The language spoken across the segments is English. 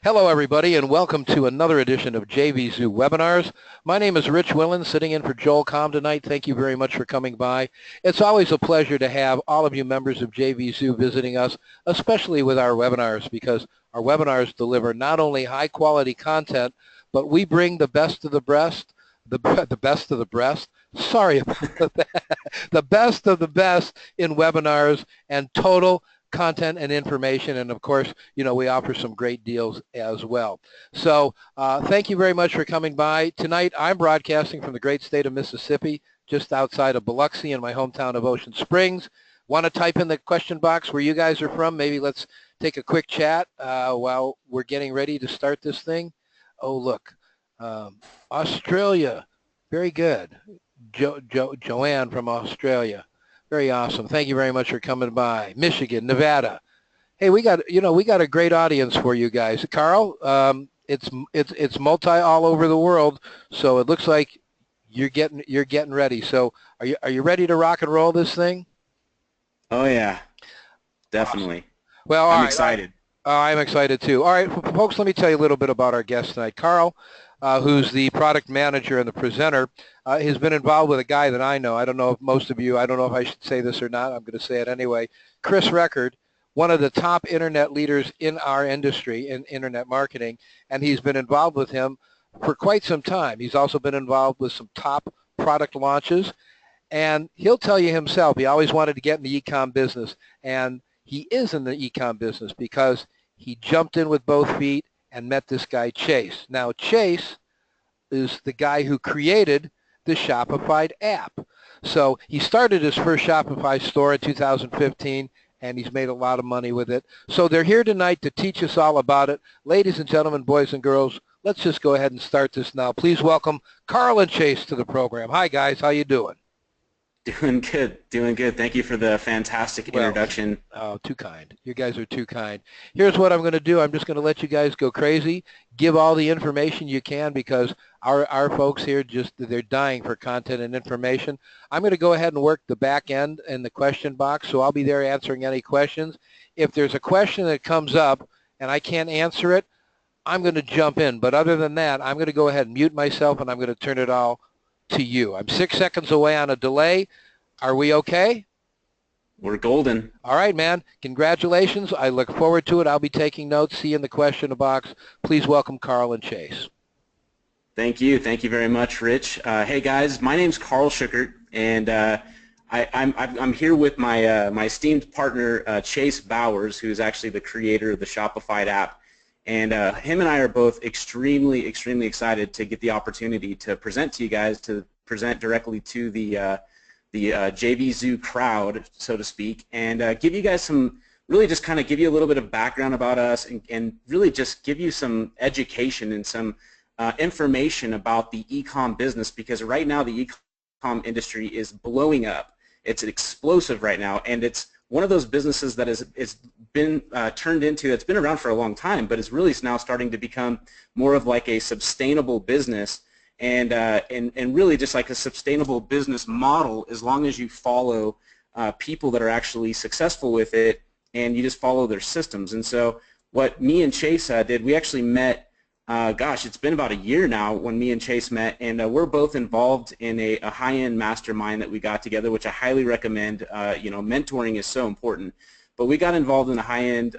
Hello, everybody, and welcome to another edition of JVZoo Webinars. My name is Rich Willen, sitting in for Joel Comm tonight. Thank you very much for coming by. It's always a pleasure to have all of you members of JVZoo visiting us, especially with our webinars, because our webinars deliver not only high-quality content, but we bring the best of the breast, the best of the breast. Sorry about that. The best of the best in webinars and total content and information, and of course, we offer some great deals as well. So thank you very much for coming by. Tonight, I'm broadcasting from the great state of Mississippi, just outside of Biloxi in my hometown of Ocean Springs. Want to type in the question box where you guys are from? Maybe let's take a quick chat while we're getting ready to start this thing. Oh, look, Australia, very good. Joanne from Australia. Very awesome. Thank you very much for coming by. Michigan, Nevada. Hey, we got a great audience for you guys. Carl, it's multi all over the world, so it looks like you're getting ready. So are you ready to rock and roll this thing? Oh yeah, definitely. Awesome. Well, all I'm right. excited. I'm excited too. All right, folks, let me tell you a little bit about our guest tonight. Carl, who's the product manager and the presenter, has been involved with a guy that I know. I don't know if most of you, I don't know if I should say this or not. I'm going to say it anyway. Chris Record, one of the top internet leaders in our industry in internet marketing, and he's been involved with him for quite some time. He's also been involved with some top product launches, and he'll tell you himself, he always wanted to get in the e-com business, and he is in the e-com business because he jumped in with both feet and met this guy, Chase. Now, Chase is the guy who created the Shopify app. So he started his first Shopify store in 2015, and he's made a lot of money with it. So they're here tonight to teach us all about it. Ladies and gentlemen, boys and girls, let's just go ahead and start this now. Please welcome Carl and Chase to the program. Hi, guys. How you doing? Doing good, doing good. Thank you for the fantastic introduction. Oh, too kind. You guys are too kind. Here's what I'm going to do. I'm just going to let you guys go crazy. Give all the information you can because our folks here they're dying for content and information. I'm going to go ahead and work the back end in the question box, so I'll be there answering any questions. If there's a question that comes up and I can't answer it, I'm going to jump in. But other than that, I'm going to go ahead and mute myself, and I'm going to turn it all to you. I'm 6 seconds away on a delay. Are we okay? We're golden. All right, man. Congratulations. I look forward to it. I'll be taking notes. See you in the question box. Please welcome Carl and Chase. Thank you. Thank you very much, Rich. Hey, guys. My name's Carl Schuckert, and I'm here with my esteemed partner, Chase Bowers, who's actually the creator of the Shopify app. And him and I are both extremely, extremely excited to get the opportunity to present to you guys, to present directly to the JVZoo crowd, so to speak, and give you guys some, really just kind of give you a little bit of background about us and really just give you some education and some information about the e-com business, because right now the e-com industry is blowing up. It's explosive right now, and it's one of those businesses that it's been turned into, it's been around for a long time, but it's really now starting to become more of like a sustainable business and really just like a sustainable business model, as long as you follow people that are actually successful with it and you just follow their systems. And so what me and Chase did, we actually met, gosh, it's been about a year now when me and Chase met, and we're both involved in a high-end mastermind that we got together, which I highly recommend. Mentoring is so important. But we got involved in a high-end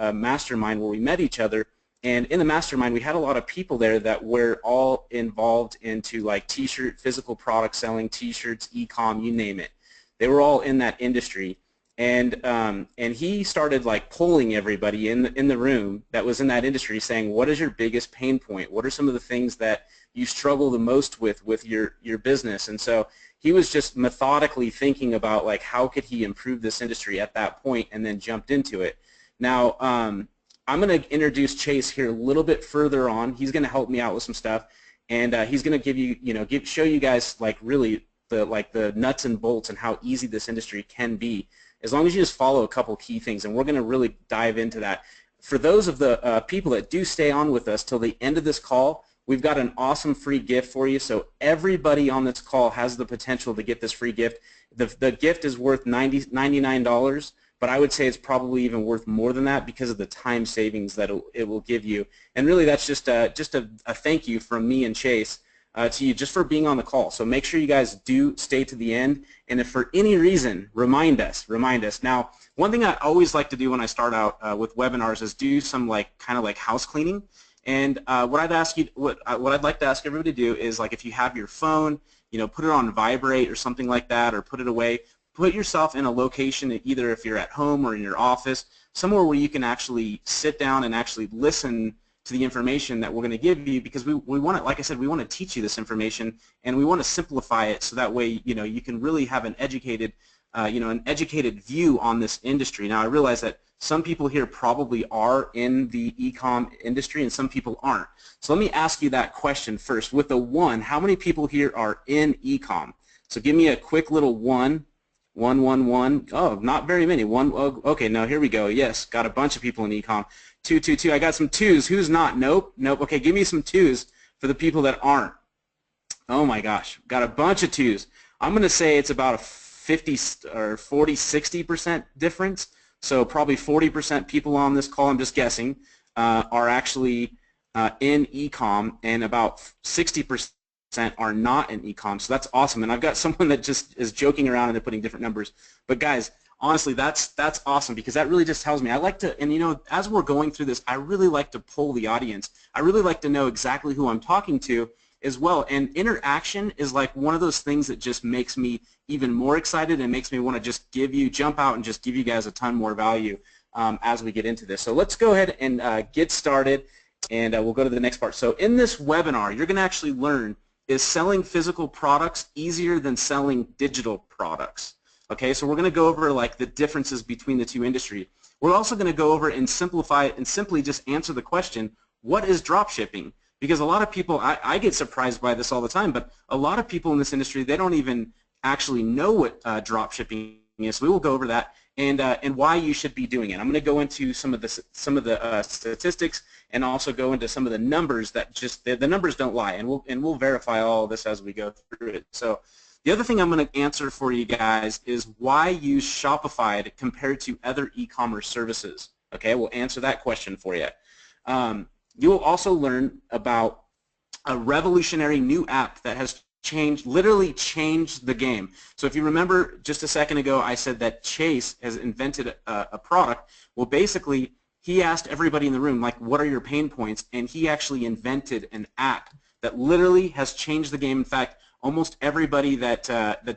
mastermind where we met each other, and in the mastermind we had a lot of people there that were all involved into like t-shirt, physical product selling, t-shirts, e-com, you name it. They were all in that industry. And he started like polling everybody in the room that was in that industry, saying, what is your biggest pain point? What are some of the things that you struggle the most with your business? And so he was just methodically thinking about like how could he improve this industry at that point, and then jumped into it. Now I'm going to introduce Chase here a little bit further on. He's going to help me out with some stuff, and he's going to give you show you guys like really the nuts and bolts and how easy this industry can be, as long as you just follow a couple key things, and we're going to really dive into that. For those of the people that do stay on with us till the end of this call, we've got an awesome free gift for you. So everybody on this call has the potential to get this free gift. The gift is worth $99, but I would say it's probably even worth more than that because of the time savings that it will give you. And really, that's just a thank you from me and Chase to you just for being on the call. So make sure you guys do stay to the end, and if for any reason, remind us. Now, one thing I always like to do when I start out with webinars is do some kind of like house cleaning. And what I'd like to ask everybody to do is, like, if you have your phone, put it on vibrate or something like that, or put it away. Put yourself in a location, either if you're at home or in your office, somewhere where you can actually sit down and actually listen to the information that we're going to give you, because we want to, like I said, we want to teach you this information, and we want to simplify it so that way you can really have an educated view on this industry. Now, I realize that some people here probably are in the e-com industry and some people aren't. So let me ask you that question first. With a 1, how many people here are in e-com? So give me a quick little 1. 1, 1, 1. Oh, not very many. 1. Oh, okay, now here we go. Yes, got a bunch of people in e-com. 2, 2, 2. I got some 2s. Who's not? Nope, nope. Okay, give me some 2s for the people that aren't. Oh my gosh, got a bunch of 2s. I'm going to say it's about a 50 or 40, 60% difference. So probably 40% people on this call, I'm just guessing, are actually in e-com, and about 60% are not in e-com. So that's awesome. And I've got someone that just is joking around and they're putting different numbers. But guys, honestly, that's awesome, because that really just tells me, I like to, and as we're going through this, I really like to poll the audience. I really like to know exactly who I'm talking to as well. And interaction is like one of those things that just makes me even more excited and makes me want to just jump out and just give you guys a ton more value as we get into this. So let's go ahead and get started, and we'll go to the next part. So in this webinar, you're going to actually learn, is selling physical products easier than selling digital products? Okay, so we're going to go over like the differences between the two industries. We're also going to go over and simplify it and simply just answer the question, what is drop shipping? Because a lot of people, I get surprised by this all the time, but a lot of people in this industry, they don't even actually know what drop shipping is. So we will go over that and why you should be doing it. I'm going to go into some of the statistics, and also go into some of the numbers that just the numbers don't lie, and we'll verify all of this as we go through it. So the other thing I'm going to answer for you guys is why use Shopify compared to other e-commerce services. Okay, we'll answer that question for you. You will also learn about a revolutionary new app that has literally changed the game. So if you remember just a second ago, I said that Chase has invented a product. Well, basically, he asked everybody in the room, like, what are your pain points? And he actually invented an app that literally has changed the game. In fact, almost everybody that's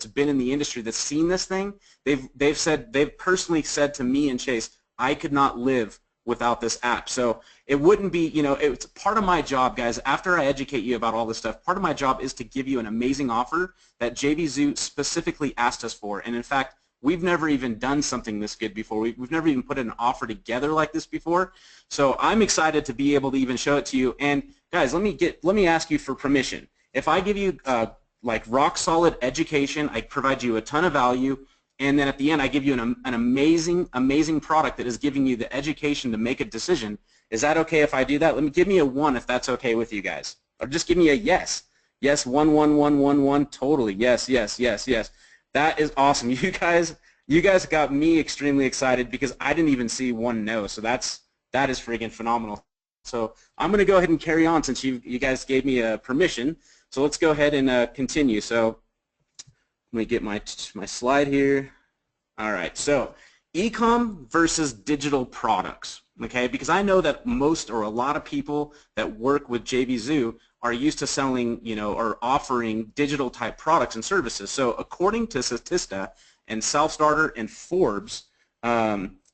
been in the industry that's seen this thing, they've personally said to me and Chase, I could not live without this app. So it wouldn't be, it's part of my job, guys. After I educate you about all this stuff, part of my job is to give you an amazing offer that JVZoo specifically asked us for. And in fact, we've never even done something this good before. We've never even put an offer together like this before. So I'm excited to be able to even show it to you. And guys, let me ask you for permission. If I give you like rock solid education, I provide you a ton of value, and then at the end I give you an amazing product that is giving you the education to make a decision, is that okay if I do that? Give me a 1 if that's okay with you guys. Or just give me a yes. Yes, 1, 1, 1, 1, 1, totally. Yes, yes, yes, yes. That is awesome. You guys got me extremely excited because I didn't even see 1 no. So that is freaking phenomenal. So I'm going to go ahead and carry on since you guys gave me permission. So let's go ahead and continue. So let me get my slide here. All right. So e-com versus digital products. Okay, because I know that most or a lot of people that work with JVZoo are used to selling, or offering digital type products and services. So according to Statista and Self-Starter and Forbes,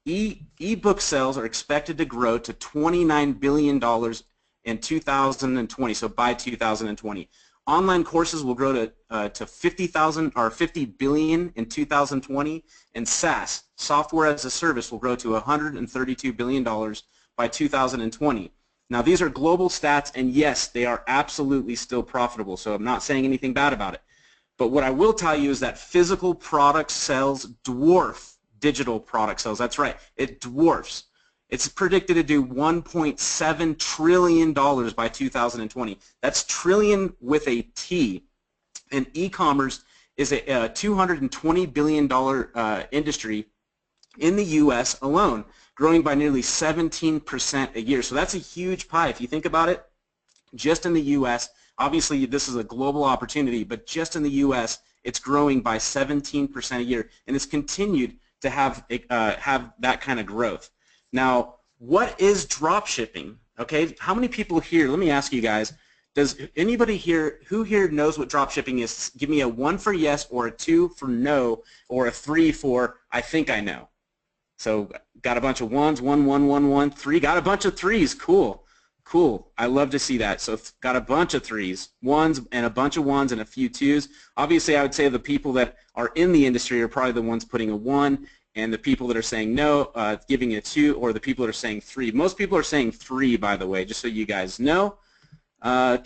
e-book sales are expected to grow to $29 billion in 2020. So by 2020, online courses will grow to 50 billion in 2020, and SaaS, software as a service, will grow to $132 billion by 2020. Now, these are global stats, and yes, they are absolutely still profitable, so I'm not saying anything bad about it. But what I will tell you is that physical product sales dwarf digital product sales. That's right, it dwarfs. It's predicted to do $1.7 trillion by 2020. That's trillion with a T. And e-commerce is a $220 billion industry in the U.S. alone, growing by nearly 17% a year. So that's a huge pie. If you think about it, just in the U.S., obviously this is a global opportunity, but just in the U.S., it's growing by 17% a year, and it's continued to have that kind of growth. Now, what is drop shipping? Okay, how many people here, let me ask you guys, does anybody here, who here knows what drop shipping is? Give me a 1 for yes, or a 2 for no, or a 3 for I think I know. So got a bunch of ones, 1, 1, 1, 1, 3, got a bunch of threes, cool. Cool, I love to see that. So got a bunch of threes, ones, and a bunch of ones, and a few twos. Obviously, I would say the people that are in the industry are probably the ones putting a 1, and the people that are saying no, giving a 2, or the people that are saying 3. Most people are saying 3, by the way, just so you guys know. All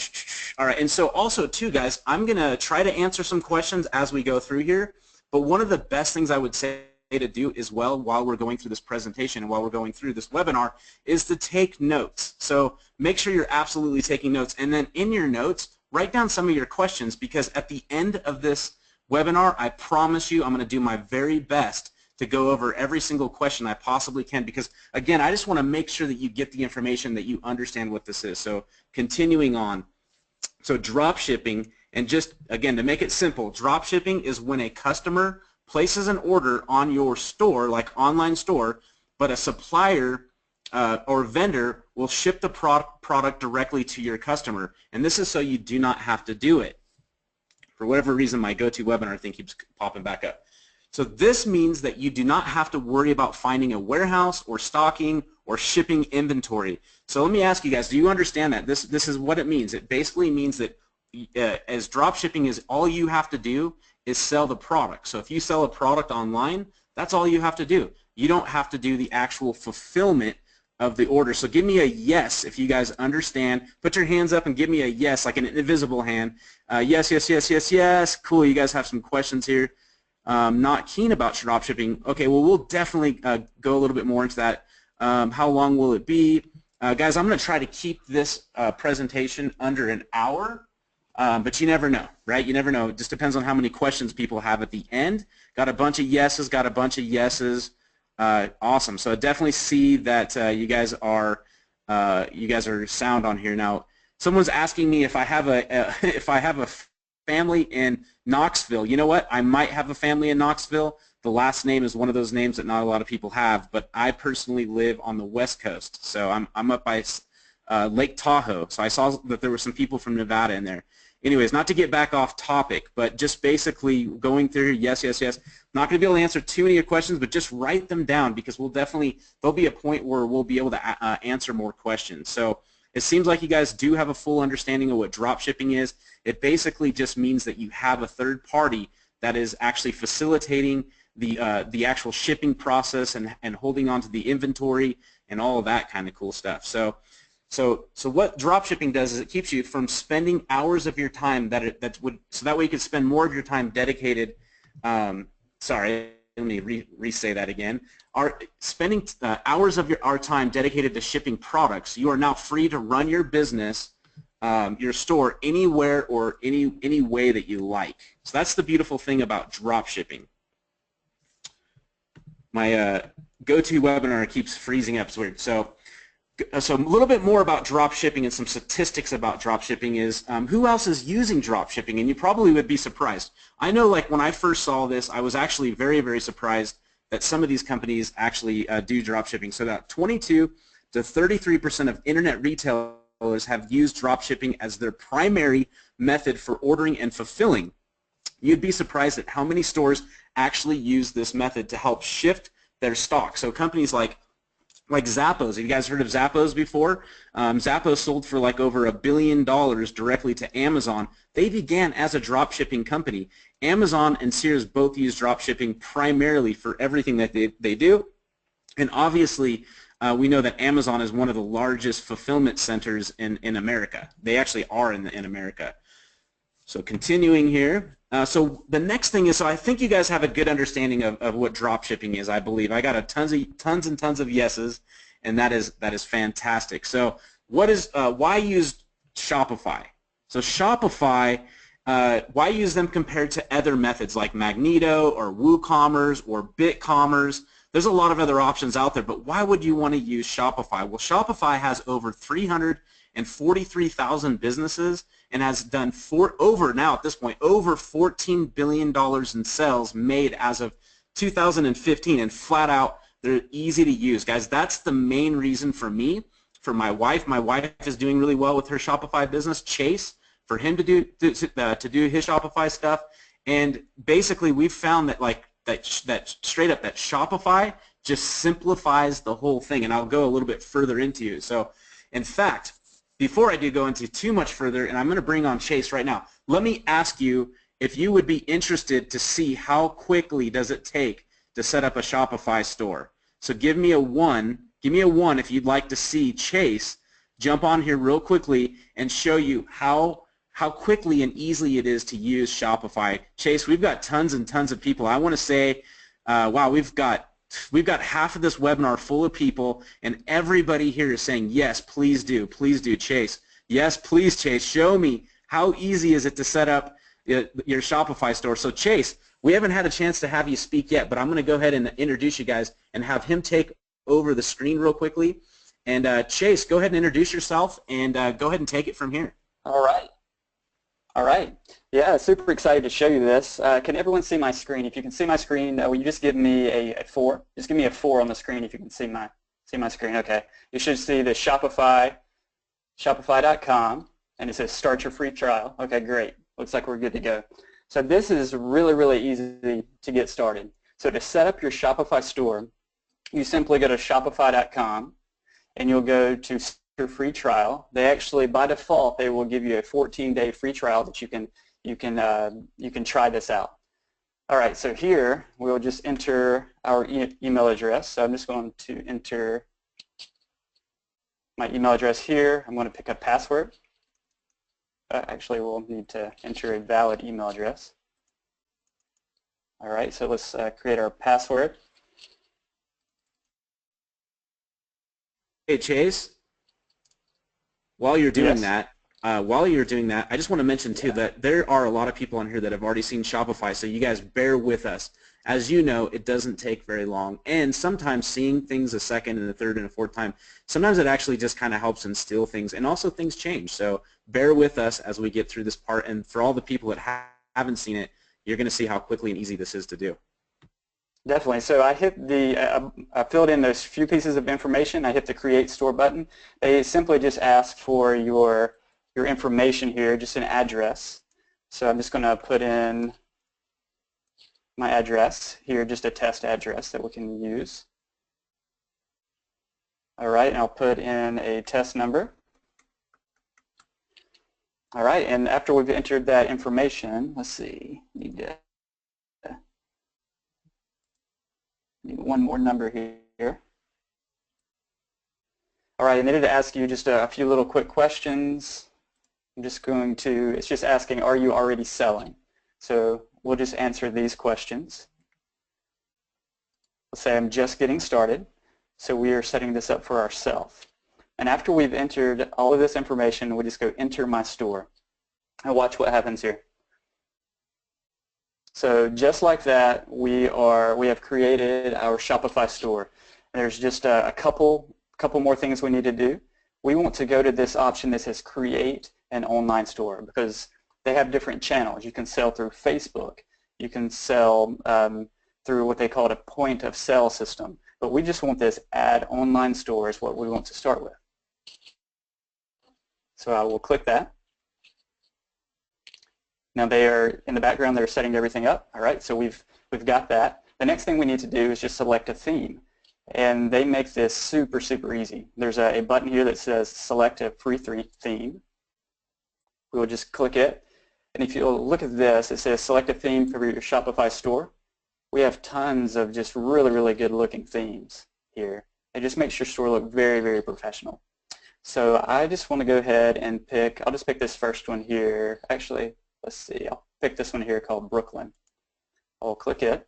right, and so also, too, guys, I'm going to try to answer some questions as we go through here, but one of the best things I would say to do as well while we're going through this presentation and while we're going through this webinar is to take notes. So make sure you're absolutely taking notes, and then in your notes, write down some of your questions, because at the end of this webinar, I promise you I'm going to do my very best to go over every single question I possibly can, because again, I just want to make sure that you get the information, that you understand what this is. So continuing on, so drop shipping, and just again to make it simple, drop shipping is when a customer places an order on your store, like online store, but a supplier or vendor will ship the product directly to your customer, and this is so you do not have to do it. For whatever reason, my GoToWebinar thing keeps popping back up. So this means that you do not have to worry about finding a warehouse or stocking or shipping inventory. So let me ask you guys, do you understand that? This is what it means. It basically means that as drop shipping is, all you have to do is sell the product. So if you sell a product online, that's all you have to do. You don't have to do the actual fulfillment of the order. So give me a yes if you guys understand. Put your hands up and give me a yes, like an invisible hand. Yes, yes, yes, yes, yes. Cool, you guys have some questions here. Not keen about drop shipping. Okay, well, we'll definitely go a little bit more into that. How long will it be? Guys, I'm going to try to keep this presentation under an hour, but you never know, right? You never know. It just depends on how many questions people have at the end. Got a bunch of yeses, got a bunch of yeses. Awesome. So I definitely see that you guys are sound on here. Now, someone's asking me if I have a family in Knoxville. You know what? I might have a family in Knoxville. The last name is one of those names that not a lot of people have, but I personally live on the West Coast. So I'm up by Lake Tahoe. So I saw that there were some people from Nevada in there. Anyways, not to get back off topic, but just basically going through yes, yes, yes. Not going to be able to answer too many of your questions, but just write them down, because there'll be a point where we'll be able to answer more questions. So it seems like you guys do have a full understanding of what drop shipping is. It basically just means that you have a third party that is actually facilitating the actual shipping process and holding on to the inventory and all of that kind of cool stuff. So what drop shipping does is it keeps you from spending hours of your time so that way you can spend more of your time dedicated. Sorry, let me re-say that again. Spending hours of our time dedicated to shipping products, you are now free to run your business, your store, anywhere or any way that you like. So that's the beautiful thing about drop shipping. My GoToWebinar keeps freezing up. It's weird. So a little bit more about drop shipping and some statistics about drop shipping is who else is using drop shipping, and you probably would be surprised. I know, like, when I first saw this, I was actually very, very surprised that some of these companies actually do drop shipping. So that 22 to 33% of internet retailers have used drop shipping as their primary method for ordering and fulfilling. You'd be surprised at how many stores actually use this method to help shift their stock. So companies like Zappos. Have you guys heard of Zappos before? Zappos sold for like over $1 billion directly to Amazon. They began as a drop shipping company. Amazon and Sears both use drop shipping primarily for everything that they do. And obviously, we know that Amazon is one of the largest fulfillment centers in America. They actually are in America. So continuing here. So the next thing is, so I think you guys have a good understanding of what drop shipping is, I believe. I got tons and tons of yeses, and that is fantastic. So why use Shopify? So Shopify, why use them compared to other methods like Magneto or WooCommerce or BitCommerce? there's a lot of other options out there, but why would you want to use Shopify? Well, Shopify has over 343,000 businesses and has done now at this point, over $14 billion in sales made as of 2015, and flat out, they're easy to use. Guys, that's the main reason for me. For my wife is doing really well with her Shopify business. Chase, for him to do his Shopify stuff, and basically we've found that that straight up that Shopify just simplifies the whole thing, and I'll go a little bit further into it. So, in fact, before I do go into too much further, and I'm going to bring on Chase right now, let me ask you if you would be interested to see how quickly does it take to set up a Shopify store. So give me a 1 if you'd like to see Chase jump on here real quickly and show you how quickly and easily it is to use Shopify. Chase, we've got tons and tons of people. I want to say, wow, we've got half of this webinar full of people, and everybody here is saying, yes, please do, Chase. Yes, please, Chase, show me how easy is it to set up your Shopify store. So Chase, we haven't had a chance to have you speak yet, but I'm going to go ahead and introduce you guys and have him take over the screen real quickly. And Chase, go ahead and introduce yourself, and go ahead and take it from here. All right. All right. Yeah, super excited to show you this. Can everyone see my screen? If you can see my screen, will you just give me a 4? Just give me a 4 on the screen if you can see my screen. Okay. You should see the Shopify.com, and it says start your free trial. Okay, great. Looks like we're good to go. So this is really, really easy to get started. So to set up your Shopify store, you simply go to Shopify.com, and you'll go to your free trial. They actually, by default, they will give you a 14-day free trial that you can try this out. All right, so here we'll just enter our email address. So I'm just going to enter my email address here. I'm going to pick a password. Actually, we'll need to enter a valid email address. All right, so let's create our password. Hey, Chase, while you're doing Yes. that, I just want to mention too that there are a lot of people on here that have already seen Shopify, so you guys bear with us. As you know, it doesn't take very long, and sometimes seeing things a second and a third and a fourth time, sometimes it actually just kind of helps instill things, and also things change. So bear with us as we get through this part, and for all the people that haven't seen it, you're going to see how quickly and easy this is to do. Definitely. So I hit I filled in those few pieces of information. I hit the Create Store button. They simply just ask for your information here, just an address. So I'm just going to put in my address here, just a test address that we can use. All right, and I'll put in a test number. All right, and after we've entered that information, let's see, need one more number here. All right, and then it'll ask you just a few little quick questions. It's just asking, are you already selling? So we'll just answer these questions. Let's say I'm just getting started. So we are setting this up for ourselves. And after we've entered all of this information, we just go enter my store. And watch what happens here. So just like that, we have created our Shopify store. There's just a couple more things we need to do. We want to go to this option that says create an online store, because they have different channels. You can sell through Facebook. You can sell through what they call a point of sale system. But we just want this add online store is what we want to start with. So I will click that. Now they are in the background, they're setting everything up. All right, so we've got that. The next thing we need to do is just select a theme. And they make this super, super easy. There's a button here that says select a free theme. We will just click it. And if you'll look at this, it says select a theme for your Shopify store. We have tons of just really, really good looking themes here. It just makes your store look very, very professional. So I just want to go ahead and I'll just pick this first one here. Actually, let's see, I'll pick this one here called Brooklyn. I'll click it,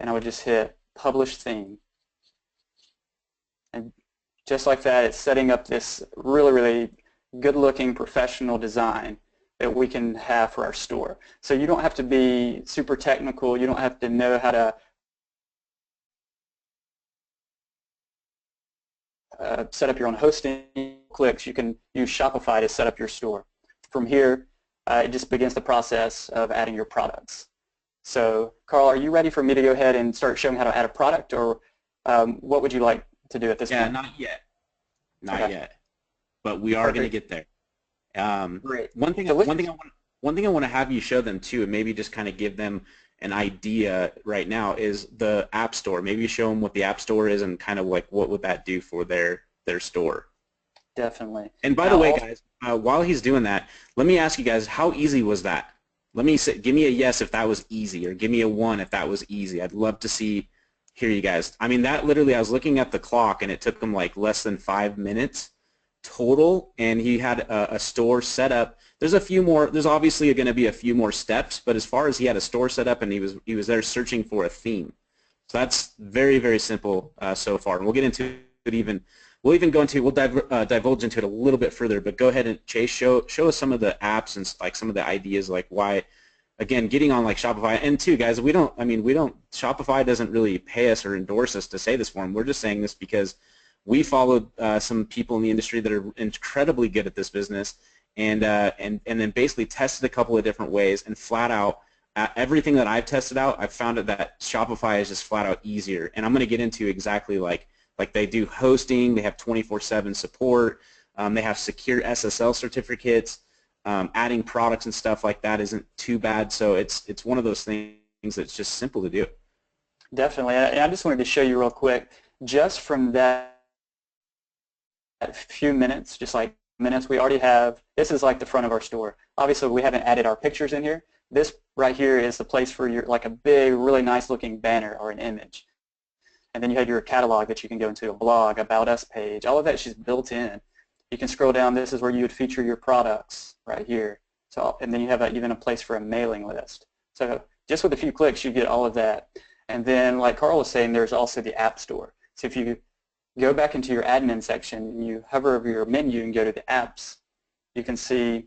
and I would just hit Publish Theme. And just like that, it's setting up this really, really good-looking professional design that we can have for our store. So you don't have to be super technical. You don't have to know how to set up your own hosting. Clicks, you can use Shopify to set up your store. From here, it just begins the process of adding your products. So, Carl, are you ready for me to go ahead and start showing how to add a product, or what would you like to do at this point? Yeah, not yet. Not yet. But we are going to get there. Great. One thing I want to have you show them too, and maybe just kind of give them an idea right now, is the App Store. Maybe show them what the App Store is and kind of like what would that do for their store. Definitely. And by the way, guys, while he's doing that, let me ask you guys, how easy was that? Let me say, give me a yes if that was easy, or give me a 1 if that was easy. I'd love to hear you guys. I mean, that literally, I was looking at the clock, and it took him like less than 5 minutes total, and he had a store set up. There's a few more. There's obviously going to be a few more steps, but as far as he had a store set up, and he was there searching for a theme. So that's very, very simple so far, and we'll get into it even. We'll divulge into it a little bit further, but go ahead and Chase, show us some of the apps and like some of the ideas, like why, again, getting on like Shopify. And too, guys, Shopify doesn't really pay us or endorse us to say this for them. We're just saying this because we followed some people in the industry that are incredibly good at this business, and then basically tested a couple of different ways, and flat out, everything that I've tested out, I've found that Shopify is just flat out easier. And I'm going to get into exactly like they do hosting, they have 24/7 support, they have secure SSL certificates, adding products and stuff like that isn't too bad. So it's one of those things that's just simple to do. Definitely. And I just wanted to show you real quick, just from that few minutes, just like minutes, we already have, this is like the front of our store. Obviously, we haven't added our pictures in here. This right here is the place for your, like a big, really nice looking banner or an image. And then you have your catalog that you can go into, a blog, about us page. All of that's just built in. You can scroll down. This is where you would feature your products right here. So, and then you have even a place for a mailing list. So just with a few clicks, you get all of that. And then, like Carl was saying, there's also the App Store. So if you go back into your admin section and you hover over your menu and go to the apps, you can see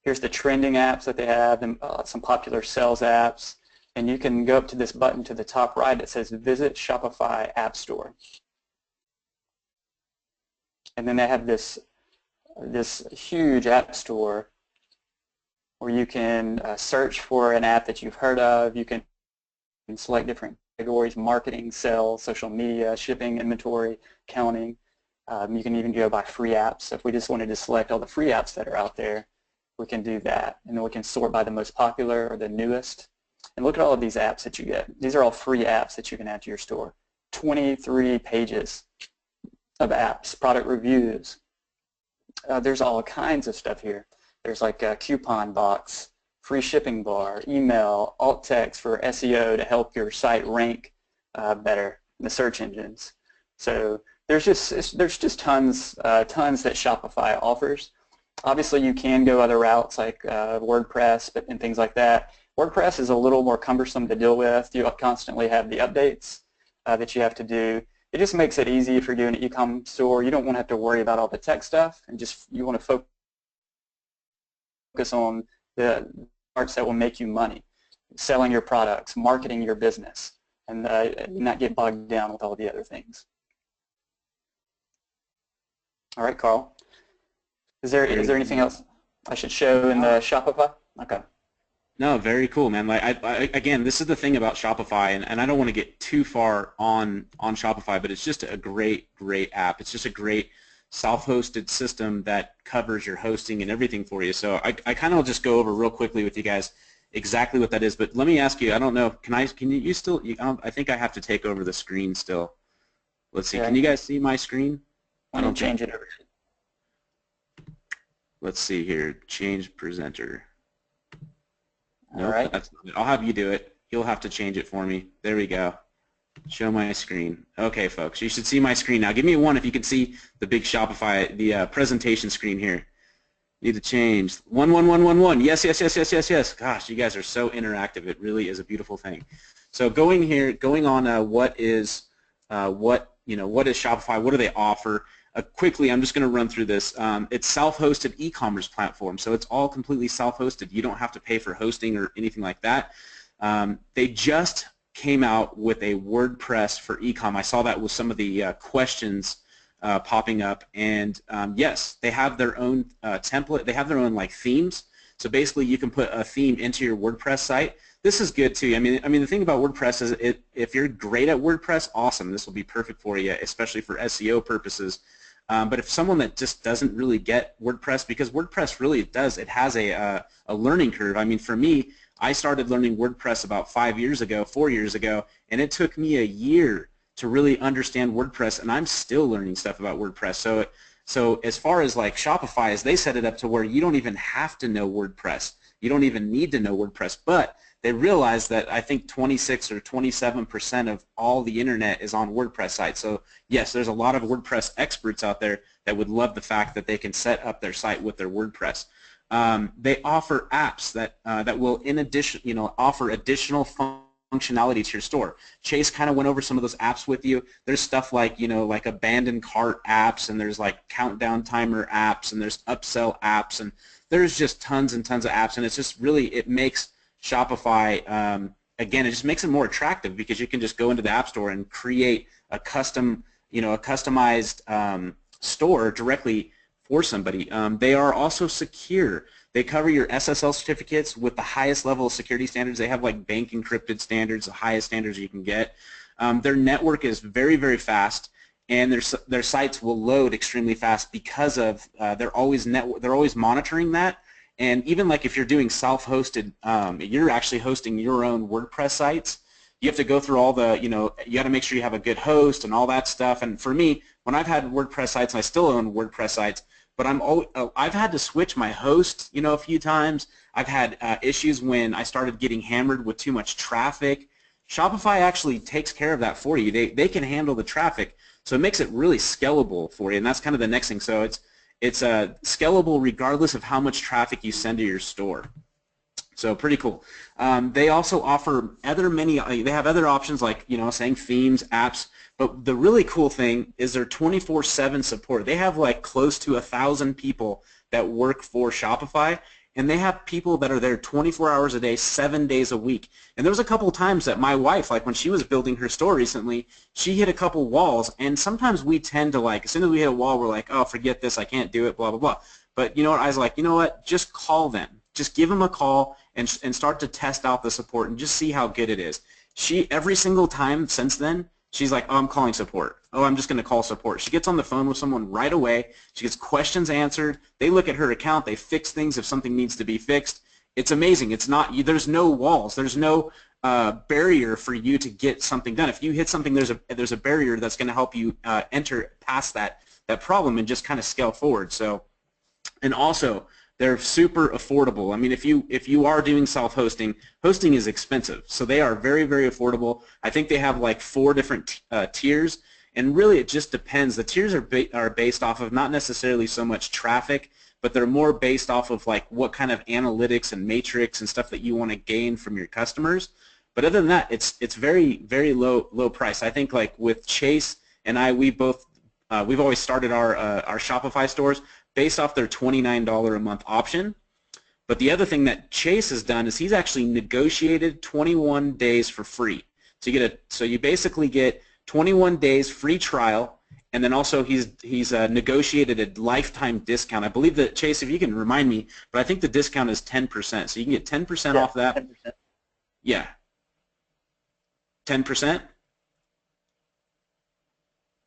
here's the trending apps that they have, and some popular sales apps. And you can go up to this button to the top right that says Visit Shopify App Store. And then they have this huge app store where you can search for an app that you've heard of. You can select different categories: marketing, sales, social media, shipping, inventory, accounting. You can even go by free apps. So if we just wanted to select all the free apps that are out there, we can do that. And then we can sort by the most popular or the newest. And look at all of these apps that you get. These are all free apps that you can add to your store. 23 pages of apps, product reviews. There's all kinds of stuff here. There's like a coupon box, free shipping bar, email, alt text for SEO to help your site rank better in the search engines. So there's just tons that Shopify offers. Obviously, you can go other routes like WordPress and things like that. WordPress is a little more cumbersome to deal with. You constantly have the updates that you have to do. It just makes it easy if you're doing an e-com store. You don't want to have to worry about all the tech stuff, and you want to focus on the parts that will make you money, selling your products, marketing your business, and not get bogged down with all the other things. All right, Carl. Is there anything else I should show in the Shopify? Okay. No, very cool, man. Like, again, this is the thing about Shopify, and I don't want to get too far on Shopify, but it's just a great app. It's just a great self-hosted system that covers your hosting and everything for you. So I kind of just go over real quickly with you guys exactly what that is. But let me ask you, I don't know, can you still? I think I have to take over the screen still. Let's see. Yeah. Can you guys see my screen? I don't change it over. Let's see here. Change presenter. Nope, all right. That's not it. I'll have you do it. You'll have to change it for me. There we go. Show my screen. Okay, folks, you should see my screen now. Give me a 1 if you can see the big Shopify, the presentation screen here. Need to change. 1, 1, 1, 1, 1. Yes, yes, yes, yes, yes, yes. Gosh, you guys are so interactive. It really is a beautiful thing. So going on what is Shopify? What do they offer? Quickly, I'm just going to run through this. It's self-hosted e-commerce platform, so it's all completely self-hosted. You don't have to pay for hosting or anything like that. They just came out with a WordPress for e-com. I saw that with some of the questions popping up, and yes, they have their own template. They have their own like themes. So basically, you can put a theme into your WordPress site. This is good too. I mean, the thing about WordPress is, if you're great at WordPress, awesome. This will be perfect for you, especially for SEO purposes. But if someone that just doesn't really get WordPress, because WordPress really it has a learning curve. I mean, for me, I started learning WordPress about 4 years ago, and it took me a year to really understand WordPress, and I'm still learning stuff about WordPress. So as far as like Shopify, is they set it up to where you don't even have to know WordPress. You don't even need to know WordPress, but they realize that I think 26 or 27% of all the internet is on WordPress sites. So yes, there's a lot of WordPress experts out there that would love the fact that they can set up their site with their WordPress. They offer apps that will, in addition, offer additional functionality to your store. Chase kind of went over some of those apps with you. There's stuff like, like abandoned cart apps, and there's like countdown timer apps, and there's upsell apps, and there's just tons and tons of apps, and it's just really, it makes Shopify, again, it just makes it more attractive because you can just go into the App Store and create a custom, a customized store directly for somebody. They are also secure. They cover your SSL certificates with the highest level of security standards. They have like bank encrypted standards, the highest standards you can get. Their network is very, very fast, and their sites will load extremely fast because of they're always monitoring that. And even like if you're doing self-hosted, you're actually hosting your own WordPress sites, you have to go through all the, you got to make sure you have a good host and all that stuff. And for me, when I've had WordPress sites, and I still own WordPress sites, but I've had to switch my host, a few times. I've had issues when I started getting hammered with too much traffic. Shopify actually takes care of that for you. They can handle the traffic, so it makes it really scalable for you, and that's kind of the next thing. So it's scalable regardless of how much traffic you send to your store. So pretty cool. They also offer they have other options like, saying themes, apps, but the really cool thing is their 24/7 support. They have like close to 1,000 people that work for Shopify, and they have people that are there 24 hours a day, 7 days a week. And there was a couple times that my wife, like when she was building her store recently, she hit a couple walls, and sometimes we tend to like, as soon as we hit a wall, we're like, oh, forget this, I can't do it, blah, blah, blah. But you know what, I was like, you know what, just call them. Just give them a call and start to test out the support and just see how good it is. Every single time since then, she's like, oh, I'm calling support. Oh, I'm just going to call support. She gets on the phone with someone right away. She gets questions answered. They look at her account. They fix things if something needs to be fixed. It's amazing. There's no walls. There's no barrier for you to get something done. If you hit something, there's a barrier that's going to help you enter past that problem and just kind of scale forward. So, and also, they're super affordable. I mean, if you are doing self-hosting, hosting is expensive, so they are very, very affordable. I think they have like 4 different tiers, and really it just depends. The tiers are based off of not necessarily so much traffic, but they're more based off of like what kind of analytics and matrix and stuff that you want to gain from your customers. But other than that, it's very, very low price. I think like with Chase and I, we've always started our Shopify stores based off their $29 a month option. But the other thing that Chase has done is he's actually negotiated 21 days for free. So you basically get 21 days free trial, and then also he's negotiated a lifetime discount. I believe that, Chase, if you can remind me, but I think the discount is 10%. So you can get 10% off that. 10%. Yeah. 10%?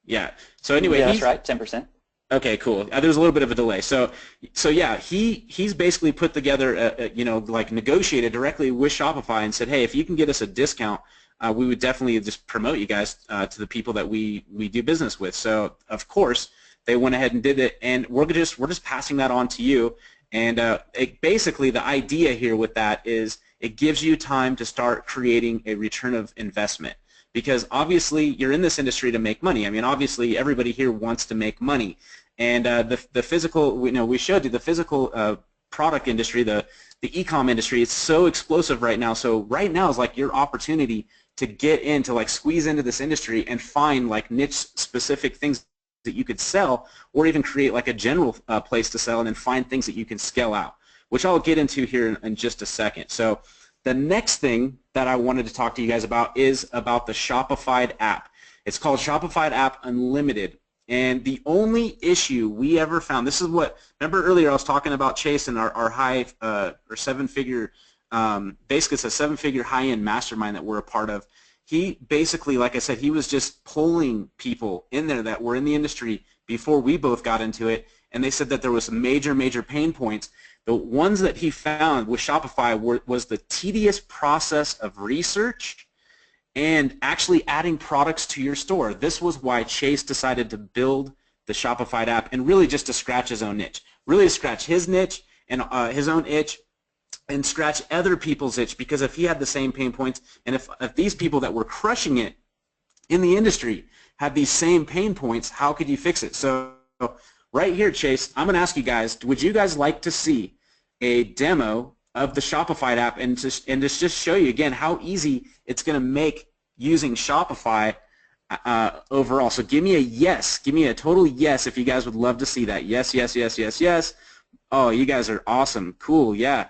Yeah. So anyway, yeah, that's right, 10%. Okay, cool. There's a little bit of a delay. So yeah, he's basically put together, like negotiated directly with Shopify and said, hey, if you can get us a discount, we would definitely just promote you guys to the people that we do business with. So of course they went ahead and did it, and we're just passing that on to you. And basically the idea here with that is it gives you time to start creating a return of investment. Because obviously you're in this industry to make money. I mean, obviously everybody here wants to make money. And the physical, we showed you the physical product industry, the e-com industry. It's so explosive right now. So right now is like your opportunity to get in, to like squeeze into this industry and find like niche specific things that you could sell, or even create like a general place to sell, and then find things that you can scale out, which I'll get into here in just a second. So the next thing that I wanted to talk to you guys about is about the Shopify app. It's called Shopify App Unlimited. And the only issue we ever found, this is what, remember earlier I was talking about Chase and our high or seven-figure, basically it's a seven-figure high-end mastermind that we're a part of. He basically, like I said, he was just pulling people in there that were in the industry before we both got into it, and they said that there was some major pain points. The ones that he found with Shopify was the tedious process of research and actually adding products to your store. This was why Chase decided to build the Shopify app and really just to scratch his own niche. Really to scratch his niche and his own itch and scratch other people's itch, because if he had the same pain points and if these people that were crushing it in the industry had these same pain points, how could you fix it? So right here, Chase, I'm going to ask you guys, would you guys like to see a demo of the Shopify app and just show you again how easy it's going to make using Shopify overall? So give me a yes. Give me a total yes if you guys would love to see that. Yes, yes, yes, yes, yes. Oh, you guys are awesome. Cool, yeah.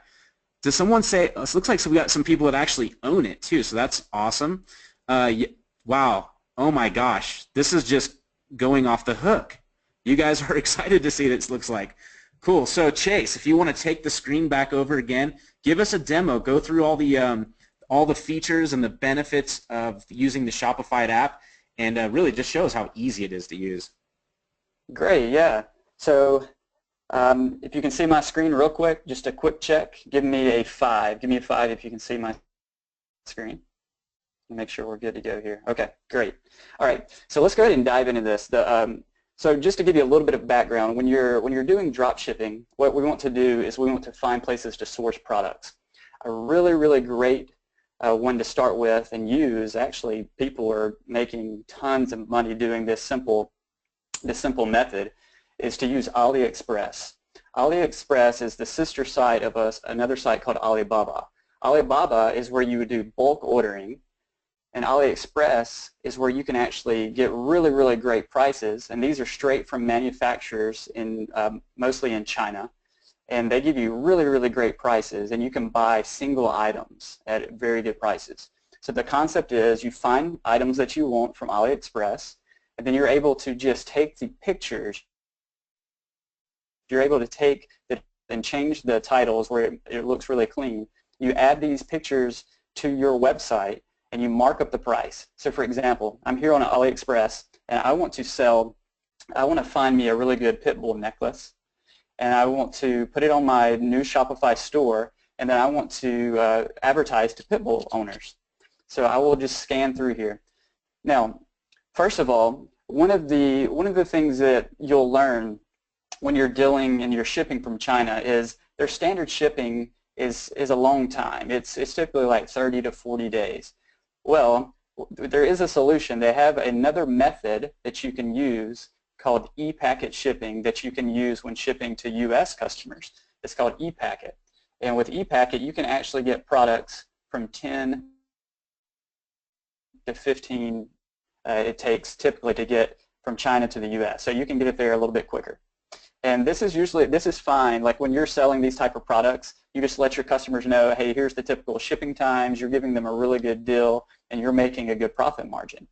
Does someone say, it looks like we got some people that actually own it too, so that's awesome. Wow, oh my gosh, this is just going off the hook. You guys are excited to see what it looks like. Cool, so Chase, if you want to take the screen back over again, give us a demo, go through all the features and the benefits of using the Shopify app, and really just show us how easy it is to use. Great, yeah. So if you can see my screen real quick, just a quick check, give me a 5. Give me a 5 if you can see my screen. Make sure we're good to go here. Okay, great. All right, so let's go ahead and dive into this. So just to give you a little bit of background, when you're doing drop shipping, what we want to do is we want to find places to source products. A really great one to start with and use, actually people are making tons of money doing this simple method, is to use AliExpress. AliExpress is the sister site of another site called Alibaba. Alibaba is where you would do bulk ordering, and AliExpress is where you can actually get really great prices, and these are straight from manufacturers in mostly in China, and they give you really great prices, and you can buy single items at very good prices. So the concept is you find items that you want from AliExpress, and then you're able to just take the pictures. You're able to take and change the titles where it looks really clean. You add these pictures to your website, and you mark up the price. So for example, I'm here on AliExpress, and I want to find me a really good pit bull necklace, and I want to put it on my new Shopify store, and then I want to advertise to pit bull owners. So I will just scan through here. Now, first of all, one of the things that you'll learn when you're dealing and you're shipping from China is their standard shipping is a long time. It's typically like 30 to 40 days. Well, there is a solution. They have another method that you can use called ePacket shipping that you can use when shipping to U.S. customers. It's called ePacket. And with ePacket, you can actually get products from 10 to 15 it takes typically to get from China to the U.S. So you can get it there a little bit quicker. And this is fine. Like when you're selling these type of products, you just let your customers know, hey, here's the typical shipping times. You're giving them a really good deal, and you're making a good profit margin.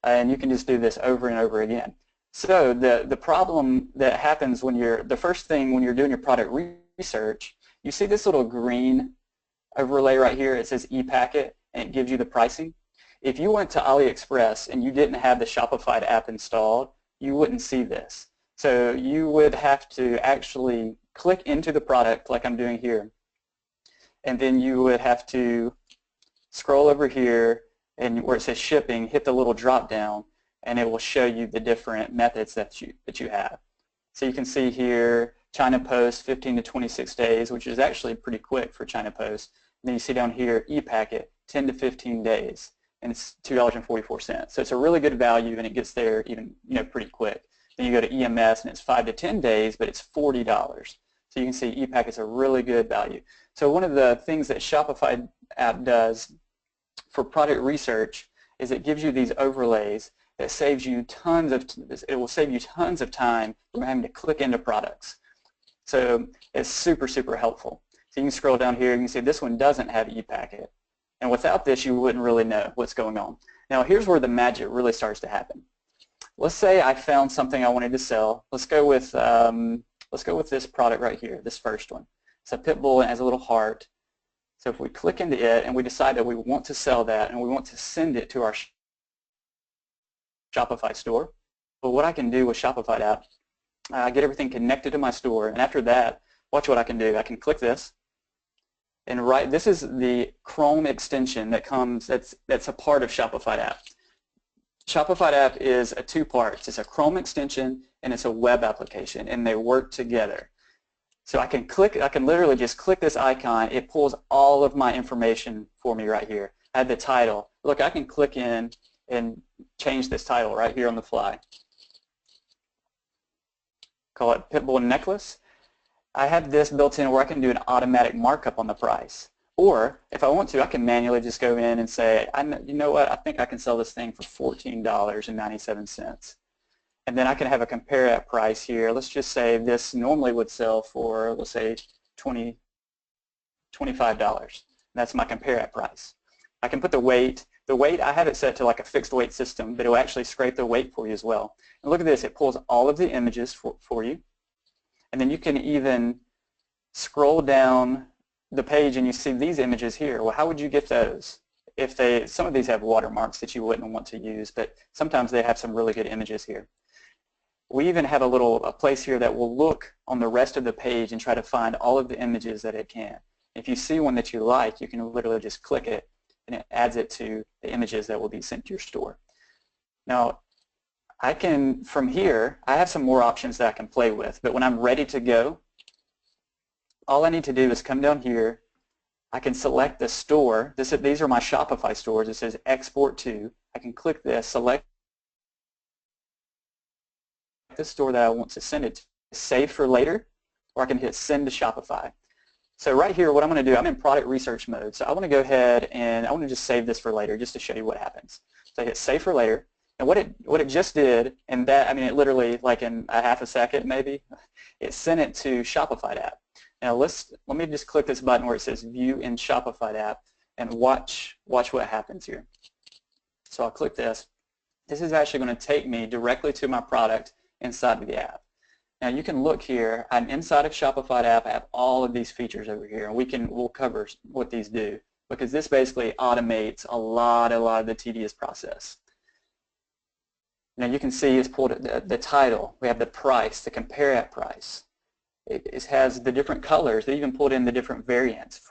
And you can just do this over and over again. So the problem that happens the first thing when you're doing your product research, you see this little green overlay right here. It says ePacket, and it gives you the pricing. If you went to AliExpress and you didn't have the Shopify app installed, you wouldn't see this. So you would have to actually click into the product like I'm doing here, and then you would have to scroll over here and where it says shipping, hit the little drop down, and it will show you the different methods that you have. So you can see here China Post 15 to 26 days, which is actually pretty quick for China Post. And then you see down here ePacket 10 to 15 days, and it's $2.44. So it's a really good value, and it gets there even pretty quick. Then you go to EMS, and it's 5 to 10 days, but it's $40. So you can see ePacket's a really good value. So one of the things that Shopify app does for product research is it gives you these overlays that saves you it will save you tons of time from having to click into products. So it's super helpful. So you can scroll down here, you can see this one doesn't have ePacket. And without this, you wouldn't really know what's going on. Now here's where the magic really starts to happen. let's say I found something I wanted to sell. Let's go with this product right here, this first one. It's a pit bull and it has a little heart. So if we click into it and we decide that we want to sell that and we want to send it to our Shopify store, well, what I can do with Shopify app, get everything connected to my store, and after that, watch what I can do. I can click this, and this is the Chrome extension that comes, that's a part of Shopify app. Shopify app is a two parts. It's a Chrome extension and it's a web application, and they work together. So I can literally just click this icon. It pulls all of my information for me right here. I have the title. Look, I can click in and change this title right here on the fly. Call it Pitbull Necklace. I have this built in where I can do an automatic markup on the price. Or if I want to, I can manually just go in and say, you know what, I think I can sell this thing for $14.97. And then I can have a compare at price here. Let's just say this normally would sell for, let's say, $25. That's my compare at price. I can put the weight. The weight, I have it set to like a fixed weight system, but it will actually scrape the weight for you as well. And look at this. It pulls all of the images for you. And then you can even scroll down the page and you see these images here. Well, how would you get those? Some of these have watermarks that you wouldn't want to use, but sometimes they have some really good images here. We even have a place here that will look on the rest of the page and try to find all of the images that it can. If you see one that you like, you can literally just click it and it adds it to the images that will be sent to your store. Now, from here, I have some more options that I can play with, but when I'm ready to go, all I need to do is come down here. I can select the store. These are my Shopify stores. It says Export To. I can click this, select the store that I want to send it to, save for later, or I can hit Send to Shopify. So right here, what I'm going to do, I'm in product research mode. So I want to go ahead and I want to just save this for later, just to show you what happens. So I hit Save for Later. And what it just did, and that, I mean, it literally, like in a half a second maybe, it sent it to Shopify app. Now let me just click this button where it says View in Shopify app and watch what happens here. So I'll click this. This is actually going to take me directly to my product inside of the app. Now you can look here. I'm inside of Shopify app. I have all of these features over here, and we'll cover what these do, because this basically automates a lot of the tedious process. Now you can see it's pulled the title. We have the price, the compare at price. It has the different colors. They even pulled in the different variants.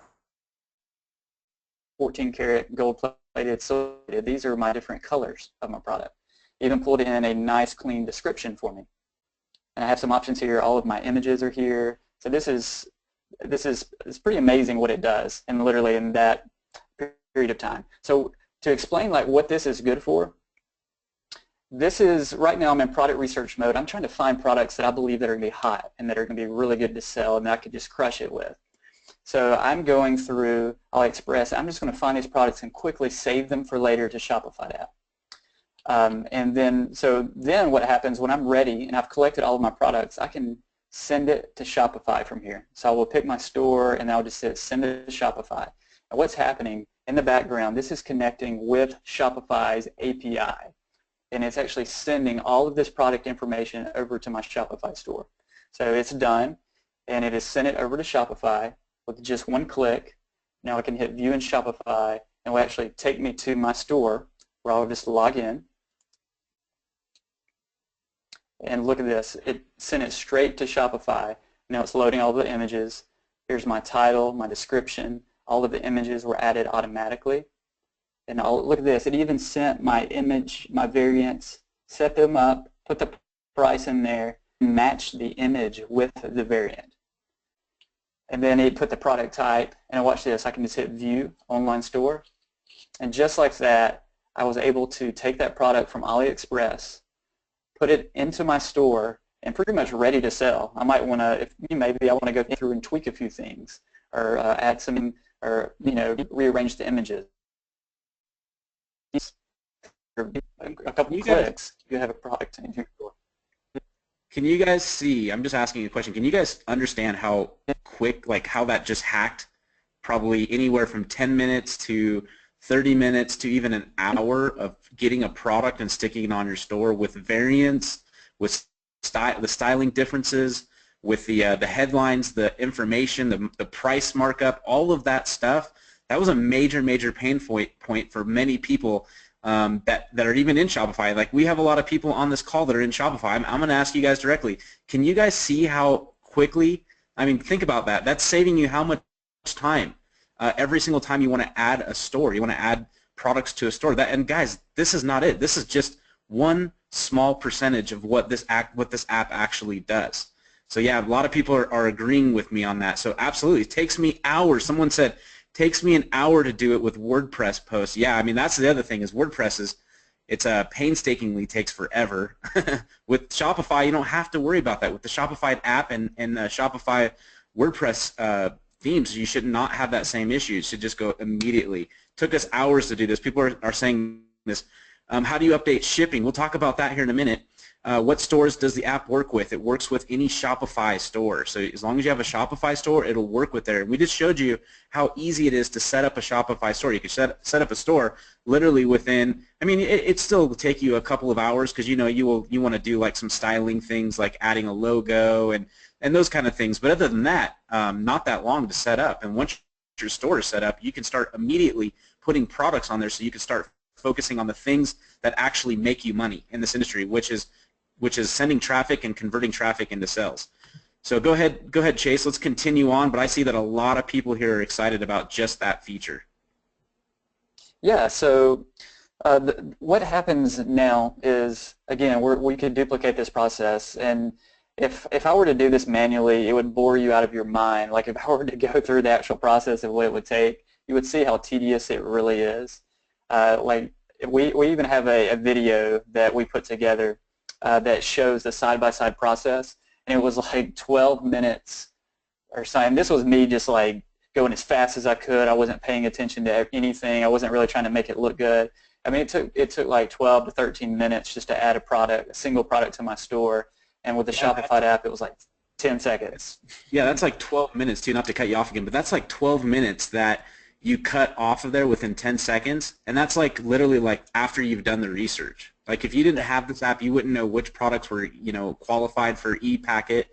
14 karat gold plated silver. These are my different colors of my product. Even pulled in a nice clean description for me. And I have some options here. All of my images are here. So it's pretty amazing what it does, and literally in that period of time. So to explain like what this is good for, right now I'm in product research mode. I'm trying to find products that I believe that are going to be hot and that are going to be really good to sell and that I could just crush it with. So I'm going through AliExpress. I'm just going to find these products and quickly save them for later to Shopify app. And then what happens when I'm ready and I've collected all of my products, I can send it to Shopify from here. So I will pick my store and I'll just hit send it to Shopify. And what's happening in the background, this is connecting with Shopify's API. And it's actually sending all of this product information over to my Shopify store. So it's done, and it has sent it over to Shopify with just one click. Now I can hit View in Shopify, and it will actually take me to my store where I'll just log in. And look at this. It sent it straight to Shopify. Now it's loading all the images. Here's my title, my description. All of the images were added automatically. And look at this, it even sent my image, my variants, set them up, put the price in there, and match the image with the variant. And then it put the product type, and watch this, I can just hit View, Online Store. And just like that, I was able to take that product from AliExpress, put it into my store, and pretty much ready to sell. I might want to, maybe I want to go through and tweak a few things, or add some, or rearrange the images. A couple clicks, you have a product in your store. Can you guys see, I'm just asking you a question, can you guys understand how quick, like how that just hacked probably anywhere from 10 minutes to 30 minutes to even an hour of getting a product and sticking it on your store with variants, with the styling differences, with the headlines, the information, the price markup, all of that stuff. That was a major pain point for many people that are even in Shopify. Like, we have a lot of people on this call that are in Shopify. I'm going to ask you guys directly. Can you guys see how quickly? I mean, think about that. That's saving you how much time? Every single time you want to add a store, you want to add products to a store. And guys, this is not it. This is just one small percentage of what this app actually does. So yeah, a lot of people are agreeing with me on that. So absolutely, it takes me hours. Someone said, takes me an hour to do it with WordPress posts. Yeah, I mean, that's the other thing is WordPress it's painstakingly takes forever. With Shopify, you don't have to worry about that. With the Shopify app and the Shopify WordPress themes, you should not have that same issue. It should just go immediately. It took us hours to do this. People are saying this. How do you update shipping? We'll talk about that here in a minute. What stores does the app work with? It works with any Shopify store. So as long as you have a Shopify store, it'll work with there. We just showed you how easy it is to set up a Shopify store. You can set up a store literally within, I mean, it still will take you a couple of hours because you want to do like some styling things like adding a logo and those kind of things. But other than that, not that long to set up. And once your store is set up, you can start immediately putting products on there so you can start focusing on the things that actually make you money in this industry, which is sending traffic and converting traffic into sales. So go ahead, Chase. Let's continue on. But I see that a lot of people here are excited about just that feature. Yeah. So what happens now is, again, we could duplicate this process, and if I were to do this manually, it would bore you out of your mind. Like, if I were to go through the actual process of what it would take, you would see how tedious it really is. Like, we even have a video that we put together that shows the side-by-side process, and it was like 12 minutes or something. This was me just like going as fast as I could. I wasn't paying attention to anything. I wasn't really trying to make it look good. I mean, it took like 12 to 13 minutes just to add a single product to my store, and with the Shopify app, it was like 10 seconds. Yeah, that's like 12 minutes too, not to cut you off again, but that's like 12 minutes that you cut off of there within 10 seconds, and that's like literally like after you've done the research. Like, if you didn't have this app, you wouldn't know which products were, qualified for ePacket,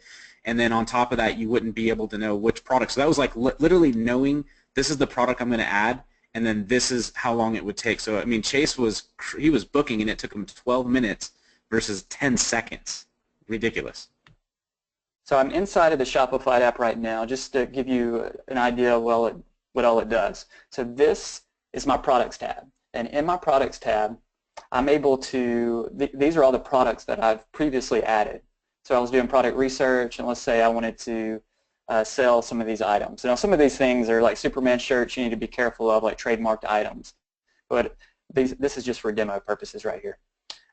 and then on top of that, you wouldn't be able to know which products. So that was like literally knowing this is the product I'm going to add, and then this is how long it would take. So I mean, Chase was booking, and it took him 12 minutes versus 10 seconds. Ridiculous. So I'm inside of the Shopify app right now, just to give you an idea of what all it does. So this is my products tab, and in my products tab, I'm able to, these are all the products that I've previously added. So I was doing product research, and let's say I wanted to sell some of these items. Now, some of these things are like Superman shirts you need to be careful of, like trademarked items. But this is just for demo purposes right here.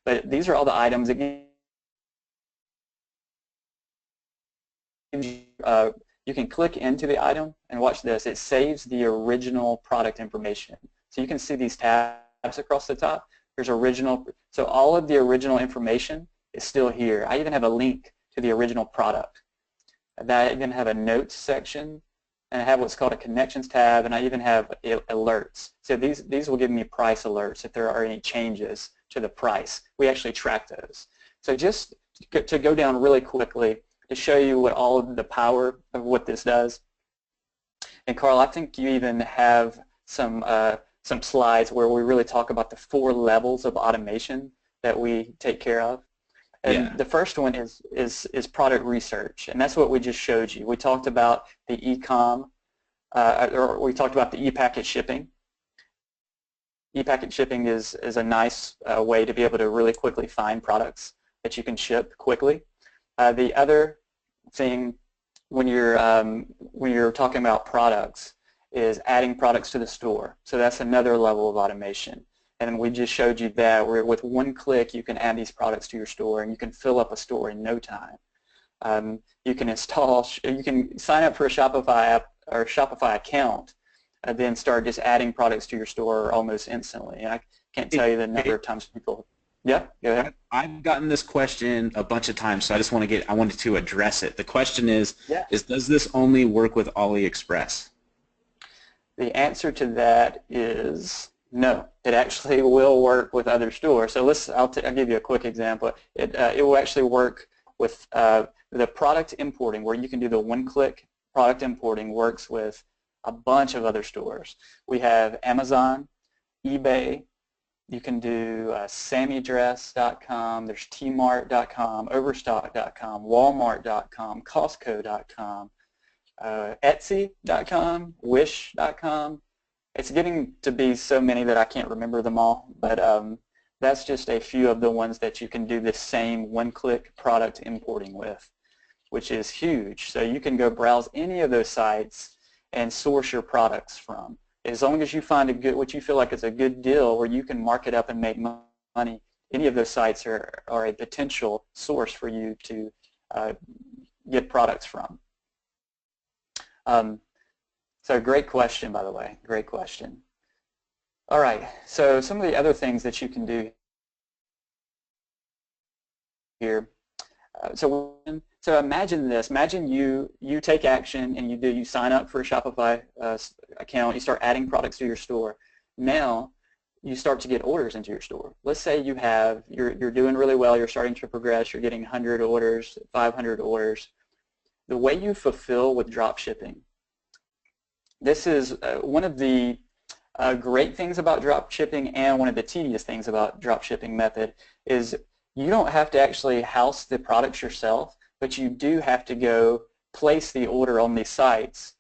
But these are all the items. You can click into the item, and watch this. It saves the original product information. So you can see these tabs across the top. There's original. So all of the original information is still here. I even have a link to the original product. I even have a notes section, and I have what's called a connections tab, and I even have alerts. So these will give me price alerts if there are any changes to the price. We actually track those. So just to go down really quickly to show you what all of the power of what this does. And Carl, I think you even have some slides where we really talk about the 4 levels of automation that we take care of. And the first one is product research, and that's what we just showed you. We talked about the e-com, or we talked about the e-packet shipping. E-packet shipping is a nice way to be able to really quickly find products that you can ship quickly. The other thing when you're talking about products is adding products to the store. So that's another level of automation. And we just showed you that where with one click you can add these products to your store, and you can fill up a store in no time. You can sign up for a Shopify app or Shopify account, and then start just adding products to your store almost instantly. And I can't tell you the number of times people. Yeah, go ahead. I've gotten this question a bunch of times, so I wanted to address it. The question is does this only work with AliExpress? The answer to that is No, it actually will work with other stores. So I'll give you a quick example. It will actually work with the product importing, where you can do the one-click product importing. Works with a bunch of other stores. We have Amazon, eBay. You can do SammyDress.com. There's Tmart.com, Overstock.com, Walmart.com, Costco.com, Etsy.com, Wish.com. It's getting to be so many that I can't remember them all, but that's just a few of the ones that you can do the same one-click product importing with, which is huge. So you can go browse any of those sites and source your products from. As long as you find what you feel like is a good deal where you can mark it up and make money, any of those sites are a potential source for you to get products from. So great question, by the way, great question. All right, so some of the other things that you can do here. So imagine this. Imagine you take action and you sign up for a Shopify account. You start adding products to your store. Now you start to get orders into your store. Let's say you're doing really well. You're starting to progress. You're getting 100 orders, 500 orders. The way you fulfill with drop shipping. This is one of the great things about drop shipping, and one of the tedious things about drop shipping method is you don't have to actually house the products yourself, but you do have to go place the order on these sites.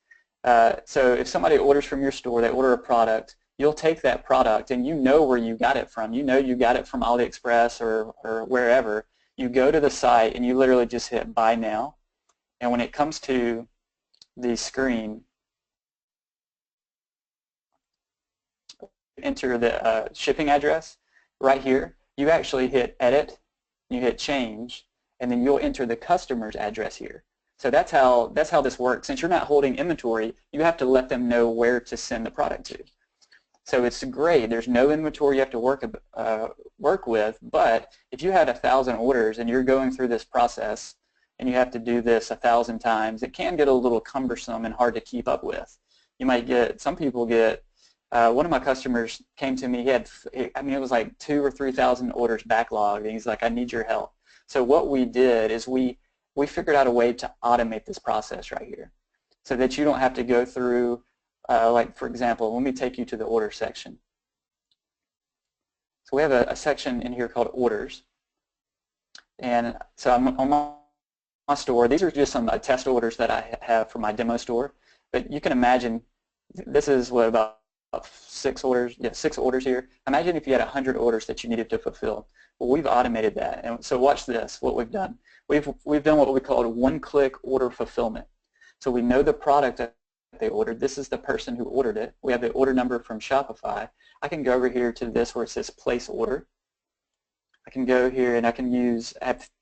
So if somebody orders from your store, they order a product, you'll take that product and you know where you got it from. You know you got it from AliExpress or wherever. You go to the site and you literally just hit buy now. And when it comes to the screen, enter the shipping address right here. You actually hit edit, you hit change, and then you'll enter the customer's address here. So that's how this works. Since you're not holding inventory, you have to let them know where to send the product to. So it's great. There's no inventory you have to work with, but if you had 1,000 orders and you're going through this process and you have to do this 1,000 times, it can get a little cumbersome and hard to keep up with. You might get, some people get, one of my customers came to me, it was like 2,000 or 3,000 orders backlogged, and he's like, I need your help. So what we did is we figured out a way to automate this process right here so that you don't have to go through, like for example, let me take you to the order section. So we have a section in here called orders. And so I'm on my store. These are just some test orders that I have for my demo store. But you can imagine, this is what, about 6 orders? Yeah, 6 orders here. Imagine if you had 100 orders that you needed to fulfill. Well, we've automated that. And so watch this, what we've done. We've done what we call one-click order fulfillment. So we know the product that they ordered. This is the person who ordered it. We have the order number from Shopify. I can go over here to this where it says place order. I can go here and I can use,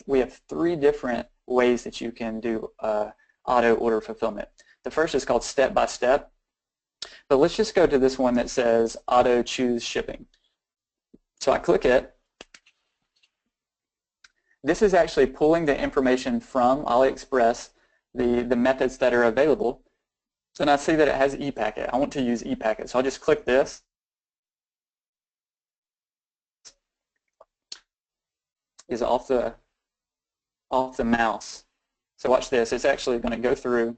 we have 3 different ways that you can do auto order fulfillment. The first is called step by step. But let's just go to this one that says auto choose shipping. So I click it. This is actually pulling the information from AliExpress, the methods that are available. So now I see that it has ePacket. I want to use ePacket. So I'll just click this. Is off the mouse. So watch this. It's actually going to go through.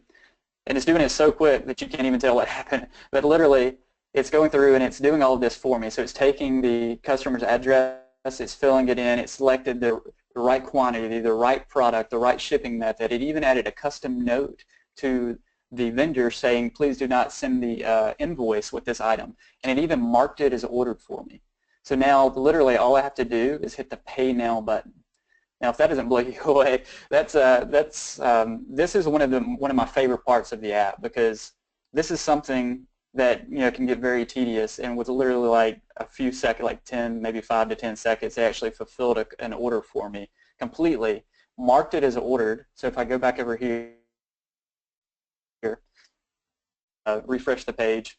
And it's doing it so quick that you can't even tell what happened. But literally, it's going through and it's doing all of this for me. So it's taking the customer's address, it's filling it in, it's selected the right quantity, the right product, the right shipping method. It even added a custom note to the vendor saying, please do not send the invoice with this item. And it even marked it as ordered for me. So now, literally, all I have to do is hit the Pay Now button. Now, if that doesn't blow you away, this is one of my favorite parts of the app, because this is something that can get very tedious, and with literally like a few seconds, like 10, maybe 5 to 10 seconds, they actually fulfilled an order for me completely, marked it as ordered. So if I go back over here, refresh the page,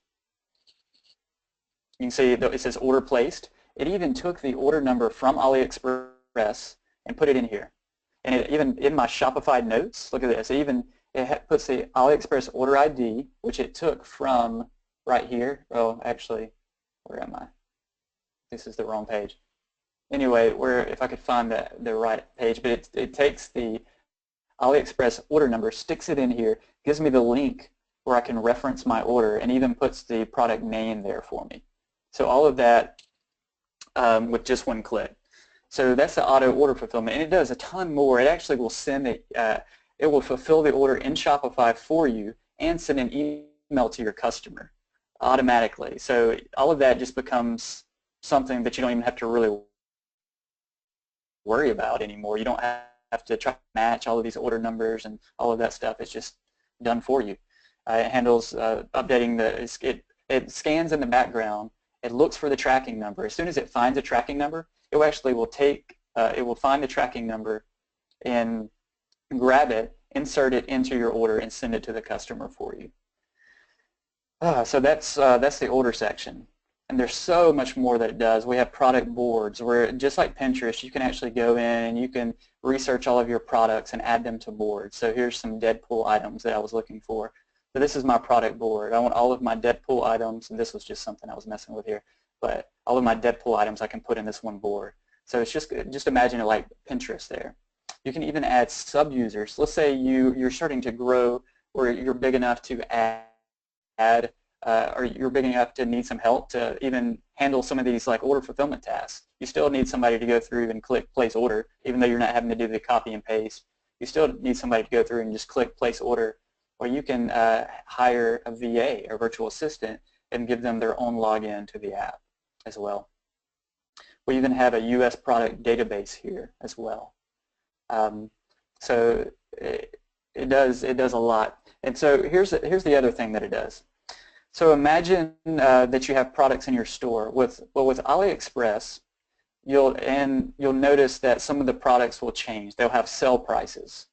you can see it says order placed. It even took the order number from AliExpress and put it in here. And it even, in my Shopify notes, look at this, it puts the AliExpress order ID, which it took from right here. Oh, actually, where am I? This is the wrong page. Anyway, if I could find the right page, but it takes the AliExpress order number, sticks it in here, gives me the link where I can reference my order, and even puts the product name there for me. So all of that with just one click. So that's the auto order fulfillment, and it does a ton more. It actually will send it. It will fulfill the order in Shopify for you and send an email to your customer automatically. So all of that just becomes something that you don't even have to really worry about anymore. You don't have to try to match all of these order numbers and all of that stuff. It's just done for you. It handles updating it scans in the background. It looks for the tracking number. As soon as it finds a tracking number, it actually will it will find the tracking number and grab it, insert it into your order, and send it to the customer for you. So that's the order section. And there's so much more that it does. We have product boards where, just like Pinterest, you can actually go in and you can research all of your products and add them to boards. So here's some Deadpool items that I was looking for. So this is my product board. I want all of my Deadpool items, and this was just something I was messing with here, but all of my Deadpool items I can put in this one board. So it's just imagine it like Pinterest there. You can even add sub-users. Let's say you're starting to grow, or you're big enough to add or you're big enough to need some help to even handle some of these like order fulfillment tasks. You still need somebody to go through and click place order, even though you're not having to do the copy and paste. You still need somebody to go through and just click place order, or you can hire a VA or virtual assistant and give them their own login to the app as well. We even have a US product database here as well. So it does a lot. And so here's the other thing that it does. So imagine that you have products in your store. With AliExpress, you'll notice that some of the products will change. They'll have sale prices,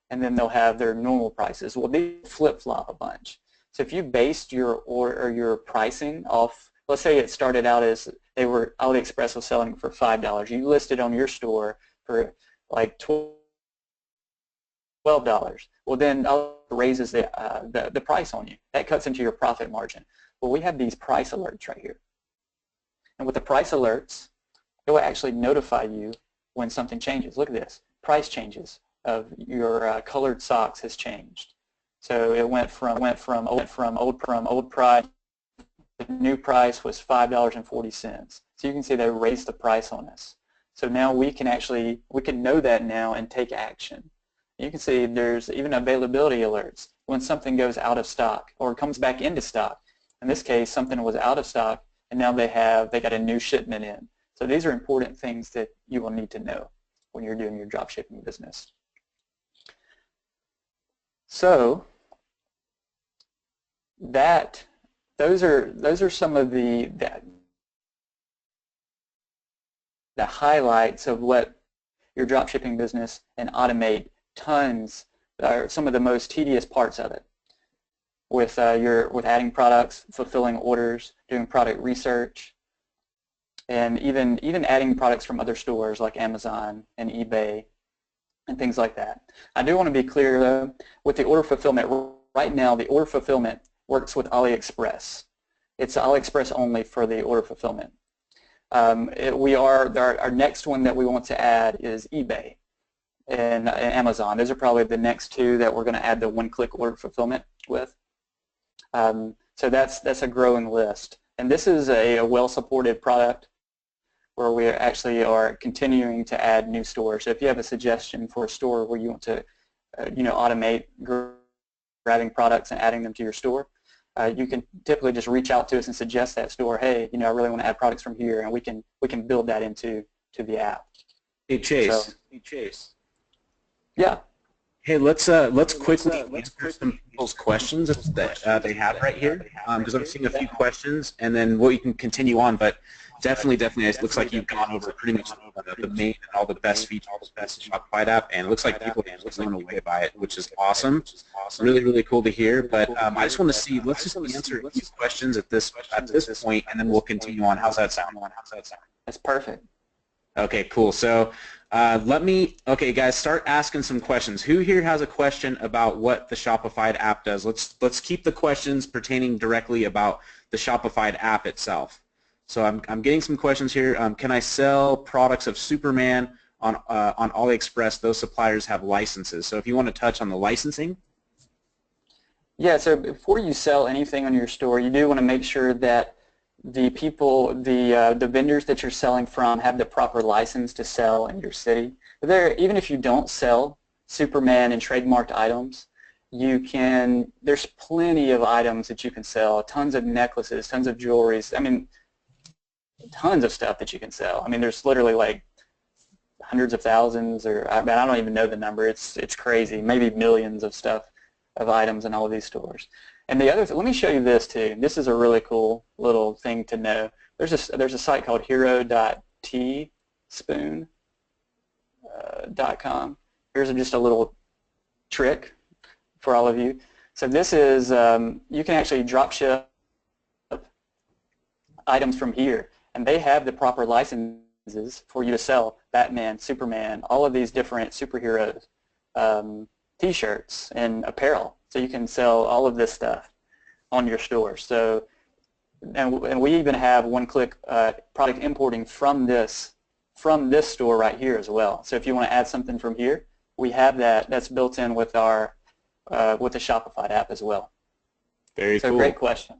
and then they'll have their normal prices. Well, they flip-flop a bunch. So if you based your order or your pricing off, let's say it started out as AliExpress was selling for $5. You listed on your store for like $12. Well, then raises the price on you. That cuts into your profit margin. Well, we have these price alerts right here. And with the price alerts, it will actually notify you when something changes. Look at this. Price changes of your colored socks has changed. So it went from old price. The new price was $5.40. So you can see they raised the price on us. So now we can know that now and take action. You can see there's even availability alerts when something goes out of stock or comes back into stock. In this case, something was out of stock and now they got a new shipment in. So these are important things that you will need to know when you're doing your dropshipping business. So those are some of the highlights of what your dropshipping business and automate tons are some of the most tedious parts of it. With adding products, fulfilling orders, doing product research, and even adding products from other stores like Amazon and eBay and things like that. I do want to be clear though, with the order fulfillment, right now the order fulfillment works with AliExpress. It's AliExpress only for the order fulfillment. Our next one that we want to add is eBay and Amazon. Those are probably the next two that we're going to add the one-click order fulfillment with. So that's a growing list. And this is a well-supported product where we actually are continuing to add new stores. So if you have a suggestion for a store where you want to automate grabbing products and adding them to your store, you can typically just reach out to us and suggest that store, hey, I really want to add products from here, and we can build that into the app. Hey Chase. So, yeah. Hey, let's quickly answer some people's questions that they have right here, because I'm seeing a few questions, and then you can continue on. But definitely, it looks like you've gone over pretty much the main and all the best features, all the best Shopify app, and it looks like people are blown away by it, which is awesome. Really, really cool to hear. But I just want to see. Let's just answer a few questions at this point, and then we'll continue on. How's that sound? That's perfect. Okay, cool. So okay, guys, start asking some questions. Who here has a question about what the Shopify app does? Let's keep the questions pertaining directly about the Shopify app itself. So I'm getting some questions here. Can I sell products of Superman on AliExpress? Those suppliers have licenses. So if you want to touch on the licensing. Yeah, so before you sell anything on your store, you do want to make sure that the people, the vendors that you're selling from have the proper license to sell in your city. But even if you don't sell Superman and trademarked items, there's plenty of items that you can sell, tons of necklaces, tons of jewelries, I mean, tons of stuff that you can sell. I mean, there's literally like hundreds of thousands, or I don't even know the number. It's crazy, maybe millions of stuff, of items in all of these stores. And the other, let me show you this too. This is a really cool little thing to know. There's a site called hero.teaspoon.com. Here's just a little trick for all of you. So this is, you can actually drop ship items from here, and they have the proper licenses for you to sell Batman, Superman, all of these different superheroes, t-shirts and apparel. So you can sell all of this stuff on your store. So, and we even have one-click product importing from this store right here as well. So if you want to add something from here, we have that. That's built in with our with the Shopify app as well. Very cool. Great question.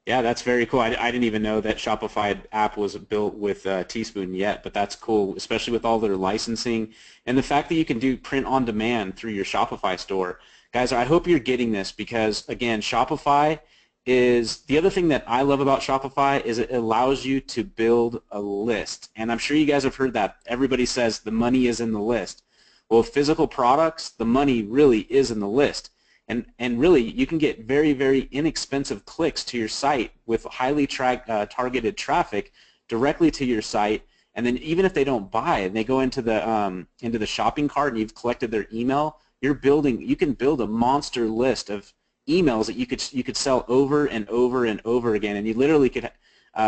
Yeah, that's very cool. I didn't even know that Shopify app was built with Teaspoon yet, but that's cool, especially with all their licensing and the fact that you can do print on demand through your Shopify store. Guys, I hope you're getting this because, again, Shopify is the other thing that I love about Shopify is it allows you to build a list. And I'm sure you guys have heard that. Everybody says the money is in the list. Well, physical products, the money really is in the list. And really, you can get very, very inexpensive clicks to your site with highly targeted traffic directly to your site. And then even if they don't buy and they go into the shopping cart and you've collected their email, you can build a monster list of emails that you could sell over and over and over again. And you literally could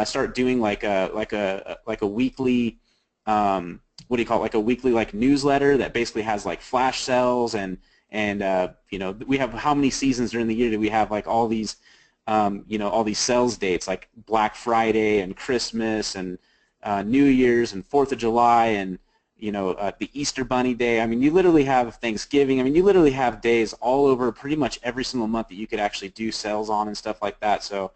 start doing like a weekly what do you call it? Like a weekly newsletter that basically has like flash sales and you know, we have how many seasons during the year do we have like all these you know, all these sales dates like Black Friday and Christmas and New Year's and 4th of July and you know the Easter Bunny Day. I mean, you literally have Thanksgiving. I mean, you literally have days all over pretty much every single month that you could actually do sales on and stuff like that. So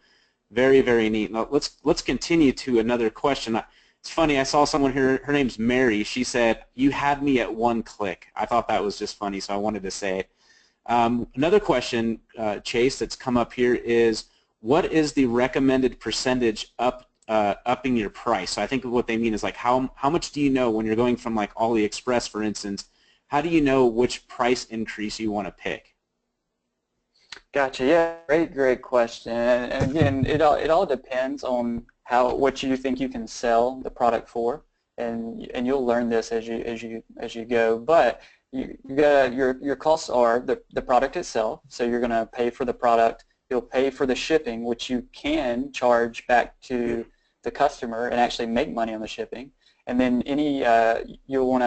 very, very neat. Now let's continue to another question. It's funny, I saw someone here, her name's Mary, she said, "You had me at one click." I thought that was just funny, so I wanted to say it. Another question, Chase, that's come up here is, what is the recommended percentage upping your price? So I think what they mean is like how much do you know when you're going from like AliExpress, for instance, how do you know which price increase you want to pick? Gotcha. Yeah, great question. And again, it all depends on what you think you can sell the product for, and you'll learn this as you go. But your costs are the product itself. So you're going to pay for the product. You'll pay for the shipping, which you can charge back to the customer and actually make money on the shipping. And then you'll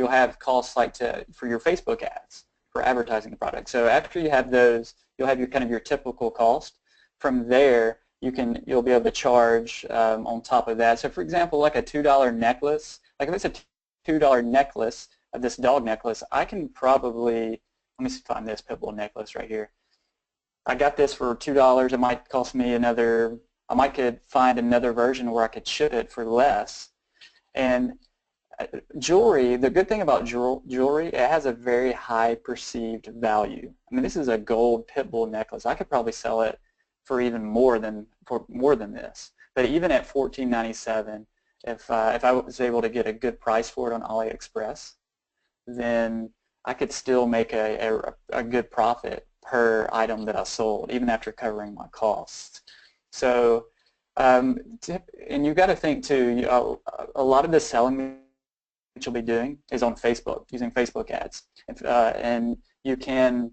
have costs like for your Facebook ads for advertising the product. So after you have those, you'll have your typical cost. From there, you'll be able to charge on top of that. So for example, like a $2 necklace, like if it's a $2 necklace of this dog necklace, I can probably, let me find this Pitbull necklace right here. I got this for $2. It might cost me I could find another version where I could ship it for less. And jewelry, the good thing about jewelry, it has a very high perceived value. I mean, this is a gold Pitbull necklace. I could probably sell it for even more than this. But even at $14.97, if I was able to get a good price for it on AliExpress, then I could still make a good profit per item that I sold, even after covering my costs. So, and you've got to think too, a lot of the selling that you'll be doing is on Facebook, using Facebook ads. And you can,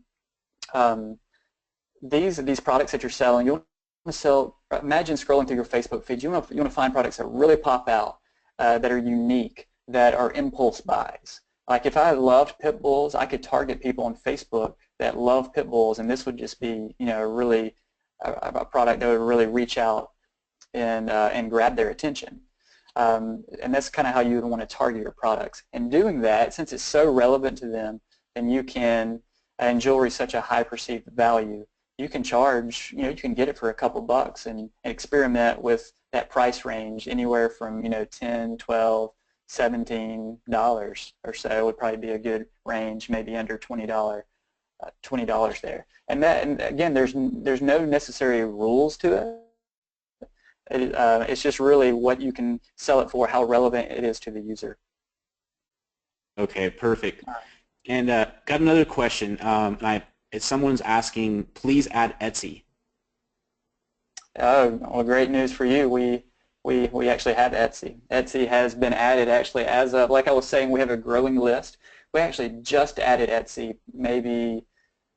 these products that you're selling, you'll sell, imagine scrolling through your Facebook feed, you want to find products that really pop out, that are unique, that are impulse buys. Like if I loved pit bulls, I could target people on Facebook that love pit bulls, and this would just be, really a product that would really reach out and grab their attention. And that's kind of how you would want to target your products. And doing that, since it's so relevant to them, then you can, and jewelry is such a high perceived value, you can charge, you can get it for a couple bucks and experiment with that price range anywhere from, $10, $12, $17 or so would probably be a good range, maybe under $20 there. And again, there's no necessary rules to it. It's just really what you can sell it for, how relevant it is to the user. Okay, perfect. And got another question. If someone's asking, please add Etsy. Oh, well, great news for you. We actually have Etsy. Etsy has been added actually as of, like I was saying, we have a growing list. We actually just added Etsy maybe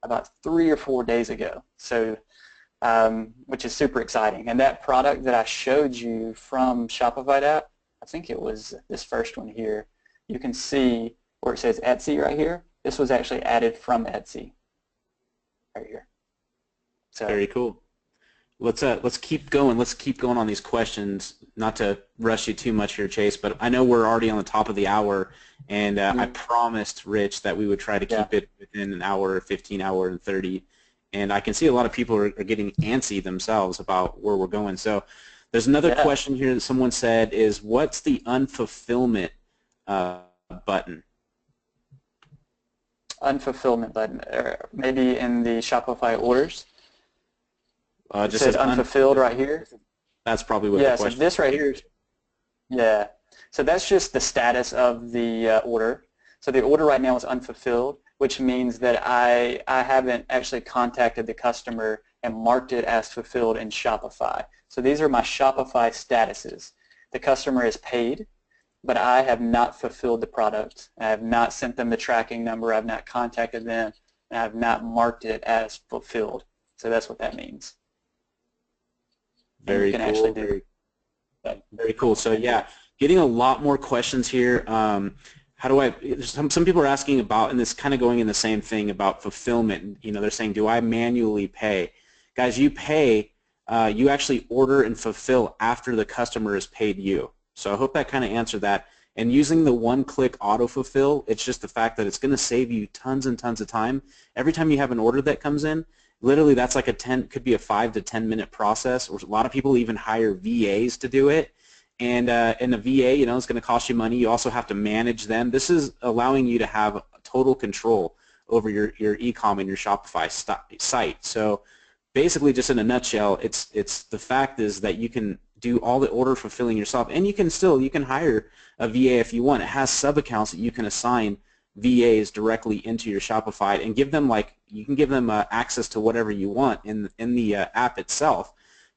about 3 or 4 days ago. So. Which is super exciting. And that product that I showed you from Shopify app, I think it was this first one here, you can see where it says Etsy right here. This was actually added from Etsy right here. So, very cool. Let's keep going. Let's keep going on these questions. Not to rush you too much here, Chase, but I know we're already on the top of the hour, and I promised Rich that we would try to keep it within an hour, 15 hour, and 30. And I can see a lot of people are getting antsy themselves about where we're going. So there's another question here that someone said is, what's the unfulfillment button? Unfulfillment button, maybe in the Shopify orders. Just it says unfulfilled right here. That's probably what the question so this right here is, so that's just the status of the order. So the order right now is unfulfilled, which means that I haven't actually contacted the customer and marked it as fulfilled in Shopify. So these are my Shopify statuses. The customer is paid, but I have not fulfilled the product. I have not sent them the tracking number. I have not contacted them, and I have not marked it as fulfilled. So that's what that means. Very cool. Very cool. So yeah, getting a lot more questions here. How do I, some people are asking about, and it's kind of going in the same thing about fulfillment. They're saying, do I manually pay? Guys, you pay, you actually order and fulfill after the customer has paid you. So I hope that kind of answered that. And using the one-click auto-fulfill, it's just the fact that it's going to save you tons and tons of time. Every time you have an order that comes in, literally that's like could be a 5 to 10 minute process, or a lot of people even hire VAs to do it. And a VA, it's going to cost you money. You also have to manage them. This is allowing you to have total control over your e-com and your Shopify site. So basically, just in a nutshell, it's the fact is that you can do all the order fulfilling yourself, and you can hire a VA if you want. It has sub-accounts that you can assign VAs directly into your Shopify and give them you can give them access to whatever you want in the app itself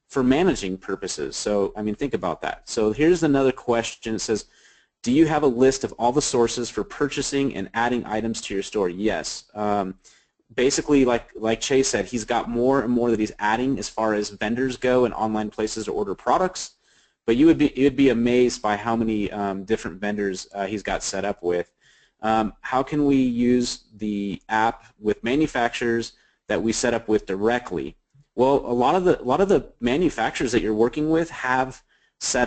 for managing purposes. So, I mean, think about that. So here's another question. It says, do you have a list of all the sources for purchasing and adding items to your store? Yes. Basically, like Chase said, he's got more and more that he's adding as far as vendors go and online places to order products. But you would be amazed by how many different vendors he's got set up with. How can we use the app with manufacturers that we set up with directly? Well, a lot of the manufacturers that you're working with have set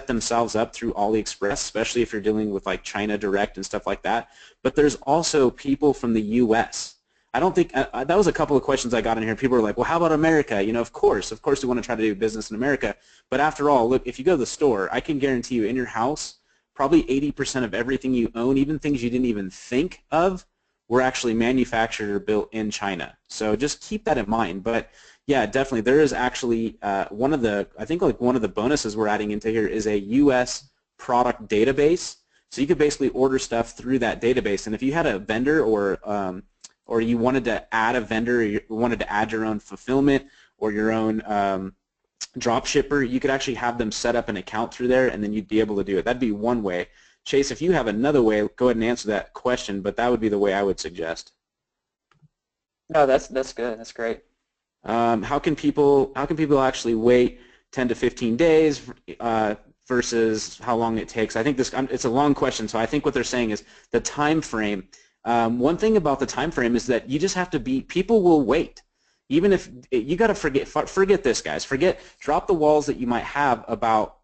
themselves up through AliExpress, especially if you're dealing with like China Direct and stuff like that. But there's also people from the U.S. I don't think that was a couple of questions I got in here. People are like, well, how about America? Of course we want to try to do business in America. But after all, look, if you go to the store, I can guarantee you in your house, probably 80% of everything you own, even things you didn't even think of, were actually manufactured or built in China. So just keep that in mind. But yeah, definitely, there is actually one of the bonuses we're adding into here is a U.S. product database. So you could basically order stuff through that database. And if you had a vendor or you wanted to add a vendor, or you wanted to add your own fulfillment or your own drop shipper, you could actually have them set up an account through there, and then you'd be able to do it. That'd be one way. Chase, if you have another way, go ahead and answer that question, but that would be the way I would suggest. No, that's good. That's great. How can people actually wait 10 to 15 days versus how long it takes? I think it's a long question, so I think what they're saying is the time frame. One thing about the time frame is that you just have to people will wait. even if you got to forget this, guys. Drop the walls that you might have about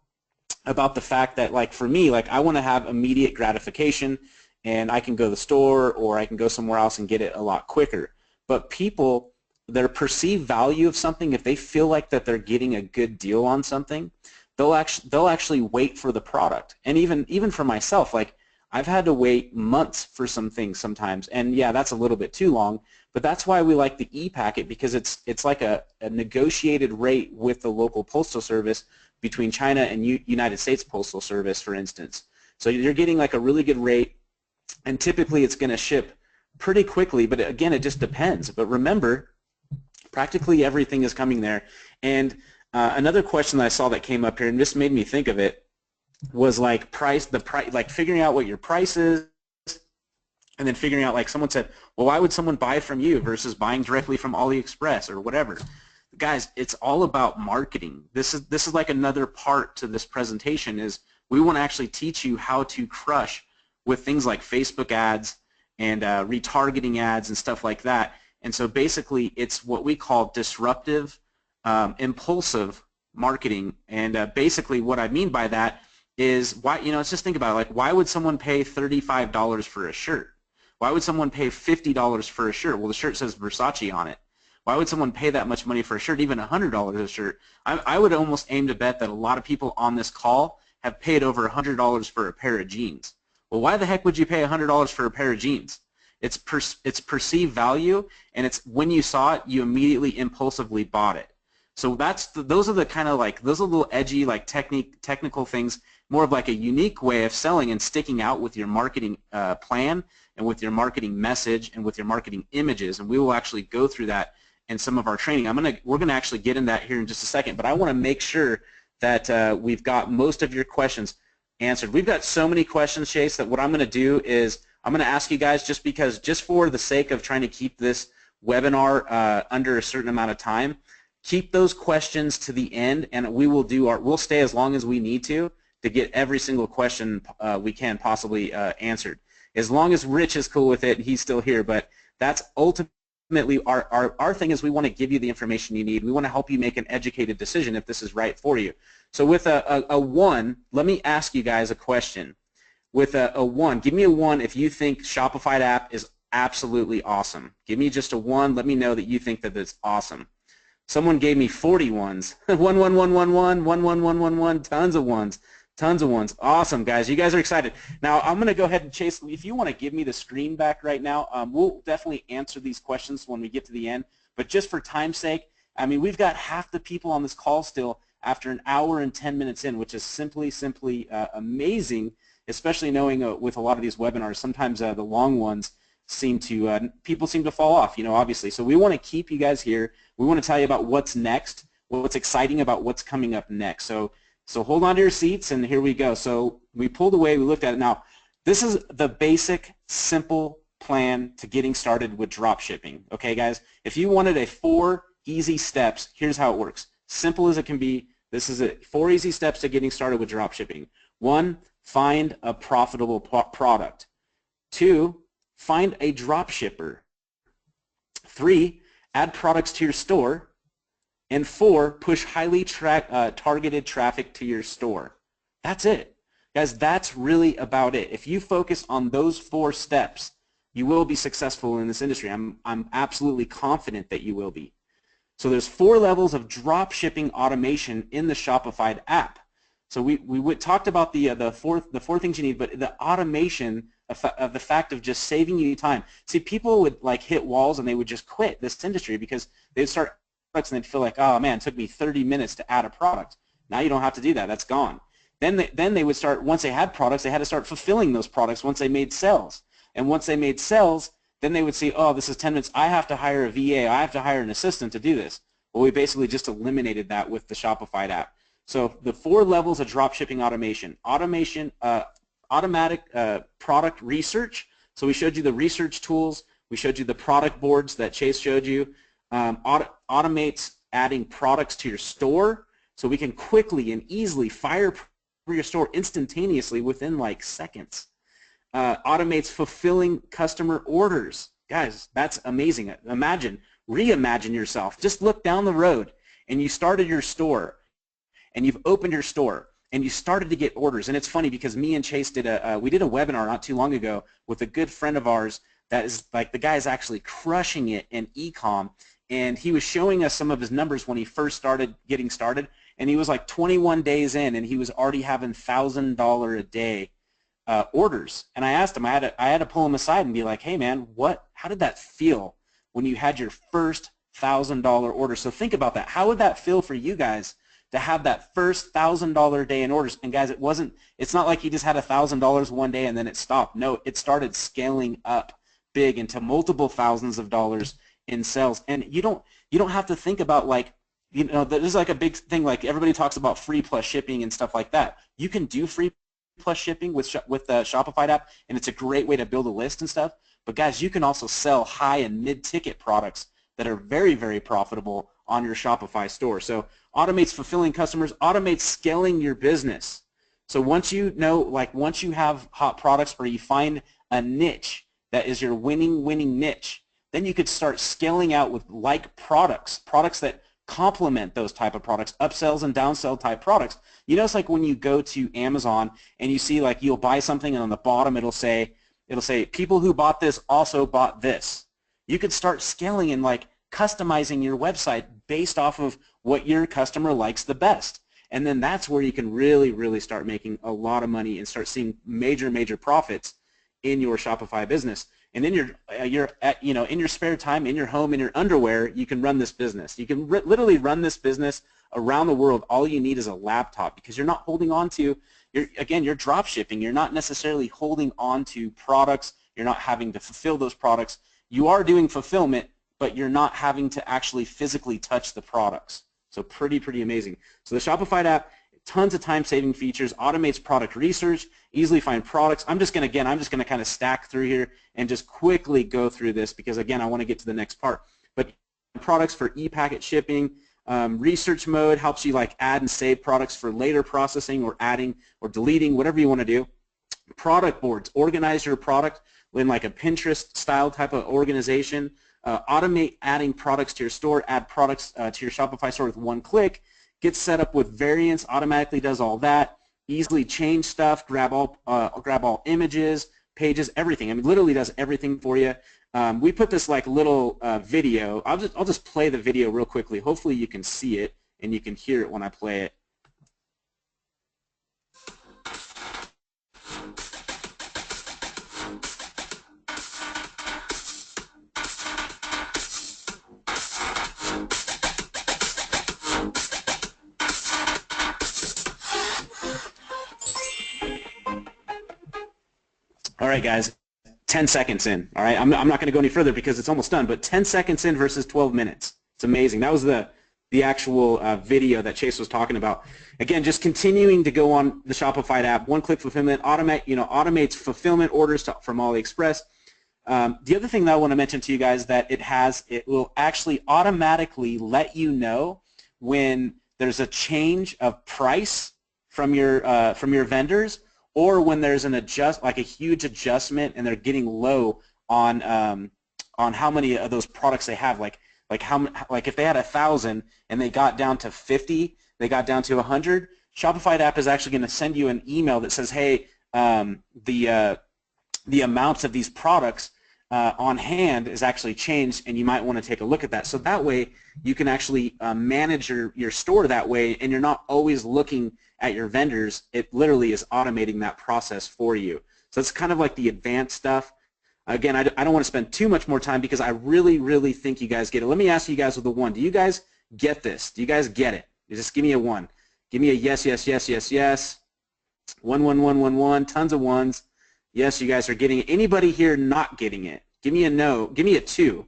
the fact that, like, for me, like, I want to have immediate gratification, and I can go to the store or I can go somewhere else and get it a lot quicker. But people, their perceived value of something, if they feel like that they're getting a good deal on something, they'll actually wait for the product. And even for myself, like, I've had to wait months for some things sometimes, and yeah, that's a little bit too long, but that's why we like the e-packet, because it's like a negotiated rate with the local postal service between China and United States Postal Service, for instance. So you're getting like a really good rate, and typically it's going to ship pretty quickly, but again, it just depends. But remember, practically everything is coming there. And another question that I saw that came up here, and this made me think of it, was like like figuring out what your price is, and then figuring out, like, someone said, well, why would someone buy from you versus buying directly from AliExpress or whatever? Guys, it's all about marketing. This is like another part to this presentation, is we want to actually teach you how to crush with things like Facebook ads and retargeting ads and stuff like that. And so basically, it's what we call disruptive, impulsive marketing. And basically, what I mean by that is, why, let's just think about it. Like, why would someone pay $35 for a shirt? Why would someone pay $50 for a shirt? Well, the shirt says Versace on it. Why would someone pay that much money for a shirt, even $100 a shirt? I would almost aim to bet that a lot of people on this call have paid over $100 for a pair of jeans. Well, why the heck would you pay $100 for a pair of jeans? It's perceived value, and it's when you saw it, you immediately impulsively bought it. So those are the kind of, like, those are little edgy, like, technical things, more of like a unique way of selling and sticking out with your marketing plan and with your marketing message and with your marketing images. And we will actually go through that in some of our training. We're gonna actually get in that here in just a second, but I want to make sure that we've got most of your questions answered. We've got so many questions, Chase, that what I'm going to do is I'm going to ask you guys, just for the sake of trying to keep this webinar under a certain amount of time, keep those questions to the end, and we'll stay as long as we need to get every single question we can possibly answered. As long as Rich is cool with it, he's still here, but that's ultimately our thing, is we want to give you the information you need. We want to help you make an educated decision if this is right for you. So with a 1, let me ask you guys a question. With a 1, give me a 1 if you think Shopify app is absolutely awesome. Give me just a 1. Let me know that you think that it's awesome. Someone gave me 40 ones. 1, 1, 1, 1, 1, 1, 1, 1, 1, 1, tons of ones. Tons of ones. Awesome, guys. You guys are excited. Now, I'm going to go ahead and, Chase, if you want to give me the screen back right now, we'll definitely answer these questions when we get to the end. But just for time's sake, I mean, we've got half the people on this call still after an hour and 10 minutes in, which is simply amazing, especially knowing with a lot of these webinars, sometimes the long ones people seem to fall off, obviously. So we want to keep you guys here. We want to tell you about what's next, what's exciting about what's coming up next. So hold on to your seats, and here we go. So we pulled away, we looked at it. Now, this is the basic, simple plan to getting started with drop shipping. Okay, guys? If you wanted a 4 easy steps, here's how it works. Simple as it can be. This is it. 4 easy steps to getting started with drop shipping. 1, find a profitable product. 2, find a drop shipper. 3, add products to your store. And 4, push highly targeted traffic to your store. That's it. Guys, that's really about it. If you focus on those 4 steps, you will be successful in this industry. I'm absolutely confident that you will be. So there's 4 levels of drop shipping automation in the Shopify app. So we talked about the four things you need, but the automation of the fact of just saving you time. See, people would, like, hit walls and they would just quit this industry because they'd start products and they'd feel like, oh man, it took me 30 minutes to add a product. Now you don't have to do that. That's gone. Then they would start, once they had products, they had to start fulfilling those products once they made sales. And once they made sales, then they would see, oh, this is 10 minutes. I have to hire a VA. I have to hire an assistant to do this. Well, we basically just eliminated that with the Shopify app. So the 4 levels of drop shipping automation. Automatic product research. So we showed you the research tools. We showed you the product boards that Chase showed you. Automates adding products to your store, so we can quickly and easily fire for your store instantaneously within like seconds. Automates fulfilling customer orders. Guys, that's amazing. Imagine reimagine yourself. Just look down the road and you started your store and you've opened your store and you started to get orders. And it's funny because me and Chase did we did a webinar not too long ago with a good friend of ours that is like, the guy is actually crushing it in e-com, and he was showing us some of his numbers when he first started getting started, and he was like 21 days in and he was already having $1,000 a day orders. And I asked him, I had to pull him aside and be like, hey man, how did that feel when you had your first $1,000 order? So think about that. How would that feel for you guys to have that first $1,000 day in orders? And guys, it's not like he just had $1,000 one day and then it stopped. No, it started scaling up big into multiple thousands of dollars in sales. And you don't have to think about, like, you know, there's like a big thing, like everybody talks about free plus shipping and stuff like that. You can do free plus shipping with the Shopify app, and it's a great way to build a list and stuff. But guys, you can also sell high and mid-ticket products that are very, very profitable on your Shopify store. So automates fulfilling customers, automates scaling your business. So once you know, like once you have hot products or you find a niche that is your winning niche, then you could start scaling out with like products that complement those type of products, upsells and downsell type products. You know, it's like when you go to Amazon and you see, like, you'll buy something and on the bottom it'll say people who bought this also bought this. You could start scaling and like customizing your website based off of what your customer likes the best. And then that's where you can really, really start making a lot of money and start seeing major, major profits in your Shopify business. And in in your spare time, in your home, in your underwear, you can run this business. You can literally run this business around the world. All you need is a laptop, because you're not holding on to, you're drop shipping. You're not necessarily holding on to products. You're not having to fulfill those products. You are doing fulfillment, but you're not having to actually physically touch the products. So pretty amazing. So the Shopify app, tons of time-saving features, automates product research, easily find products. I'm just going to kind of stack through here and just quickly go through this because, again, I want to get to the next part. But products for e-packet shipping, research mode helps you like add and save products for later processing or adding or deleting, whatever you want to do. Product boards, organize your product in like a Pinterest style type of organization. Automate adding products to your store, add products to your Shopify store with one click. Get set up with variants, automatically does all that. Easily change stuff, grab all images, pages, everything. I mean, literally does everything for you. We put this like little video. I'll just play the video real quickly. Hopefully you can see it and you can hear it when I play it. All right, guys, 10 seconds in. All right, I'm not going to go any further because it's almost done, but 10 seconds in versus 12 minutes. It's amazing. That was the actual video that Chase was talking about. Again, just continuing to go on the Shopify app, one-click fulfillment, automates fulfillment orders from AliExpress. The other thing that I want to mention to you guys that it will actually automatically let you know when there's a change of price from your vendors, or when there's like a huge adjustment and they're getting low on how many of those products they have. Like if they had 1,000 and they got down to 50, they got down to 100. Shopify app is actually going to send you an email that says, hey, the amounts of these products on hand is actually changed, and you might want to take a look at that. So that way you can actually manage your store that way, and you're not always looking at your vendors. It literally is automating that process for you. So it's kind of like the advanced stuff. Again, I don't want to spend too much more time because I really, really think you guys get it. Let me ask you guys with the one. Do you guys get this? Do you guys get it? Just give me a one. Give me a yes, yes, yes, yes, yes. 1, 1, 1, 1, 1. Tons of ones. Yes, you guys are getting it. Anybody here not getting it? Give me a no. Give me a 2.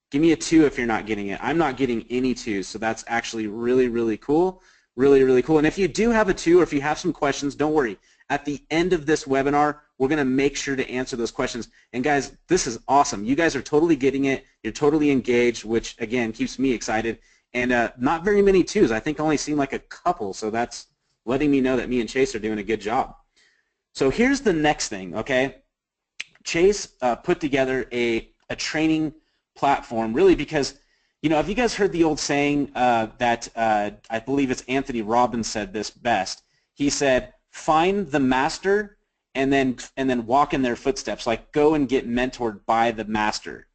Give me a 2 if you're not getting it. I'm not getting any 2s, so that's actually really, really cool. Really, really cool. And if you do have a 2 or if you have some questions, don't worry. At the end of this webinar, we're going to make sure to answer those questions. And guys, this is awesome. You guys are totally getting it. You're totally engaged, which, again, keeps me excited. And not very many 2s. I think I only seen like a couple, so that's letting me know that me and Chase are doing a good job. So here's the next thing, okay? Chase put together a training platform, really because, you know, have you guys heard the old saying that I believe it's Anthony Robbins said this best. He said, find the master and then walk in their footsteps, like go and get mentored by the master,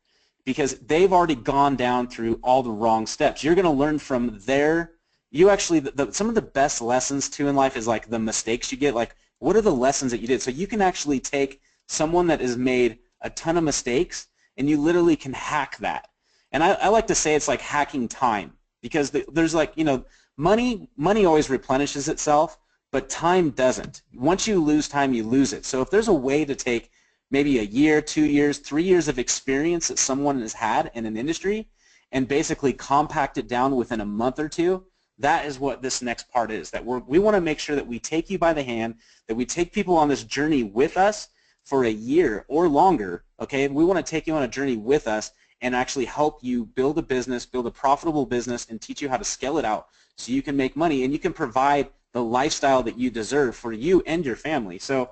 because they've already gone down through all the wrong steps. You're going to learn from some of the best lessons too in life is like the mistakes you get, like what are the lessons that you did? So you can actually take someone that has made a ton of mistakes and you literally can hack that. And I like to say it's like hacking time, because there's like, you know, money always replenishes itself, but time doesn't. Once you lose time, you lose it. So if there's a way to take maybe a year, 2 years, 3 years of experience that someone has had in an industry and basically compact it down within a month or two, that is what this next part is. That we want to make sure that we take you by the hand, that we take people on this journey with us for a year or longer, okay? We want to take you on a journey with us and actually help you build a business, build a profitable business, and teach you how to scale it out so you can make money and you can provide the lifestyle that you deserve for you and your family. So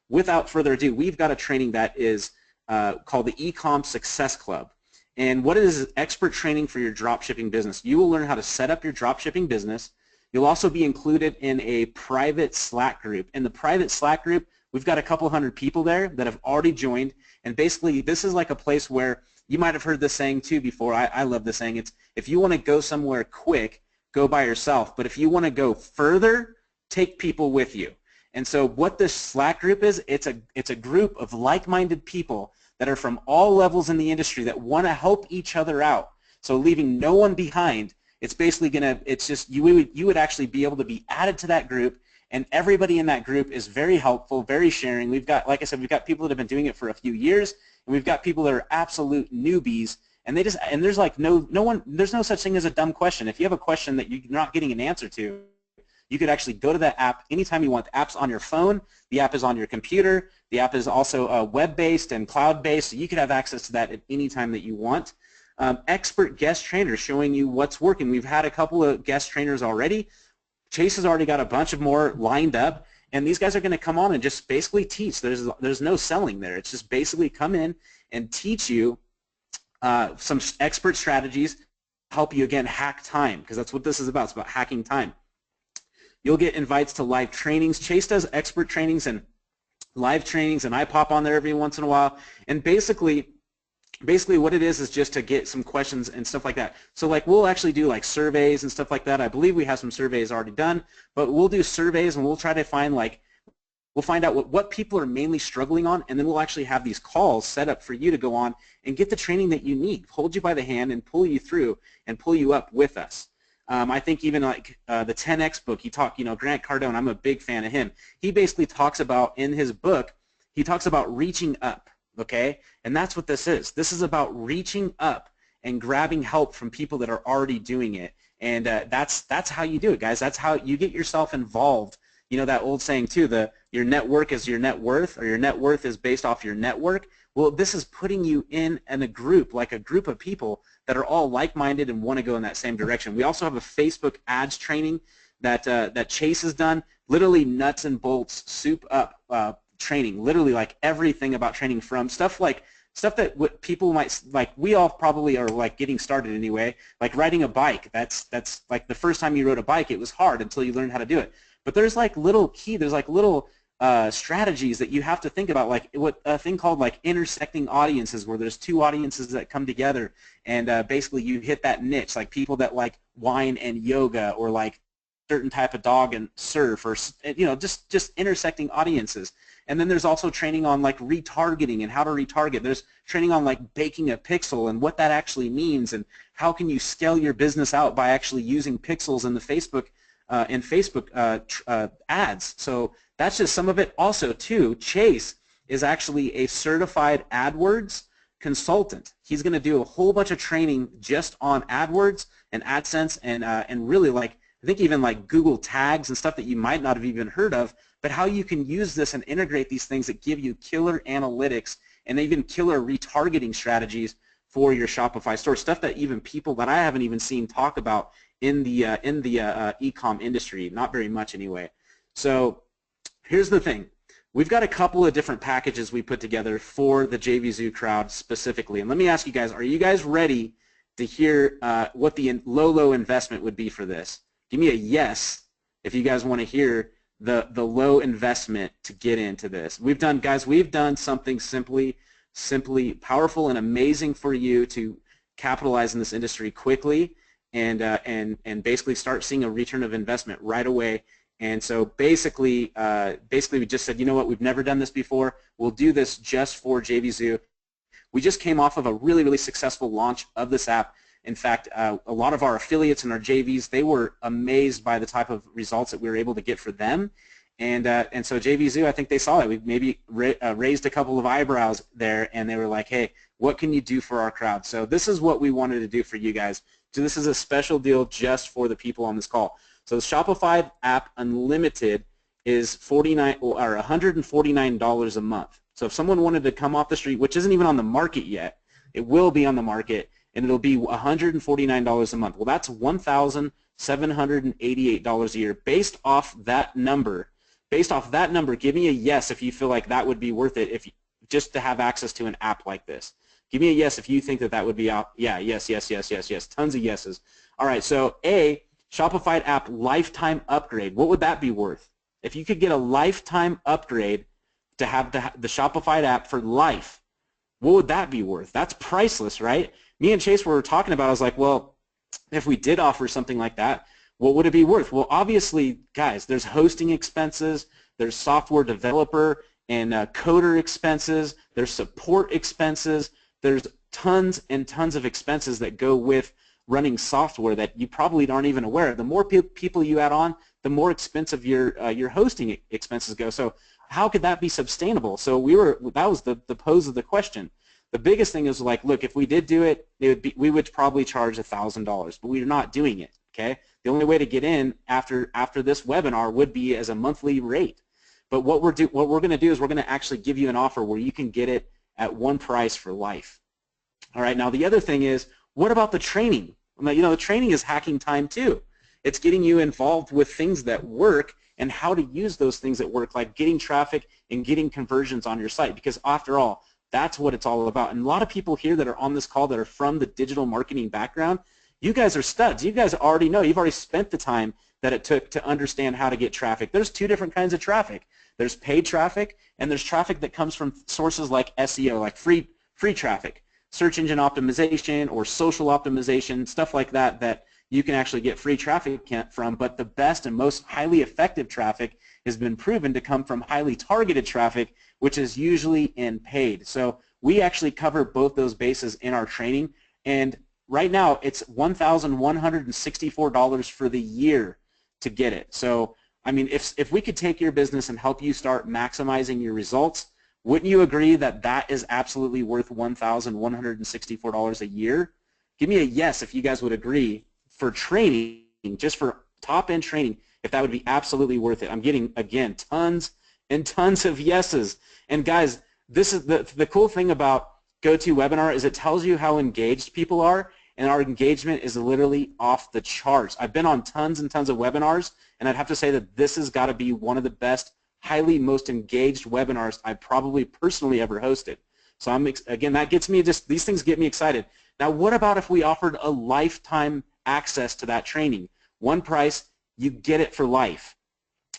without further ado, we've got a training that is called the Ecom Success Club. And what it is expert training for your dropshipping business. You will learn how to set up your dropshipping business. You'll also be included in a private Slack group. In the private Slack group, we've got a couple hundred people there that have already joined. And basically, this is like a place where you might have heard this saying too before. I love this saying. It's if you want to go somewhere quick, go by yourself. But if you want to go further, take people with you. And so what this Slack group is, it's a group of like-minded people that are from all levels in the industry that want to help each other out. So leaving no one behind. It's basically it's just you would actually be able to be added to that group, and everybody in that group is very helpful, very sharing. We've got, like I said, we've got people that have been doing it for a few years, and we've got people that are absolute newbies, and there's like there's no such thing as a dumb question. If you have a question that you're not getting an answer to, you could actually go to that app anytime you want. The app's on your phone. The app is on your computer. The app is also web-based and cloud-based, so you can have access to that at any time that you want. Expert guest trainers showing you what's working. We've had a couple of guest trainers already. Chase has already got a bunch of more lined up, and these guys are going to come on and just basically teach. There's no selling there. It's just basically come in and teach you some expert strategies, help you, again, hack time, because that's what this is about. It's about hacking time. You'll get invites to live trainings. Chase does expert trainings and live trainings, and I pop on there every once in a while. And basically what it is just to get some questions and stuff like that. So like we'll actually do like surveys and stuff like that. I believe we have some surveys already done, but we'll do surveys and we'll try to find we'll find out what people are mainly struggling on, and then we'll actually have these calls set up for you to go on and get the training that you need, hold you by the hand and pull you through and pull you up with us. I think even like the 10X book, Grant Cardone, I'm a big fan of him. He basically talks about, in his book, he talks about reaching up, okay? And that's what this is. This is about reaching up and grabbing help from people that are already doing it. And that's how you do it, guys. That's how you get yourself involved. You know that old saying too, your network is your net worth, or your net worth is based off your network. Well, this is putting you in a group, like a group of people that are all like-minded and want to go in that same direction. We also have a Facebook ads training that Chase has done, literally nuts and bolts, soup up training, literally like everything about training, from stuff that what people might, like we all probably are like getting started anyway, like riding a bike. That's like the first time you rode a bike, it was hard until you learned how to do it. But there's like little strategies that you have to think about, like a thing called like intersecting audiences, where there's two audiences that come together, and basically you hit that niche, like people that like wine and yoga, or like certain type of dog and surf, or just intersecting audiences. And then there's also training on like retargeting and how to retarget. There's training on like baking a pixel and what that actually means, and how can you scale your business out by actually using pixels in the Facebook ads. So that's just some of it. Also, too, Chase is actually a certified AdWords consultant. He's going to do a whole bunch of training just on AdWords and AdSense, and really, like, I think even like Google tags and stuff that you might not have even heard of, but how you can use this and integrate these things that give you killer analytics and even killer retargeting strategies for your Shopify store, stuff that even people that I haven't even seen talk about in the e-com industry, not very much anyway. So here's the thing. we've got a couple of different packages we put together for the JVZoo crowd specifically. And let me ask you guys, are you guys ready to hear what the low investment would be for this? Give me a yes if you guys want to hear the low investment to get into this. We've done something simply powerful and amazing for you to capitalize in this industry quickly and basically start seeing a return of investment right away. And so basically we just said, you know what, we've never done this before. We'll do this just for JVZoo. We just came off of a really successful launch of this app. In fact, a lot of our affiliates and our JVs, they were amazed by the type of results that we were able to get for them. And so JVZoo, I think they saw it. We maybe raised a couple of eyebrows there, and they were like, hey, what can you do for our crowd? So this is what we wanted to do for you guys. So this is a special deal just for the people on this call. So the Shopify app Unlimited is $149 a month. So if someone wanted to come off the street, which isn't even on the market yet, it will be on the market, and it'll be $149 a month. Well, that's $1,788 a year. Based off that number, give me a yes if you feel like that would be worth it, just to have access to an app like this. Give me a yes if you think that would be out. Yeah, yes. Tons of yeses. All right, so A, Shopify app lifetime upgrade. What would that be worth? If you could get a lifetime upgrade to have the Shopify app for life, what would that be worth? That's priceless, right? Me and Chase were talking about, I was like, well, if we did offer something like that, what would it be worth? Well, obviously, guys, there's hosting expenses, there's software developer and coder expenses, there's support expenses, there's tons and tons of expenses that go with running software that you probably aren't even aware of. The more people you add on, the more expensive your hosting expenses go. So how could that be sustainable? So that was the pose of the question. The biggest thing is like, look, if we did do it, we would probably charge $1,000, but we're not doing it. Okay, the only way to get in after this webinar would be as a monthly rate. But what we're going to do is we're going to actually give you an offer where you can get it at one price for life. All right. Now the other thing is, what about the training? You know, the training is hacking time too. It's getting you involved with things that work and how to use those things that work, like getting traffic and getting conversions on your site. Because after all, that's what it's all about. And a lot of people here that are on this call that are from the digital marketing background, you guys are studs. You guys already know. You've already spent the time that it took to understand how to get traffic. There's two different kinds of traffic. There's paid traffic, and there's traffic that comes from sources like SEO, like free traffic, search engine optimization or social optimization, stuff like that that you can actually get free traffic from. But the best and most highly effective traffic has been proven to come from highly targeted traffic, which is usually in paid. So we actually cover both those bases in our training, and right now it's $1,164 for the year to get it. So I mean, if we could take your business and help you start maximizing your results, wouldn't you agree that that is absolutely worth $1,164 a year? Give me a yes if you guys would agree for training, just for top-end training, if that would be absolutely worth it. I'm getting, again, tons and tons of yeses. And guys, this is the cool thing about GoToWebinar is it tells you how engaged people are, and our engagement is literally off the charts. I've been on tons and tons of webinars, and I'd have to say that this has got to be one of the best, most engaged webinars I've probably personally ever hosted. So again, that gets me, these things get me excited. Now, what about if we offered a lifetime access to that training? One price, you get it for life.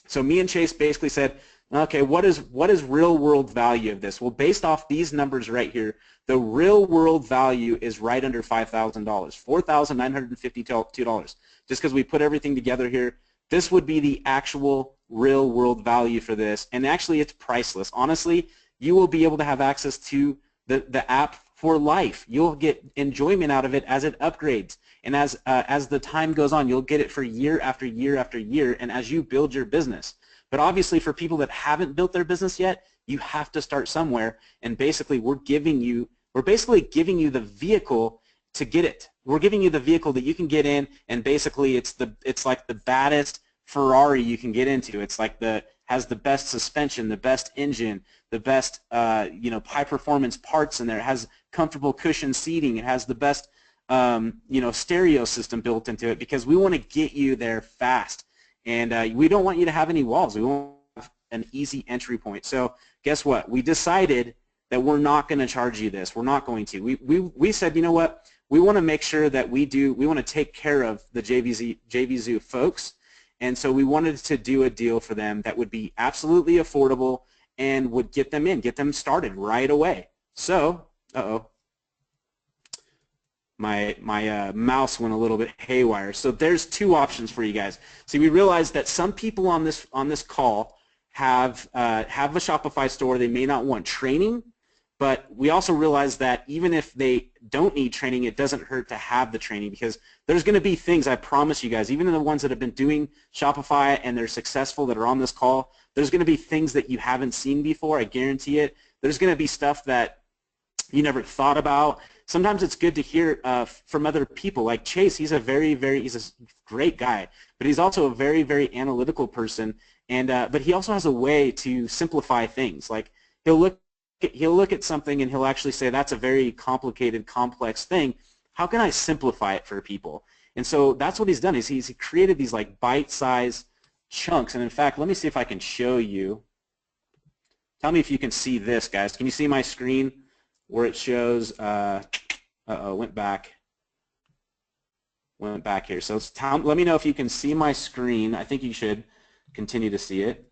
So me and Chase basically said, okay, what is real world value of this? Well, based off these numbers right here, the real world value is right under $5,000, $4,952. Just because we put everything together here, this would be the actual real world value for this, and actually it's priceless. Honestly, you will be able to have access to the app for life. You'll get enjoyment out of it as it upgrades, and as the time goes on, you'll get it for year after year after year, and as you build your business. But obviously, for people that haven't built their business yet, you have to start somewhere, and basically we're basically giving you the vehicle to get it. We're giving you the vehicle that you can get in, and basically it's like the baddest Ferrari you can get into. It's like has the best suspension, the best engine, the best high performance parts in there. It has comfortable cushion seating. It has the best stereo system built into it, because we want to get you there fast, and we don't want you to have any walls. We won't have an easy entry point. So guess what? We decided that we're not going to charge you this. We're not going to. We said, you know what? We want to make sure that we want to take care of the JVZoo folks, and so we wanted to do a deal for them that would be absolutely affordable and would get them in, get them started right away. So, my mouse went a little bit haywire. So there's two options for you guys. See, we realized that some people on this call have a Shopify store. They may not want training, but we also realized that even if they don't need training, it doesn't hurt to have the training, because there's going to be things, I promise you guys, even the ones that have been doing Shopify and they're successful that are on this call, there's going to be things that you haven't seen before, I guarantee it. There's going to be stuff that you never thought about. Sometimes it's good to hear from other people. Like Chase, he's a he's a great guy, but he's also a very, very analytical person, and but he also has a way to simplify things. Like he'll look at something and he'll actually say, that's a very complicated, complex thing. How can I simplify it for people? And so that's what he's done. Is he's created these like bite-sized chunks. And in fact, let me see if I can show you. Tell me if you can see this, guys. Can you see my screen where it shows? Went back here. So let me know if you can see my screen. I think you should continue to see it.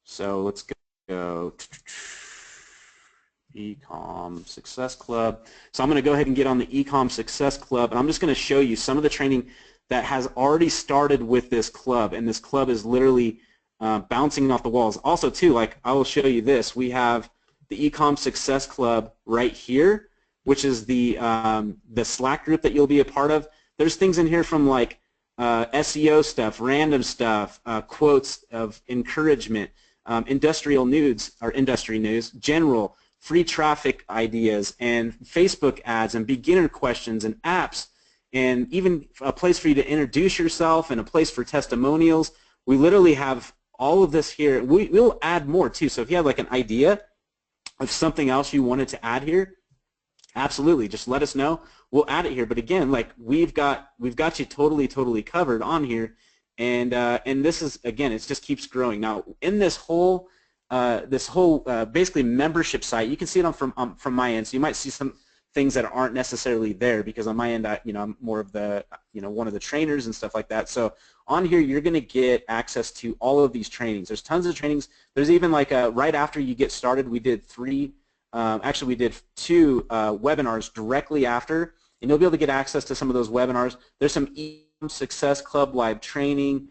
So let's go. Ecom Success Club. So I'm going to go ahead and get on the Ecom Success Club, and I'm just going to show you some of the training that has already started with this club, and this club is literally bouncing off the walls. Also, too, like I will show you this. We have the Ecom Success Club right here, which is the Slack group that you'll be a part of. There's things in here from like SEO stuff, random stuff, quotes of encouragement, industrial news or industry news, general, free traffic ideas, and Facebook ads, and beginner questions, and apps, and even a place for you to introduce yourself, and a place for testimonials. We literally have all of this here. We'll add more too. So if you have like an idea of something else you wanted to add here, absolutely, just let us know. We'll add it here. But again, like we've got you totally covered on here, and this is, again, it just keeps growing. Now in this whole basically membership site, you can see it from my end. So you might see some things that aren't necessarily there, because on my end, I'm more of the one of the trainers and stuff like that. So on here, you're going to get access to all of these trainings. There's tons of trainings. There's even like right after you get started, we did actually we did 2 webinars directly after, and you'll be able to get access to some of those webinars. There's some Ecom Success Club live training.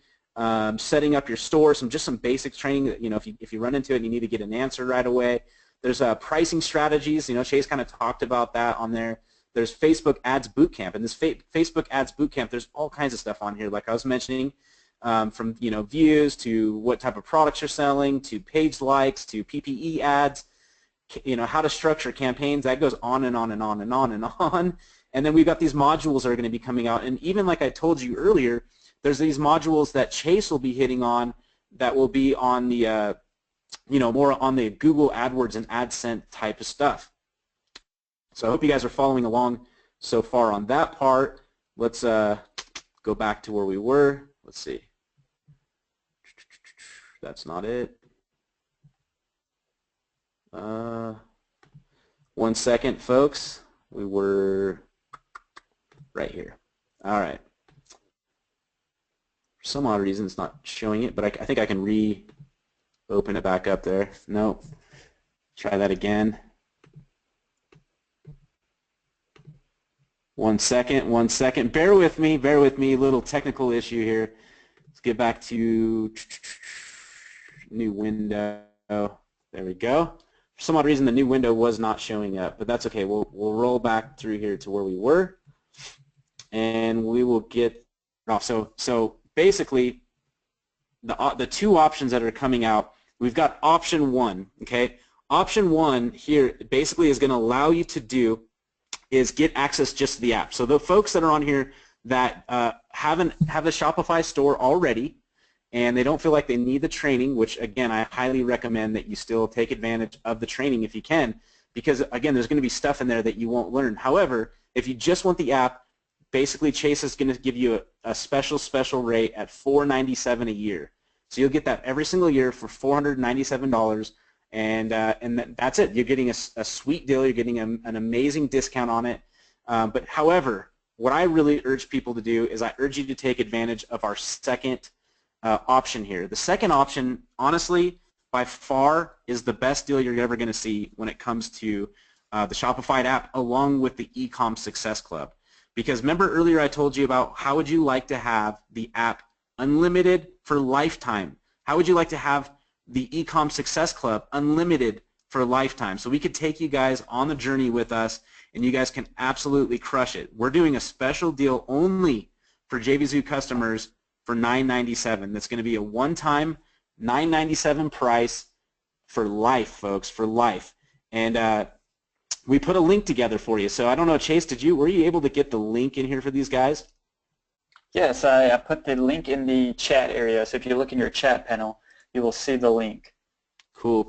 Setting up your store, some basic training that, if you run into it and you need to get an answer right away. There's pricing strategies. Chase kind of talked about that on there. There's Facebook Ads Bootcamp, and this Facebook Ads Bootcamp, there's all kinds of stuff on here, like I was mentioning, from views to what type of products you're selling, to page likes, to PPE ads, how to structure campaigns. That goes on and on and on and on and on. And then we've got these modules that are going to be coming out, and even like I told you earlier, there's these modules that Chase will be hitting on that will be on the, more on the Google AdWords and AdSense type of stuff. So I hope you guys are following along so far on that part. Let's go back to where we were. Let's see. That's not it. 1 second, folks. We were right here. All right. For some odd reason, it's not showing it, but I think I can reopen it back up there. Nope. Try that again. 1 second, 1 second. Bear with me, little technical issue here. Let's get back to new window. There we go. For some odd reason, the new window was not showing up, but that's okay. We'll roll back through here to where we were, and we will get off. So basically, the 2 options that are coming out, we've got option 1, okay? Option 1 here basically is going to allow you to do is get access just to the app. So the folks that are on here that have a Shopify store already, and they don't feel like they need the training, which again, I highly recommend that you still take advantage of the training if you can, because again, there's going to be stuff in there that you won't learn. However, if you just want the app, basically Chase is going to give you a special rate at $497 a year. So you'll get that every single year for $497, and that's it. You're getting a sweet deal. You're getting an amazing discount on it. But however, what I really urge people to do is I urge you to take advantage of our second option here. The second option, honestly, by far is the best deal you're ever going to see when it comes to the Shopify app along with the Ecom Success Club. Because remember earlier I told you about how would you like to have the app unlimited for lifetime? How would you like to have the Ecom Success Club unlimited for lifetime? So we could take you guys on the journey with us and you guys can absolutely crush it. We're doing a special deal only for JVZoo customers for $997. That's going to be a one-time $997 price for life, folks, for life. And we put a link together for you. So I don't know, Chase, were you able to get the link in here for these guys? Yes, I put the link in the chat area. So if you look in your chat panel, you will see the link. Cool.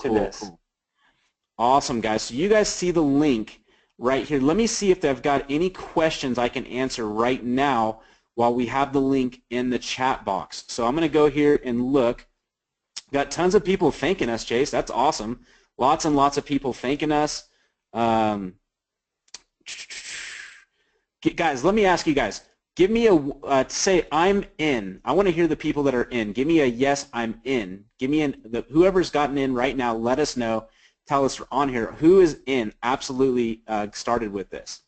Awesome, guys. So you guys see the link right here. Let me see if they've got any questions I can answer right now while we have the link in the chat box. So I'm going to go here and look. Got tons of people thanking us, Chase. That's awesome. Lots and lots of people thanking us. Guys, let me ask you guys. Give me say I'm in. I want to hear the people that are in. Give me a yes, I'm in. Give me whoever's gotten in right now, let us know. Tell us on here who is in, absolutely started with this.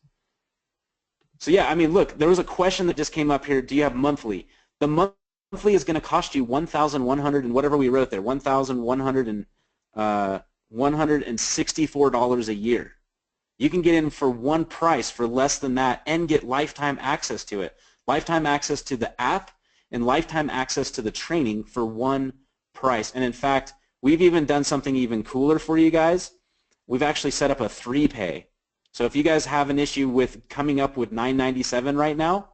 So yeah, I mean, look, there was a question that just came up here. Do you have monthly? The monthly is going to cost you $1,100 and whatever we wrote there, $1,164 a year. You can get in for one price for less than that and get lifetime access to it. Lifetime access to the app and lifetime access to the training for one price. And in fact, we've even done something even cooler for you guys. We've actually set up a 3-pay. So if you guys have an issue with coming up with $997 right now,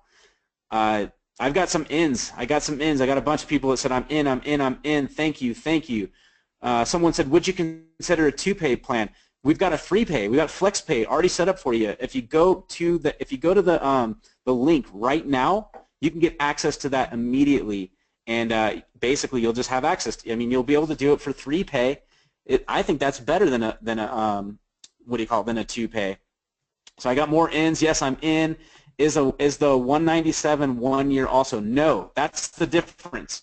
I've got some ins. I got a bunch of people that said, I'm in. Thank you. Someone said, would you consider a 2-pay plan? We've got a 3-pay. We've got FlexPay already set up for you. If you go to the link right now, you can get access to that immediately, and basically you'll just have access to. I mean, you'll be able to do it for 3-pay. I think that's better than a 2-pay. So I got more ins. Yes, I'm in. Is the $197 1 year also? No, that's the difference.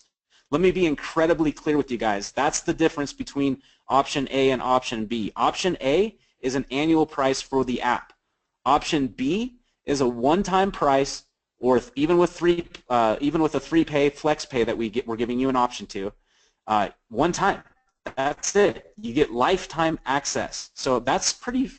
Let me be incredibly clear with you guys. That's the difference between option A and option B. Option A is an annual price for the app. Option B is a one-time price, or even with a 3-pay FlexPay that we're giving you an option to, one time. That's it. You get lifetime access. So that's pretty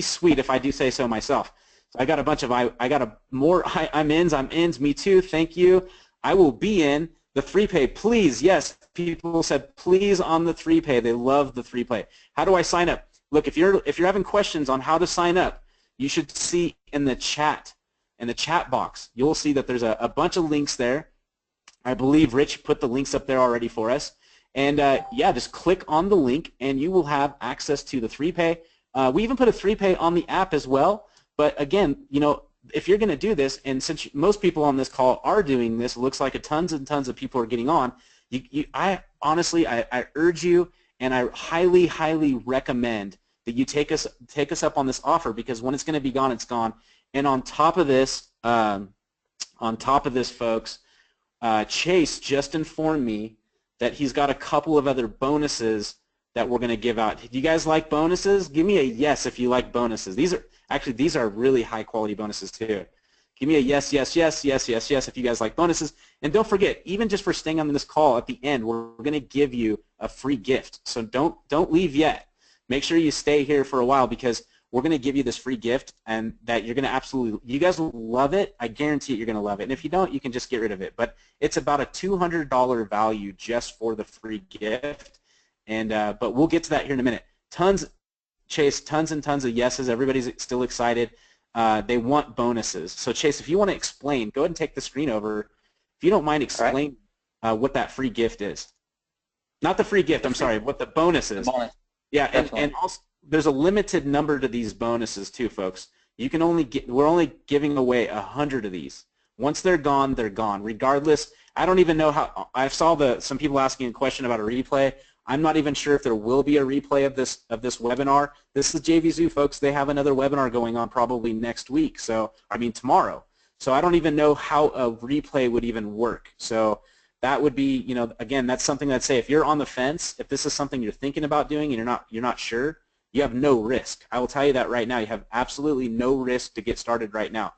sweet, if I do say so myself. So I got a bunch of I'm ins. Me too. Thank you. I will be in the 3-pay. Please, yes. People said please on the 3-pay. They love the 3-pay. How do I sign up? Look, if you're having questions on how to sign up, you should see in the chat box. You'll see that there's a bunch of links there. I believe Rich put the links up there already for us. And yeah, just click on the link and you will have access to the 3-pay. We even put a 3-pay on the app as well. But again, you know, if you're going to do this, and since most people on this call are doing this, it looks like tons and tons of people are getting on. I honestly urge you, and I highly, highly recommend that you take us up on this offer, because when it's going to be gone, it's gone. And on top of this, folks, Chase just informed me that he's got a couple of other bonuses that we're going to give out. Do you guys like bonuses? Give me a yes if you like bonuses. These are really high quality bonuses too. Give me a yes if you guys like bonuses. And don't forget, even just for staying on this call at the end, we're going to give you a free gift. So don't leave yet. Make sure you stay here for a while, because we're going to give you this free gift, and that you're going to you guys will love it. I guarantee you're going to love it. And if you don't, you can just get rid of it. But it's about a $200 value just for the free gift. And but we'll get to that here in a minute. Chase, tons and tons of yeses. Everybody's still excited. They want bonuses. So Chase, if you want to explain, go ahead and take the screen over. If you don't mind, explain what that free gift is. Not the free gift, I'm sorry, what the bonus is. Yeah, and also there's a limited number to these bonuses too, folks. You can only we're only giving away 100 of these. Once they're gone, they're gone. Regardless, I don't even know how. I saw some people asking a question about a replay. I'm not even sure if there will be a replay of this webinar. This is JVZoo, folks. They have another webinar going on probably next week. So I mean tomorrow. So I don't even know how a replay would even work. So that would be, you know, again, that's something I'd say if you're on the fence, if this is something you're thinking about doing and you're not sure, you have no risk. I will tell you that right now. You have absolutely no risk to get started right now.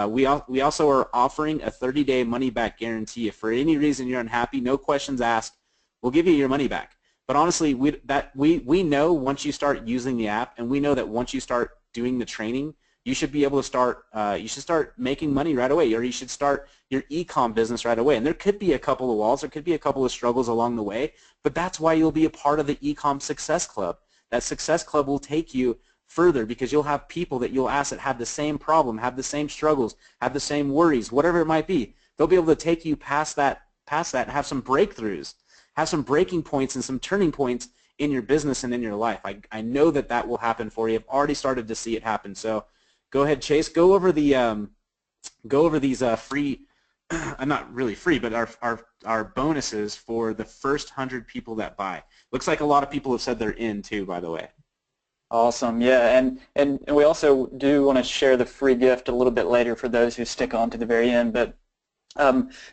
We also are offering a 30-day money-back guarantee. If for any reason you're unhappy, no questions asked, we'll give you your money back. But honestly, we know once you start using the app, and we know that once you start doing the training, you should be able to start. You should start making money right away, or you should start your e-com business right away. And there could be a couple of walls, there could be a couple of struggles along the way, but that's why you'll be a part of the e-com Success Club. That Success Club will take you further because you'll have people that you'll ask that have the same problem, have the same struggles, have the same worries, whatever it might be. They'll be able to take you past that, and have some breakthroughs, have some breaking points and some turning points in your business and in your life. I know that that will happen for you. I've already started to see it happen. So go ahead, Chase. Go over these free, not really free, but our bonuses for the first 100 people that buy. Looks like a lot of people have said they're in too, by the way. Awesome, yeah, and we also do want to share the free gift a little bit later for those who stick on to the very end. But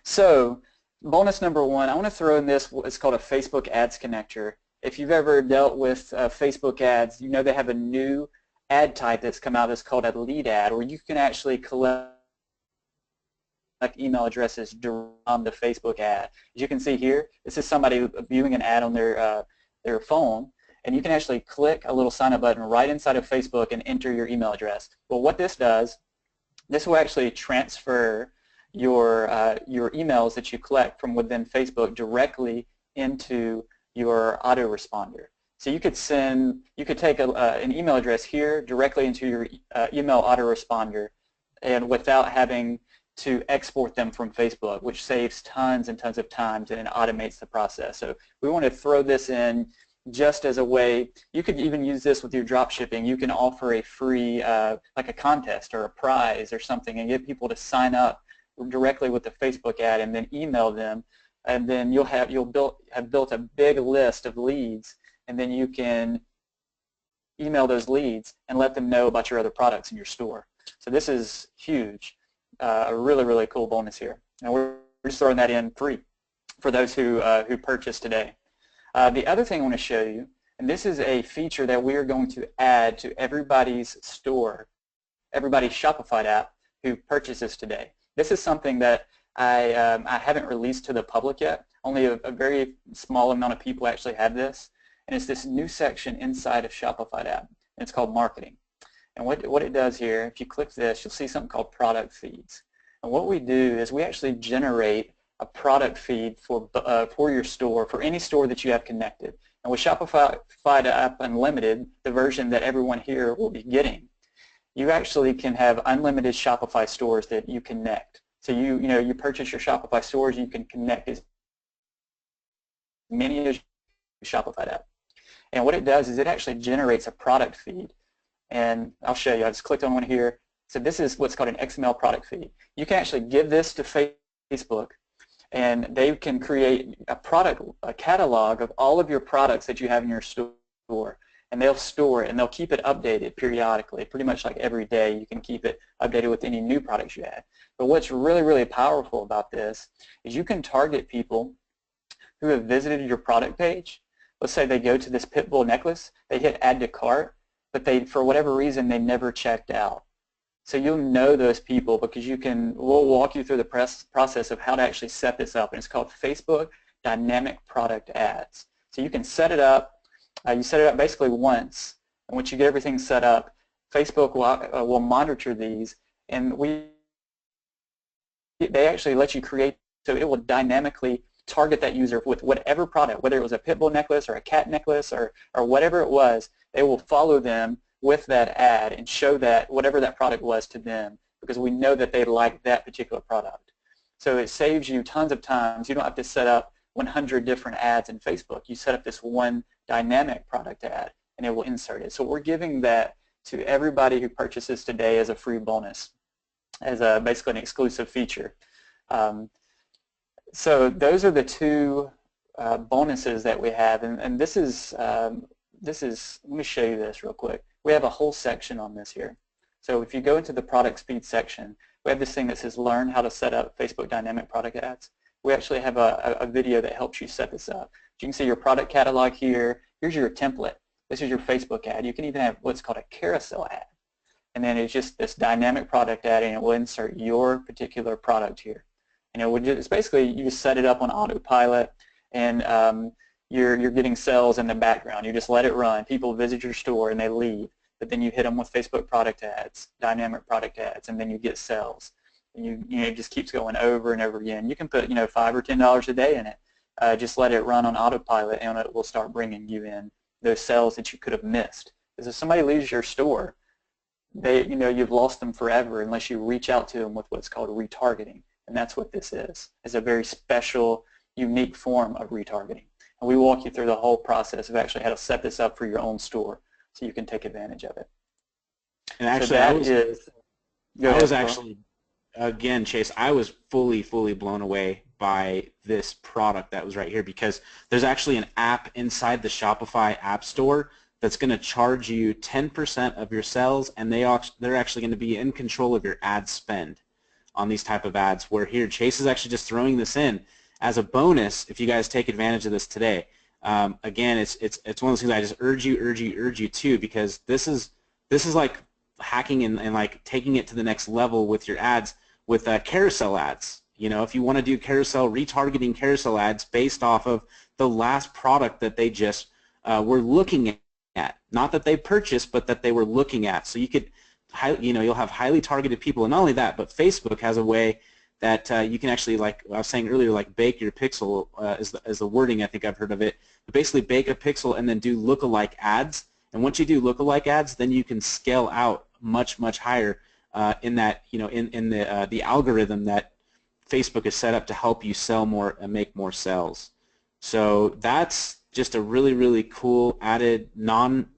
so bonus number one, I want to throw in this. It's called a Facebook Ads Connector. If you've ever dealt with Facebook ads, you know they have a new ad type that's come out that's called a lead ad, where you can actually collect email addresses on the Facebook ad. As you can see here, this is somebody viewing an ad on their phone. And you can actually click a little sign up button right inside of Facebook and enter your email address. Well, what this does, this will actually transfer your emails that you collect from within Facebook directly into your autoresponder. So you could take an email address here directly into your email autoresponder, and without having to export them from Facebook, which saves tons and tons of time and it automates the process. So we want to throw this in just as a way. You could even use this with your drop shipping. You can offer a free, like a contest or a prize or something, and get people to sign up directly with the Facebook ad and then email them, and then you'll have built a big list of leads, and then you can email those leads and let them know about your other products in your store. So this is huge, a really, really cool bonus here. And we're just throwing that in free for those who purchase today. The other thing I want to show you, and this is a feature that we are going to add to everybody's store, everybody's Shopify app who purchases today. This is something that I haven't released to the public yet. Only a very small amount of people actually have this, and it's this new section inside of Shopify app, and it's called Marketing. And what it does here, if you click this, you'll see something called Product Feeds. And what we do is we actually generate a product feed for your store, for any store that you have connected. And with Shopify App Unlimited, the version that everyone here will be getting, you actually can have unlimited Shopify stores that you connect. So you purchase your Shopify stores, you can connect as many as your Shopify app. And what it does is it actually generates a product feed. And I'll show you. I just clicked on one here. So this is what's called an XML product feed. You can actually give this to Facebook, and they can create a catalog of all of your products that you have in your store, and they'll store it and they'll keep it updated periodically, pretty much like every day. You can keep it updated with any new products you add. But what's really, really powerful about this is you can target people who have visited your product page. Let's say they go to this pit bull necklace, they hit add to cart, but for whatever reason they never checked out. So you'll know those people because we'll walk you through the process of how to actually set this up, and it's called Facebook Dynamic Product Ads. So you can set it up. You set it up basically once, and once you get everything set up, Facebook will monitor these, and they actually let you create, so it will dynamically target that user with whatever product, whether it was a pit bull necklace or a cat necklace or whatever it was. They will follow them with that ad and show that whatever that product was to them, because we know that they like that particular product. So it saves you tons of times. You don't have to set up 100 different ads in Facebook. You set up this one dynamic product ad and it will insert it. So we're giving that to everybody who purchases today as a free bonus. as basically an exclusive feature. So those are the two bonuses that we have, and this is, let me show you this real quick. We have a whole section on this here. So if you go into the product speed section, we have this thing that says learn how to set up Facebook dynamic product ads. We actually have a video that helps you set this up. You can see your product catalog here. Here's your template. This is your Facebook ad. You can even have what's called a carousel ad. And then it's just this dynamic product ad, and it will insert your particular product here. And it's basically, you just set it up on autopilot, and you're getting sales in the background. You just let it run. People visit your store and they leave, but then you hit them with Facebook product ads, dynamic product ads, and then you get sales. And it just keeps going over and over again. You can put $5 or $10 a day in it. Just let it run on autopilot, and it will start bringing you in those sales that you could have missed. Because if somebody leaves your store, you've lost them forever unless you reach out to them with what's called retargeting. And that's what this is. It's a very special, unique form of retargeting. And we walk you through the whole process of actually how to set this up for your own store so you can take advantage of it. And actually, again, Chase, I was fully blown away by this product that was right here, because there's actually an app inside the Shopify App Store that's going to charge you 10% of your sales, and they're actually going to be in control of your ad spend on these type of ads, where here Chase is actually just throwing this in as a bonus if you guys take advantage of this today. Again, it's one of those things I just urge you to, because this is like hacking and like taking it to the next level with your ads, with carousel ads. If you want to do retargeting carousel ads based off of the last product that they just were looking at, not that they purchased, but that they were looking at. So you could, you'll have highly targeted people, and not only that, but Facebook has a way that you can actually, like I was saying earlier, like bake your pixel is the wording I think I've heard of it. But basically bake a pixel and then do lookalike ads. And once you do lookalike ads, then you can scale out much higher in that, in the algorithm that Facebook is set up to help you sell more and make more sales. So that's just a really cool added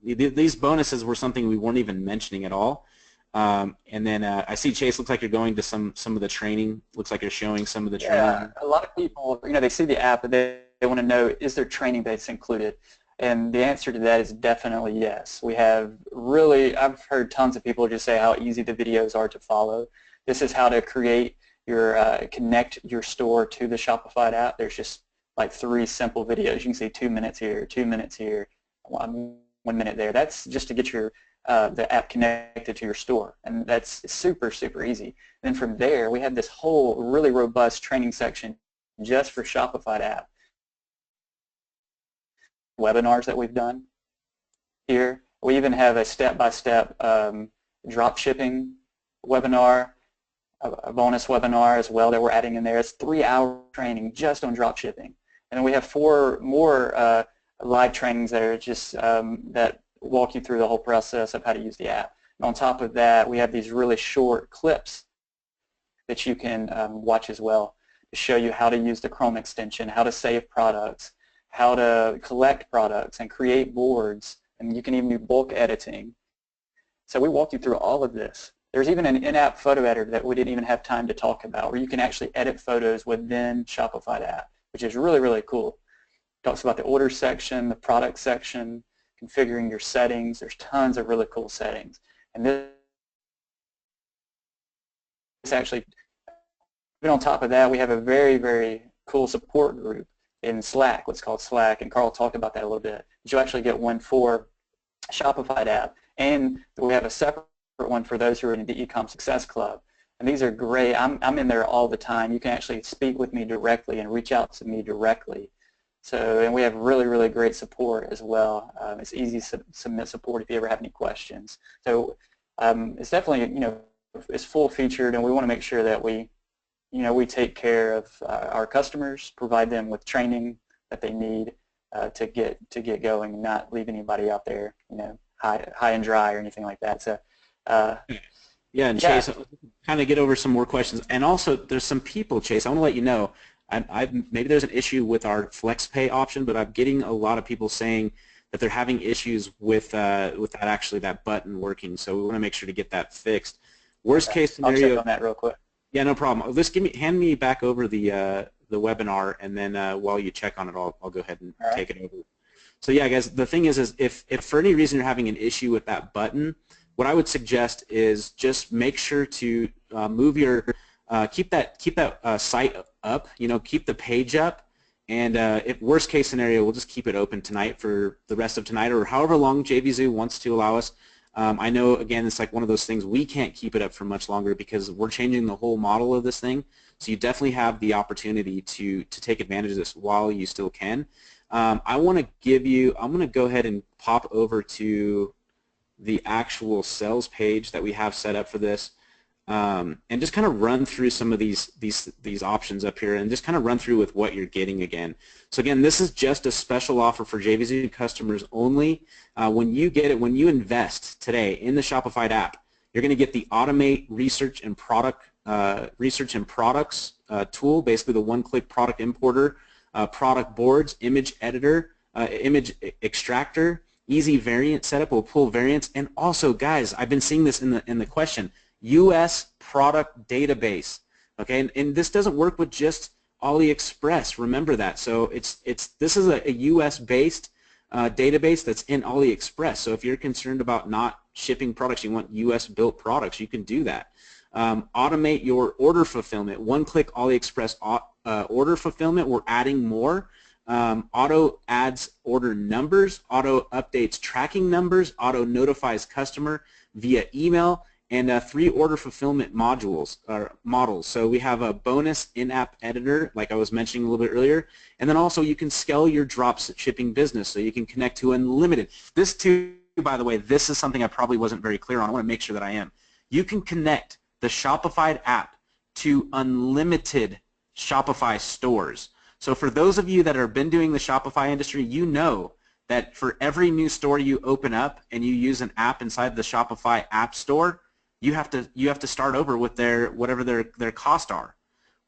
these bonuses were something we weren't even mentioning at all. And then I see, Chase, looks like you're going to some of the training. Looks like you're showing some of the training. Yeah, a lot of people, they see the app, but they want to know, is there training that's included? And the answer to that is definitely yes. We have I've heard tons of people just say how easy the videos are to follow. This is how to create connect your store to the Shopify app. There's just like 3 simple videos. You can see 2 minutes here, 2 minutes here, 1 minute there. That's just to get your the app connected to your store, and that's super easy. Then from there, we have this whole really robust training section just for Shopify app. Webinars that we've done here. We even have a step-by-step drop shipping webinar, a bonus webinar as well that we're adding in there. It's 3-hour training just on drop shipping. And then we have 4 more live trainings that are just that walk you through the whole process of how to use the app. And on top of that, we have these really short clips that you can watch as well to show you how to use the Chrome extension, how to save products, how to collect products and create boards, and you can even do bulk editing. So we walk you through all of this. There's even an in-app photo editor that we didn't even have time to talk about, where you can actually edit photos within Shopify app, which is really cool. It talks about the order section, the product section, configuring your settings. There's tons of really cool settings. And this actually, even on top of that, we have a very cool support group in Slack, what's called Slack, and Carl talked about that a little bit. You'll actually get one for Shopify app, and we have a separate one for those who are in the Ecom Success Club. And these are great. I'm in there all the time. You can actually speak with me directly and reach out to me directly. So, and we have really great support as well. It's easy to submit support if you ever have any questions. So it's definitely, it's full featured, and we want to make sure that we take care of our customers, provide them with training that they need to get going, and not leave anybody out there, high and dry or anything like that. So, yeah, and Chase, kind of get over some more questions. And also, there's some people, Chase, I want to let you know, maybe there's an issue with our FlexPay option, but I'm getting a lot of people saying that they're having issues with that button working. So we want to make sure to get that fixed. Worst case I'll check scenario. on that real quick. Yeah, no problem. Just hand me back over the webinar, and then while you check on it, I'll go ahead and take it over. So yeah, guys, the thing is if for any reason you're having an issue with that button, what I would suggest is just make sure to move your keep that site up. You know, keep the page up, and if worst case scenario, we'll just keep it open tonight for the rest of tonight, or however long JVZoo wants to allow us. I know, again, it's like one of those things, we can't keep it up for much longer because we're changing the whole model of this thing. So you definitely have the opportunity to take advantage of this while you still can. I want to I'm going to go ahead and pop over to the actual sales page that we have set up for this, and just kind of run through some of these options up here, and just kind of run through with what you're getting again. So again, this is just a special offer for JVZoo customers only. When you get it, when you invest today in the Shopify app, you're going to get the Automate Research and Products tool, basically the one-click product importer, product boards, image editor, image extractor, easy variant setup will pull variants, and also, guys, I've been seeing this in the question, U.S. product database. Okay, and this doesn't work with just AliExpress. Remember that. So this is a U.S. based database that's in AliExpress. So if you're concerned about not shipping products, you want U.S. built products, you can do that. Automate your order fulfillment. One-click AliExpress order fulfillment. We're adding more. Auto adds order numbers. Auto updates tracking numbers. Auto notifies customer via email. And 3 order fulfillment models. So we have a bonus in-app editor, like I was mentioning a little bit earlier, and then also you can scale your drop shipping business, so you can connect to unlimited. This too, by the way, this is something I probably wasn't very clear on. I want to make sure that I am. You can connect the Shopify app to unlimited Shopify stores. So for those of you that have been doing the Shopify industry, you know that for every new store you open up and you use an app inside the Shopify app store, you have to start over with whatever their costs are.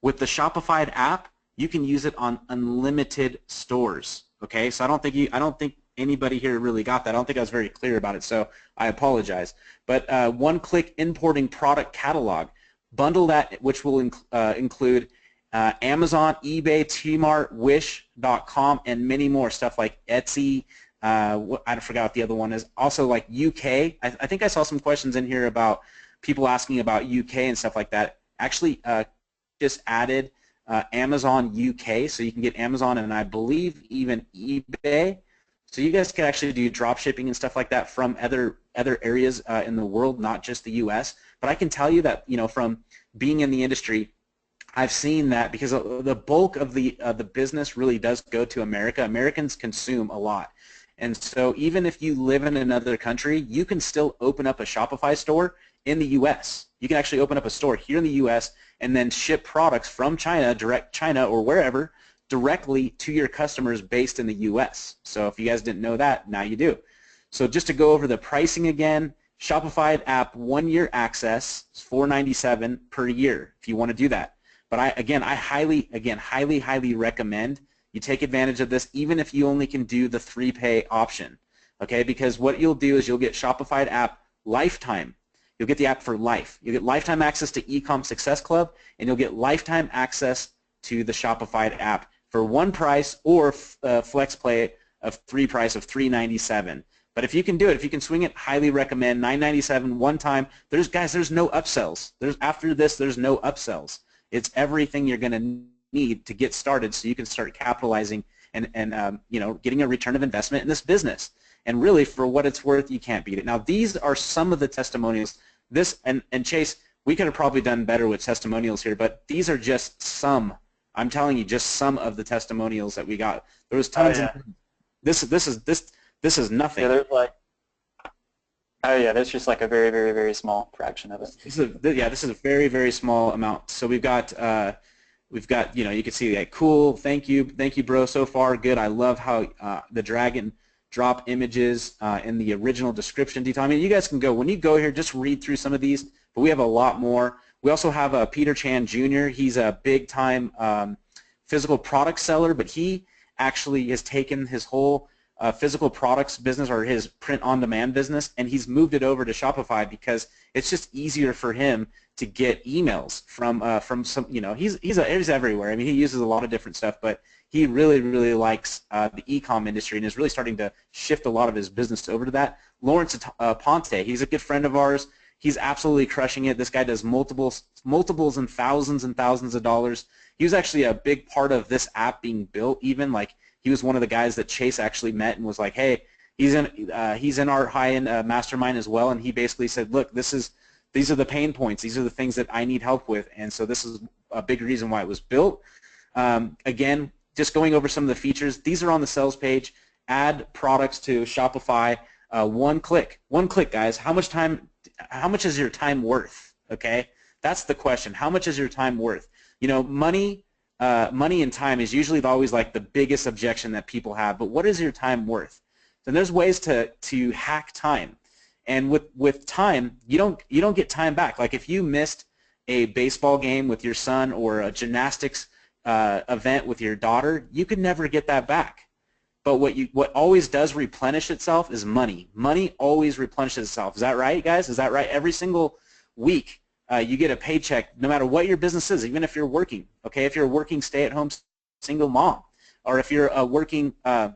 With the Shopify app, you can use it on unlimited stores. Okay, so I don't think anybody here really got that. I don't think I was very clear about it, so I apologize. But one-click importing product catalog, bundle that, which will include Amazon, eBay, Tmart, Wish.com, and many more stuff like Etsy. I forgot what the other one is. Also like UK. I think I saw some questions in here about people asking about UK and stuff like that. Actually, just added Amazon UK, so you can get Amazon and I believe even eBay. So you guys can actually do drop shipping and stuff like that from other areas in the world, not just the US. But I can tell you that, you know, from being in the industry, I've seen that because the bulk of the business really does go to America. Americans consume a lot. And so even if you live in another country, you can still open up a Shopify store in the U.S. You can actually open up a store here in the U.S. and then ship products from China, direct China or wherever, directly to your customers based in the U.S. So if you guys didn't know that, now you do. So just to go over the pricing again, Shopify app 1-year access is $497 per year if you want to do that. But I highly recommend you take advantage of this, even if you only can do the 3-pay option, okay? Because what you'll do is you'll get Shopify app lifetime. You'll get the app for life. You'll get lifetime access to Ecom Success Club, and you'll get lifetime access to the Shopify app for one price, or flex play of 3 price of $397. But if you can do it, if you can swing it, highly recommend. $997 one time. There's no upsells. After this, there's no upsells. It's everything you're going to need to get started, so you can start capitalizing and you know, getting a return of investment in this business. And really, for what it's worth, you can't beat it. Now, these are some of the testimonials. This and Chase, we could have probably done better with testimonials here, but these are just some. I'm telling you, just some of the testimonials that we got. There was tons. Oh, yeah. This is nothing. Yeah, there's like. Oh yeah, that's just like a very, very, very small fraction of it. This is a very, very small amount. So we've got, you know, you can see that. Cool, thank you, bro. So far, good. I love how the drag and drop images in the original description detail. I mean, you guys can go, when you go here, just read through some of these, but we have a lot more. We also have Peter Chan Jr. He's a big-time physical product seller, but he actually has taken his whole physical products business or his print-on-demand business, and he's moved it over to Shopify because it's just easier for him to get emails from some, you know, he's everywhere. I mean, he uses a lot of different stuff, but he really likes the e-com industry and is really starting to shift a lot of his business over to that. Lawrence Ponte, he's a good friend of ours. He's absolutely crushing it. This guy does multiples and thousands of dollars. He was actually a big part of this app being built. Even like he was one of the guys that Chase actually met and was like, hey, he's in our high-end mastermind as well. And he basically said, look, these are the pain points. These are the things that I need help with. And so this is a big reason why it was built. Again, just going over some of the features. These are on the sales page. Add products to Shopify. One click, guys. How much is your time worth? Okay, that's the question. How much is your time worth? You know, money and time is usually always like the biggest objection that people have. But what is your time worth? And there's ways to hack time. And with time, you don't get time back. Like if you missed a baseball game with your son or a gymnastics event with your daughter, you could never get that back. But what always does replenish itself is money. Money always replenishes itself. Is that right, guys? Is that right? Every single week you get a paycheck, no matter what your business is, even if you're working. Okay, if you're a working stay-at-home single mom, or if you're a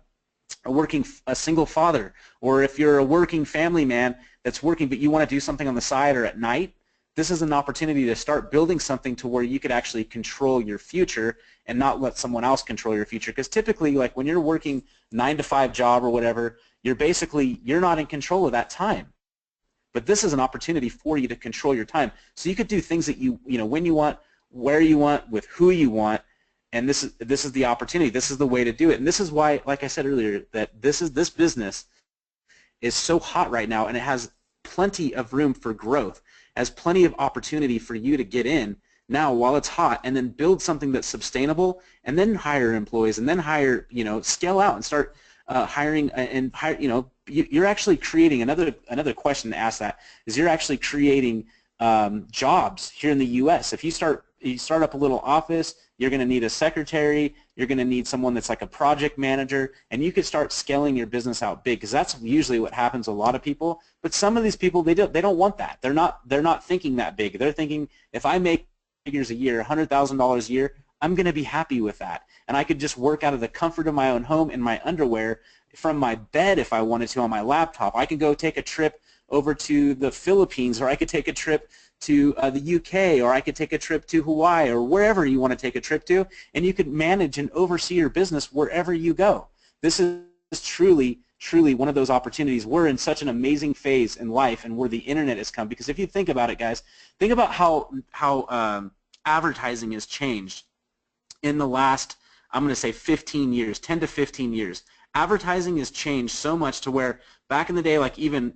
single father, or if you're a working family man that's working but you want to do something on the side or at night, this is an opportunity to start building something to where you could actually control your future and not let someone else control your future. Because typically, like when you're working 9-to-5 job or whatever, you're not in control of that time. But this is an opportunity for you to control your time. So you could do things that you know, when you want, where you want, with who you want, and this is the opportunity. This is the way to do it. And this is why, like I said earlier, that this business is so hot right now, and it has plenty of room for growth, has plenty of opportunity for you to get in now while it's hot, and then build something that's sustainable, and then hire employees, and then hire, you know, scale out and start hiring and hire, you know, you're actually creating another question to ask that is you're actually creating jobs here in the U.S. If you start up a little office, you're going to need a secretary, you're going to need someone that's like a project manager, and you could start scaling your business out big, because that's usually what happens to a lot of people. But some of these people, they don't want that. They're not thinking that big. They're thinking, if I make figures a year, $100,000 a year, I'm going to be happy with that. And I could just work out of the comfort of my own home in my underwear from my bed if I wanted to on my laptop. I could go take a trip over to the Philippines, or I could take a trip to the UK, or I could take a trip to Hawaii, or wherever you want to take a trip to, and you could manage and oversee your business wherever you go. This is truly one of those opportunities. We're in such an amazing phase in life and where the internet has come, because if you think about it, guys, think about how advertising has changed in the last, I'm going to say 15 years, 10 to 15 years. Advertising has changed so much to where back in the day, like even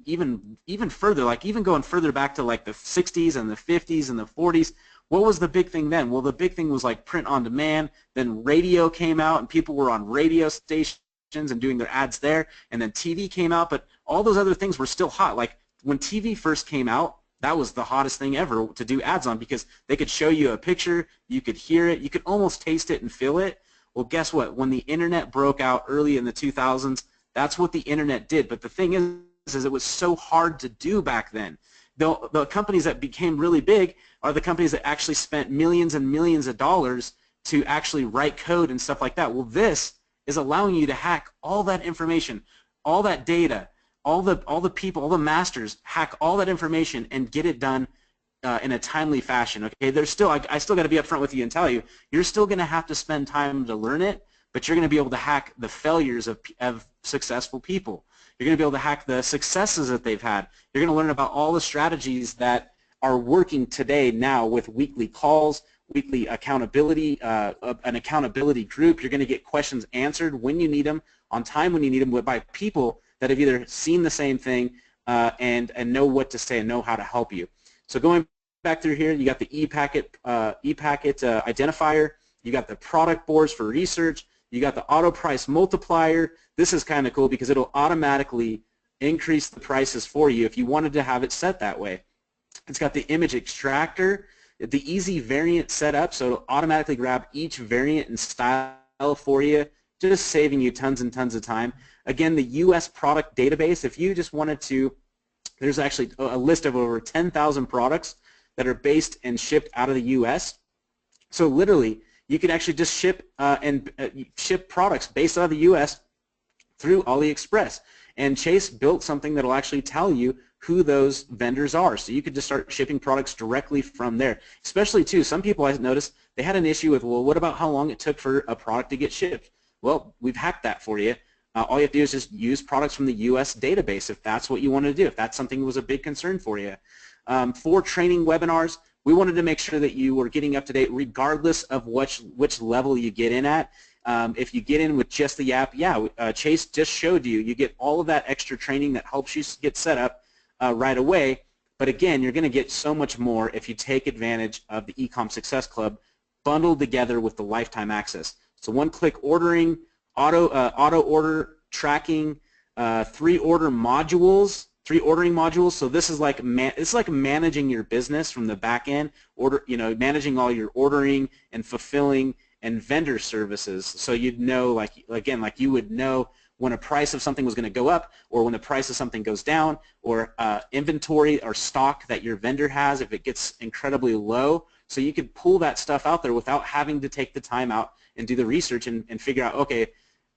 further, like even going further back to like the 60s and the 50s and the 40s, what was the big thing then? Well, the big thing was like print on demand. Then radio came out and people were on radio stations and doing their ads there, and then TV came out, but all those other things were still hot. Like when TV first came out, that was the hottest thing ever to do ads on, because they could show you a picture, you could hear it, you could almost taste it and feel it. Well, guess what? When the internet broke out early in the 2000s, that's what the internet did. But the thing is it was so hard to do back then. The companies that became really big are the companies that actually spent millions and millions of dollars to actually write code and stuff like that. Well, this is allowing you to hack all that information, all that data, all the people, all the masters, hack all that information and get it done in a timely fashion. Okay, there's still, I still got to be upfront with you and tell you, you're still going to have to spend time to learn it, but you're going to be able to hack the failures of successful people. You're going to be able to hack the successes that they've had. You're going to learn about all the strategies that are working today now with weekly calls, weekly accountability, an accountability group. You're going to get questions answered when you need them, on time when you need them, by people that have either seen the same thing and know what to say and know how to help you. So going back through here, you got the ePacket identifier, you got the product boards for research, you got the auto price multiplier. This is kind of cool because it'll automatically increase the prices for you if you wanted to have it set that way. It's got the image extractor, the easy variant setup, so it'll automatically grab each variant and style for you, just saving you tons and tons of time. Again, the U.S. product database, if you just wanted to, there's actually a list of over 10,000 products that are based and shipped out of the U.S. So literally, you could actually just ship ship products based out of the U.S. through AliExpress. And Chase built something that will actually tell you who those vendors are. So you could just start shipping products directly from there. Especially, too, some people I noticed, they had an issue with, well, what about how long it took for a product to get shipped? Well, we've hacked that for you. All you have to do is just use products from the U.S. database if that's what you want to do, if that's something that was a big concern for you. For training webinars, we wanted to make sure that you were getting up to date regardless of which level you get in at. If you get in with just the app, Chase just showed you, you get all of that extra training that helps you get set up right away. But again, you're going to get so much more if you take advantage of the Ecom Success Club bundled together with the lifetime access. So one-click ordering, auto order tracking, three ordering modules. So this is like it's like managing your business from the back end, managing all your ordering and fulfilling and vendor services. So you'd know, like you would know when a price of something was going to go up, or when the price of something goes down, or inventory or stock that your vendor has if it gets incredibly low. So you could pull that stuff out there without having to take the time out and do the research and figure out, okay,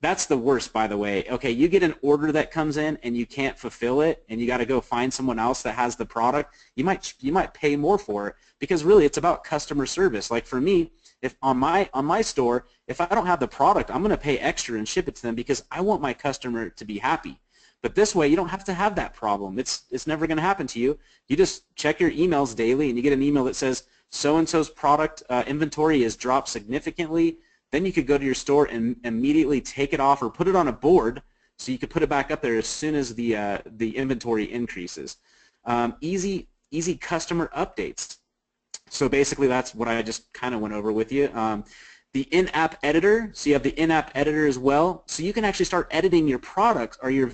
that's the worst, by the way. Okay, you get an order that comes in and you can't fulfill it, and you got to go find someone else that has the product. You might pay more for it, because really it's about customer service. Like for me, if on my store, if I don't have the product, I'm going to pay extra and ship it to them because I want my customer to be happy. But this way, you don't have to have that problem. It's never going to happen to you. You just check your emails daily, and you get an email that says so-and-so's product inventory is dropped significantly. Then you could go to your store and immediately take it off or put it on a board so you could put it back up there as soon as the inventory increases. Easy customer updates. So basically that's what I just kind of went over with you. The in-app editor, so you have the in-app editor as well. So you can actually start editing your products or your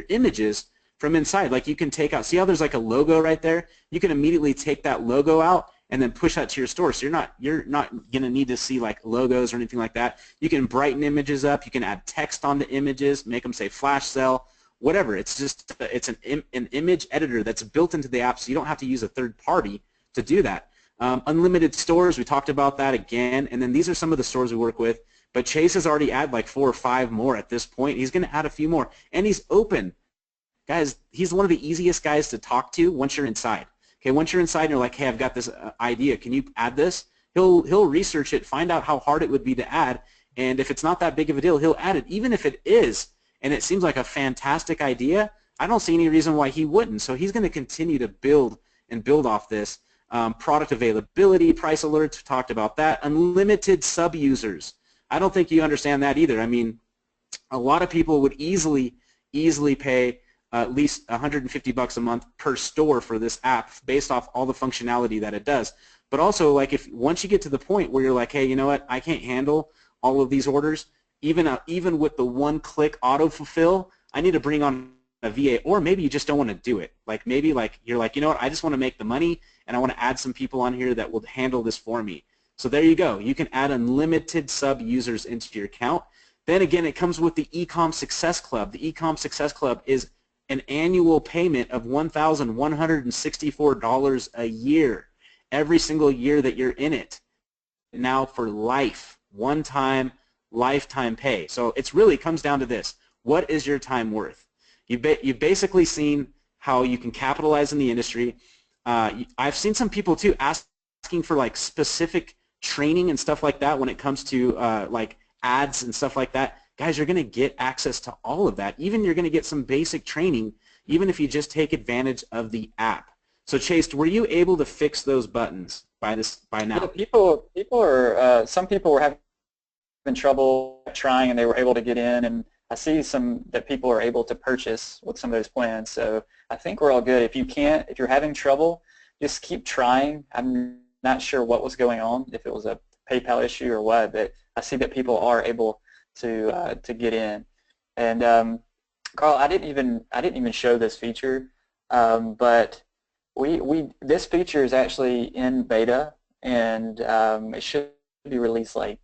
images from inside. Like you can take out, see how there's like a logo right there? You can immediately take that logo out and then push that to your store. So you're not going to need to see like logos or anything like that. You can brighten images up. You can add text onto images, make them say flash sale, whatever. It's just it's an image editor that's built into the app, so you don't have to use a third party to do that. Unlimited stores, we talked about that again, and then these are some of the stores we work with. But Chase has already added like 4 or 5 more at this point. He's going to add a few more, and he's open. Guys, he's one of the easiest guys to talk to once you're inside. Okay, once you're inside and you're like, hey, I've got this idea, can you add this? He'll research it, find out how hard it would be to add, and if it's not that big of a deal, he'll add it. Even if it is, and it seems like a fantastic idea, I don't see any reason why he wouldn't. So he's going to continue to build off this. Product availability, price alerts, we talked about that. Unlimited sub-users. I don't think you understand that either. I mean, a lot of people would easily pay at least $150 a month per store for this app based off all the functionality that it does. But also, like, once you get to the point where you're like, hey, you know what, I can't handle all of these orders, even with the one-click auto-fulfill, I need to bring on a VA, or maybe you just don't want to do it. Like maybe like you're like, you know what, I just want to make the money and I want to add some people on here that will handle this for me. So there you go. You can add unlimited sub-users into your account. Then again, it comes with the Ecom Success Club. The Ecom Success Club is an annual payment of $1,164 a year, every single year that you're in it. Now for life, one-time, lifetime pay. So it really comes down to this. What is your time worth? You've basically seen how you can capitalize in the industry. I've seen some people too asking for like specific training and stuff like that when it comes to like ads and stuff like that. Guys, you're going to get access to all of that. Even you're going to get some basic training, even if you just take advantage of the app. So Chase, were you able to fix those buttons by now? Yeah, some people were having trouble trying, and they were able to get in, and I see that people are able to purchase with some of those plans. So I think we're all good. If you're having trouble, just keep trying. I'm not sure what was going on, if it was a PayPal issue or what, but I see that people are able to get in. And Carl, I didn't even show this feature, but this feature is actually in beta, and it should be released like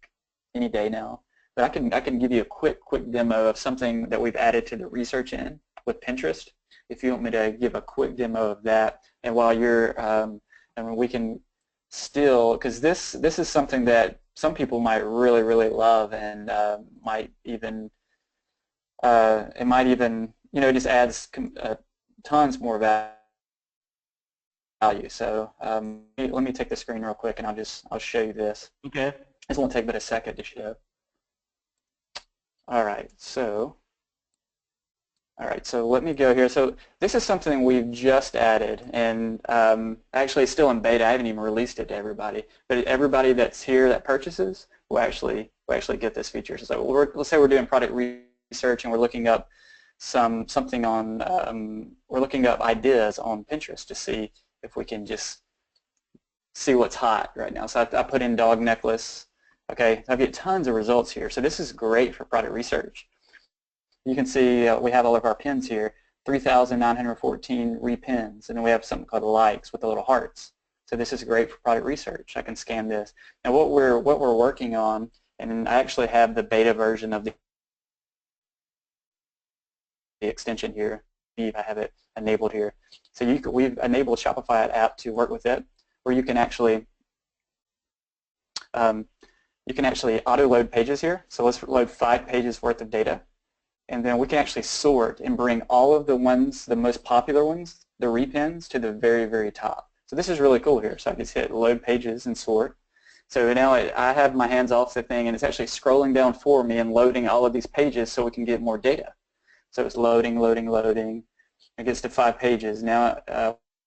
any day now. but I can give you a quick demo of something that we've added to the research end with Pinterest. If you want me to give a quick demo of that, and while you're, I mean, we can still, because this is something that some people might really love, and might even it might even, you know, just adds tons more value. So let me take the screen real quick, and I'll show you this. Okay. This won't take but a second to show. All right, so let me go here. So this is something we've just added, and actually it's still in beta. I haven't even released it to everybody, but everybody that's here that purchases will actually get this feature. So let's say we're doing product research and we're looking up something on we're looking up ideas on Pinterest to see if we can just see what's hot right now. So I put in dog necklace. Okay, I get tons of results here. So this is great for product research. You can see we have all of our pins here, 3,914 repins, and then we have something called likes with the little hearts. So this is great for product research. I can scan this. And what we're working on, and I actually have the beta version of the extension here. I have it enabled here. So we've enabled Shopify app to work with it, where you can actually auto-load pages here. So let's load 5 pages worth of data. And then we can actually sort and bring all of the ones, the most popular ones, the repins, to the very top. So this is really cool here. So I just hit load pages and sort. So now I have my hands off the thing, and it's actually scrolling down for me and loading all of these pages so we can get more data. So it's loading. It gets to 5 pages. Now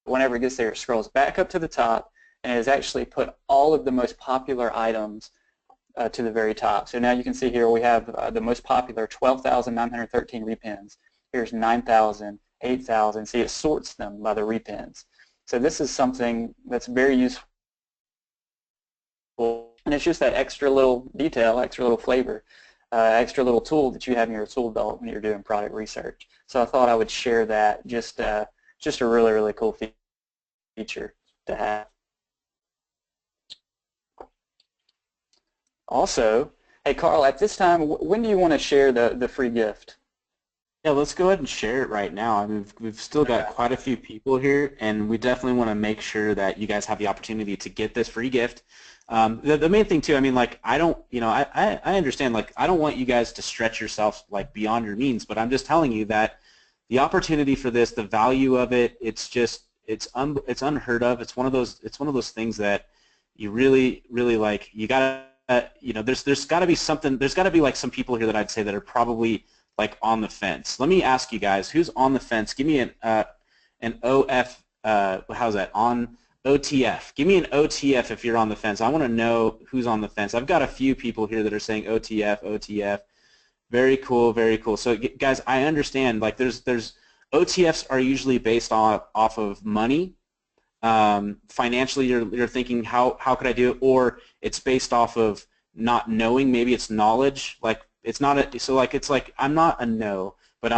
whenever it gets there, it scrolls back up to the top, and it has actually put all of the most popular items to the very top. So now you can see here we have the most popular 12,913 repins. Here's 9,000, 8,000. See, it sorts them by the repins. So this is something that's very useful, and it's just that extra little detail, extra little flavor, extra little tool that you have in your tool belt when you're doing product research. So I thought I would share that. Just a really cool feature to have. Also, hey Carl, at this time, when do you want to share the free gift? Yeah, let's go ahead and share it right now. I mean, we've still got quite a few people here, and we definitely want to make sure that you guys have the opportunity to get this free gift. The main thing too, I mean, like, I don't, you know, I understand, like, I don't want you guys to stretch yourself like beyond your means, but I'm just telling you that the opportunity for this, the value of it, it's unheard of. It's one of those things that you really like. You gotta. You know, there's got to be something. There's got to be like some people here that I'd say that are probably like on the fence. Let me ask you guys, who's on the fence? Give me an OF. How's that? On OTF. Give me an OTF if you're on the fence. I want to know who's on the fence. I've got a few people here that are saying OTF. Very cool, very cool. So guys, I understand. Like, there's OTFs are usually based off of money. Financially, you're thinking, how could I do it? Or it's based off of not knowing. Maybe it's knowledge. Like, it's not a, so like, it's like, I'm not a no, but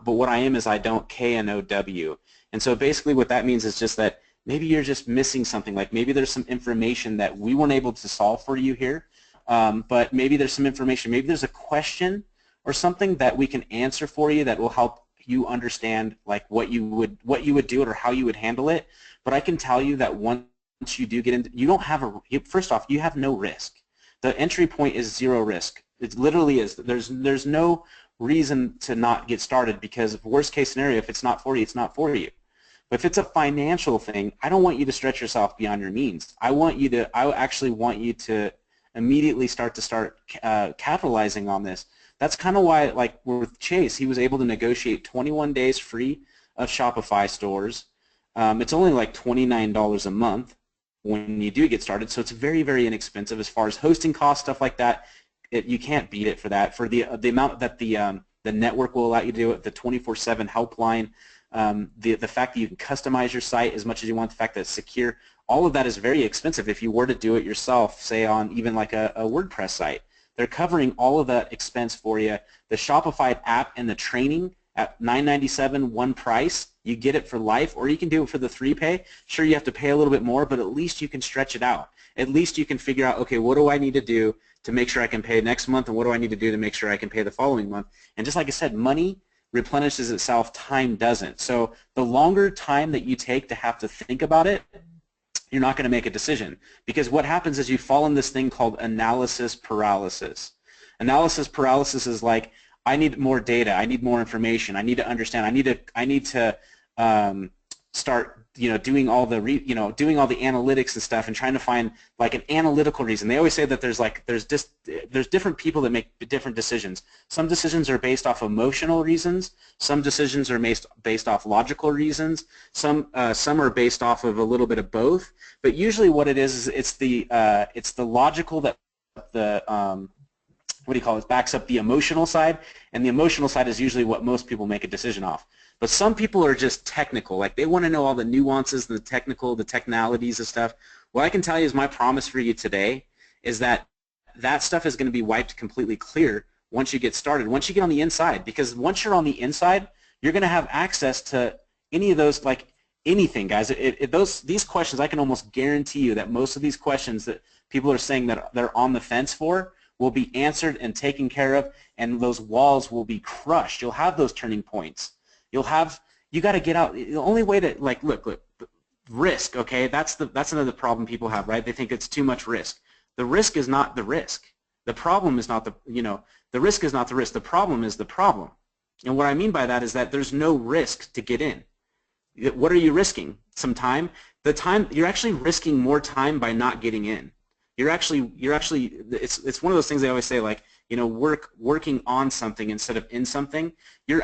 what I am is I don't KNOW. And so basically what that means is just that maybe you're just missing something. Like, maybe there's some information that we weren't able to solve for you here, but maybe there's some information. Maybe there's a question or something that we can answer for you that will help you understand like what you would do it or how you would handle it. But I can tell you that once you do get into, you don't have first off, you have no risk. The entry point is 0 risk. It literally is. There's no reason to not get started, because worst case scenario, if it's not for you, it's not for you. But if it's a financial thing, I don't want you to stretch yourself beyond your means. I actually want you to immediately start capitalizing on this. That's kind of why, like with Chase, he was able to negotiate 21 days free of Shopify stores. It's only like $29 a month when you do get started, so it's very, very inexpensive as far as hosting costs, stuff like that. You can't beat it for that. For the amount that the network will allow you to do it, the 24/7 helpline, the fact that you can customize your site as much as you want, the fact that it's secure, all of that is very expensive if you were to do it yourself, say on even like a WordPress site. They're covering all of that expense for you. The Shopify app and the training at $9.97 one price, you get it for life, or you can do it for the 3 pay. Sure, you have to pay a little bit more, but at least you can stretch it out. at least you can figure out, okay, what do I need to do to make sure I can pay next month, and what do I need to do to make sure I can pay the following month? And just like I said, money replenishes itself, time doesn't. So the longer time that you take to have to think about it, you're not going to make a decision, because what happens is you fall in this thing called analysis paralysis. Analysis paralysis is like, I need more data, I need more information, I need to understand, I need to start doing all the doing all the analytics and stuff and trying to find like an analytical reason. They always say that there's different people that make different decisions. Some decisions are based off emotional reasons. Some decisions are based off logical reasons. Some are based off of a little bit of both. But usually, what it is it's the logical that the what do you call it, backs up the emotional side, and the emotional side is usually what most people make a decision off. But some people are just technical, like they want to know all the nuances, the technicalities of stuff. What I can tell you is my promise for you today is that that stuff is going to be wiped completely clear once you get started, once you get on the inside, because once you're on the inside, you're going to have access to any of those, like anything, guys. These questions, I can almost guarantee you that most of these questions that people are saying that they're on the fence for will be answered and taken care of, and those walls will be crushed. You'll have those turning points. You got to get out. The only way to, like, look, risk, okay? That's another problem people have, right? They think it's too much risk. The risk is not the risk. The problem is not the risk is not the risk. The problem is the problem. And what I mean by that is that there's no risk to get in. What are you risking? Some time? You're actually risking more time by not getting in. It's one of those things they always say, like, working on something instead of in something. You're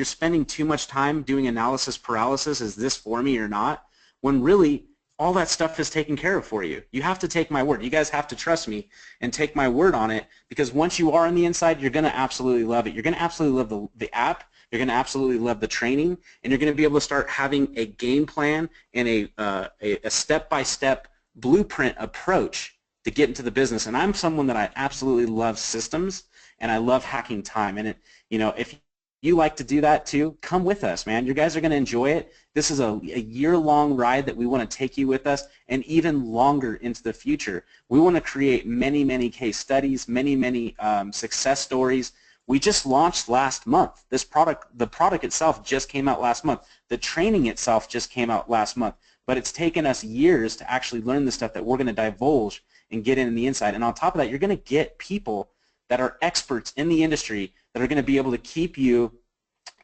spending too much time doing analysis paralysis, is this for me or not, when really all that stuff is taken care of for you. You have to take my word. You guys have to trust me and take my word on it, because once you are on the inside, you're going to absolutely love it. You're going to absolutely love the app. You're going to absolutely love the training, and you're going to be able to start having a game plan and a step-by-step blueprint approach to get into the business. And I'm someone that I absolutely love systems, and I love hacking time. And if you like to do that too, come with us, man. You guys are going to enjoy it. This is a year-long ride that we want to take you with us, and even longer into the future. We want to create many, many case studies, many success stories. We just launched last month. The product itself just came out last month. The training itself just came out last month. But it's taken us years to actually learn the stuff that we're going to divulge and get in the inside. And on top of that, you're going to get people that are experts in the industry that are going to be able to keep you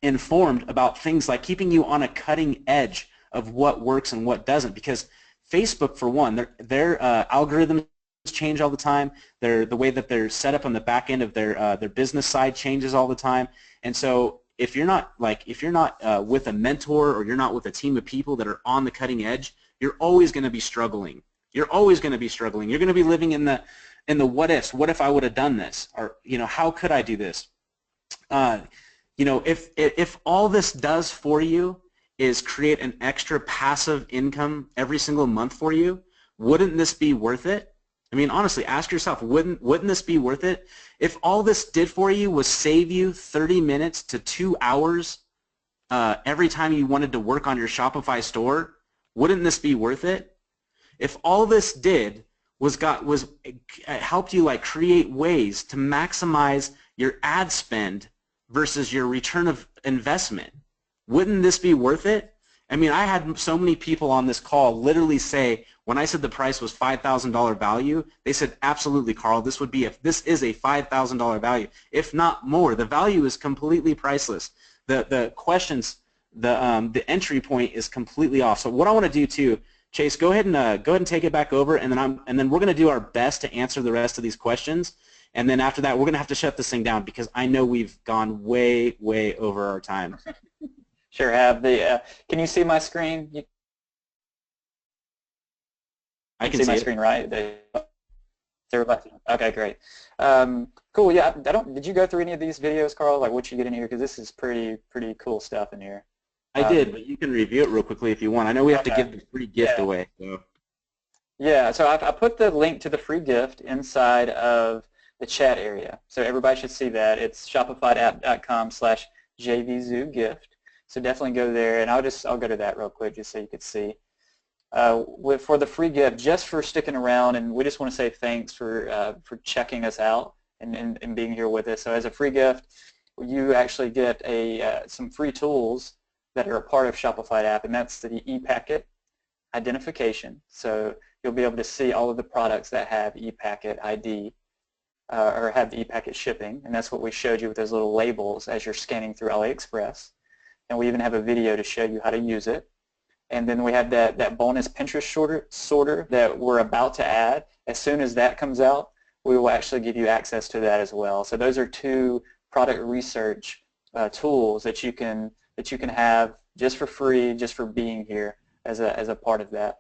informed about things, like keeping you on a cutting edge of what works and what doesn't. Because Facebook, for one, their algorithms change all the time. The way that they're set up on the back end of their business side changes all the time. And so if you're not with a mentor, or you're not with a team of people that are on the cutting edge, you're always going to be struggling. You're always going to be struggling. You're going to be living in the what ifs. What if I would have done this? Or how could I do this? If all this does for you is create an extra passive income every single month for you, wouldn't this be worth it? I mean, honestly, ask yourself, wouldn't this be worth it? If all this did for you was save you 30 minutes to 2 hours every time you wanted to work on your Shopify store, wouldn't this be worth it? If all this did was helped you create ways to maximize your ad spend versus your return of investment, wouldn't this be worth it? I mean, I had so many people on this call literally say, when I said the price was $5,000 value, they said, absolutely, Carl, this is a $5,000 value, if not more. The value is completely priceless. The questions, the entry point is completely off. So what I want to do too, Chase, go ahead and take it back over, and then we're going to do our best to answer the rest of these questions. And then after that, we're going to have to shut this thing down, because I know we've gone way, way over our time. Sure have. Can you see my screen? I can see see my it. screen, right? Everybody? Okay, great. Cool. Yeah. Did you go through any of these videos, Carl? Like what you get in here? Because this is pretty cool stuff in here. I did, but you can review it real quickly if you want. I know we have to give the free gift away. So. Yeah. So I put the link to the free gift inside of the chat area, so everybody should see that. It's shopifyapp.com/jvzoogift. So definitely go there, and I'll go to that real quick just so you could see. for the free gift, just for sticking around, and we just want to say thanks for checking us out and being here with us. So as a free gift, you actually get some free tools that are a part of Shopify app, and that's the ePacket identification. So you'll be able to see all of the products that have ePacket ID or have the ePacket shipping, and that's what we showed you with those little labels as you're scanning through AliExpress. And we even have a video to show you how to use it. And then we have that bonus Pinterest sorter that we're about to add. As soon as that comes out, we will actually give you access to that as well. So those are two product research tools that you can have just for free, just for being here as a part of that,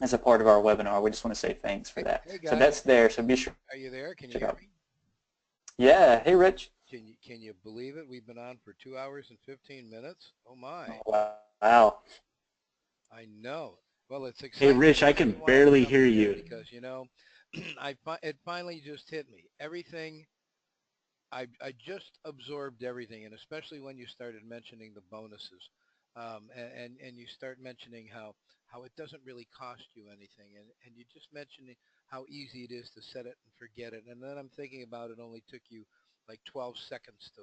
as a part of our webinar. We just want to say thanks for that. Hey guys, so that's there. So be sure. Are you there? Can you check hear out. me? Yeah. Hey, Rich. Can you believe it? We've been on for 2 hours and 15 minutes. Oh my! Oh, wow. I know. Well, it's Hey, exciting. Rich, I can barely hear you. Because, you know, it finally just hit me. Everything, I just absorbed everything, and especially when you started mentioning the bonuses, and you start mentioning how it doesn't really cost you anything, and you just mentioned how easy it is to set it and forget it, and then I'm thinking about it only took you like 12 seconds to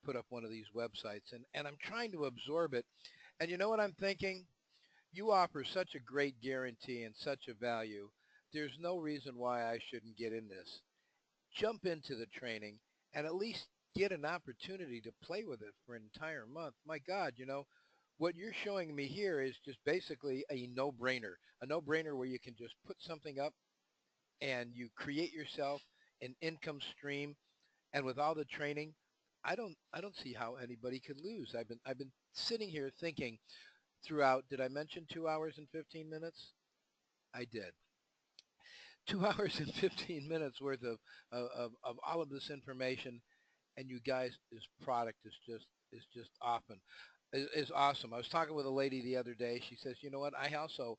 put up one of these websites, and I'm trying to absorb it, and you know what I'm thinking? You offer such a great guarantee and such a value. There's no reason why I shouldn't get in this. Jump into the training and at least get an opportunity to play with it for an entire month. My God, you know, what you're showing me here is just basically a no-brainer where you can just put something up and you create yourself an income stream. And with all the training, I don't see how anybody could lose. I've been sitting here thinking throughout, did I mention 2 hours and 15 minutes? I did. 2 hours and 15 minutes worth of all of this information, and you guys, this product is just awesome. Is awesome. I was talking with a lady the other day. She says, you know what? I also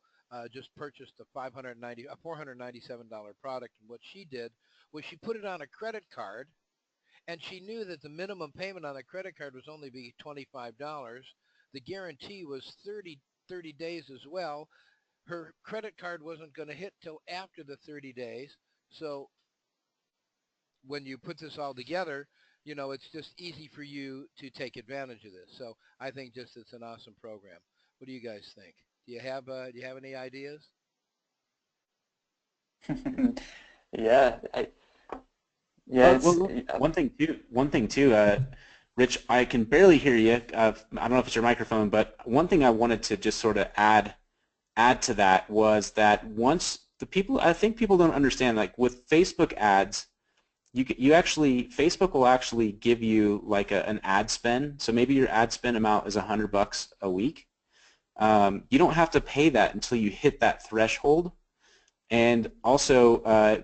just purchased a $497 product, and what she did was she put it on a credit card, and she knew that the minimum payment on the credit card was only be $25. The guarantee was 30 days as well. Her credit card wasn't going to hit till after the 30 days. So when you put this all together, you know, it's just easy for you to take advantage of this. So I think just it's an awesome program. What do you guys think? Do you have any ideas? Yeah. Well, one thing too, Rich, I can barely hear you. I don't know if it's your microphone, but one thing I wanted to just sort of add to that was that I think people don't understand, like with Facebook ads, Facebook will actually give you like an ad spend. So maybe your ad spend amount is $100 a week. You don't have to pay that until you hit that threshold. And also,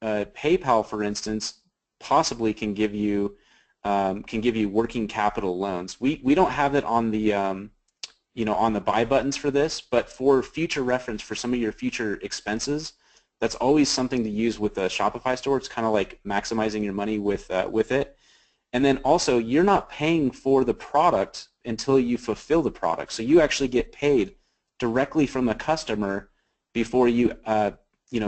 PayPal, for instance, possibly can give you working capital loans. We don't have it on the on the buy buttons for this, but for future reference for some of your future expenses, that's always something to use with the Shopify store. It's kind of like maximizing your money with it. And then also, you're not paying for the product until you fulfill the product. So you actually get paid directly from the customer before you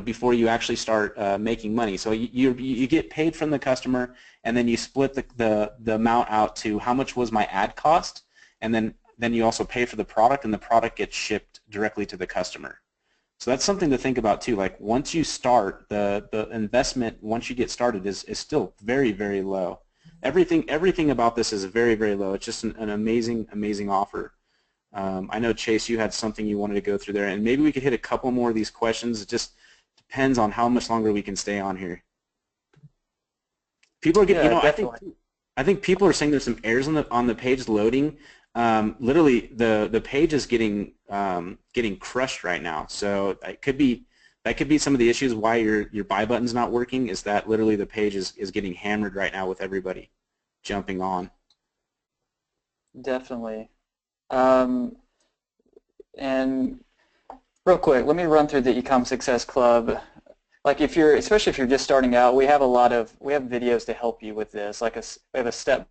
before you actually start making money. So you get paid from the customer, and then you split the amount out to how much was my ad cost, and then you also pay for the product, and the product gets shipped directly to the customer. So that's something to think about too. Like once you start, the investment once you get started is still very, very low. Everything about this is very, very low. It's just an amazing offer. I know, Chase, you had something you wanted to go through there, and maybe we could hit a couple more of these questions. It just depends on how much longer we can stay on here. People are getting, I think people are saying there's some errors on the page loading. Literally, the page is getting crushed right now. So that could be some of the issues why your buy button's not working. Is that literally the page is getting hammered right now with everybody jumping on. Definitely. And real quick, let me run through the Ecom Success Club. Like especially if you're just starting out, we have videos to help you with this. Like we have a step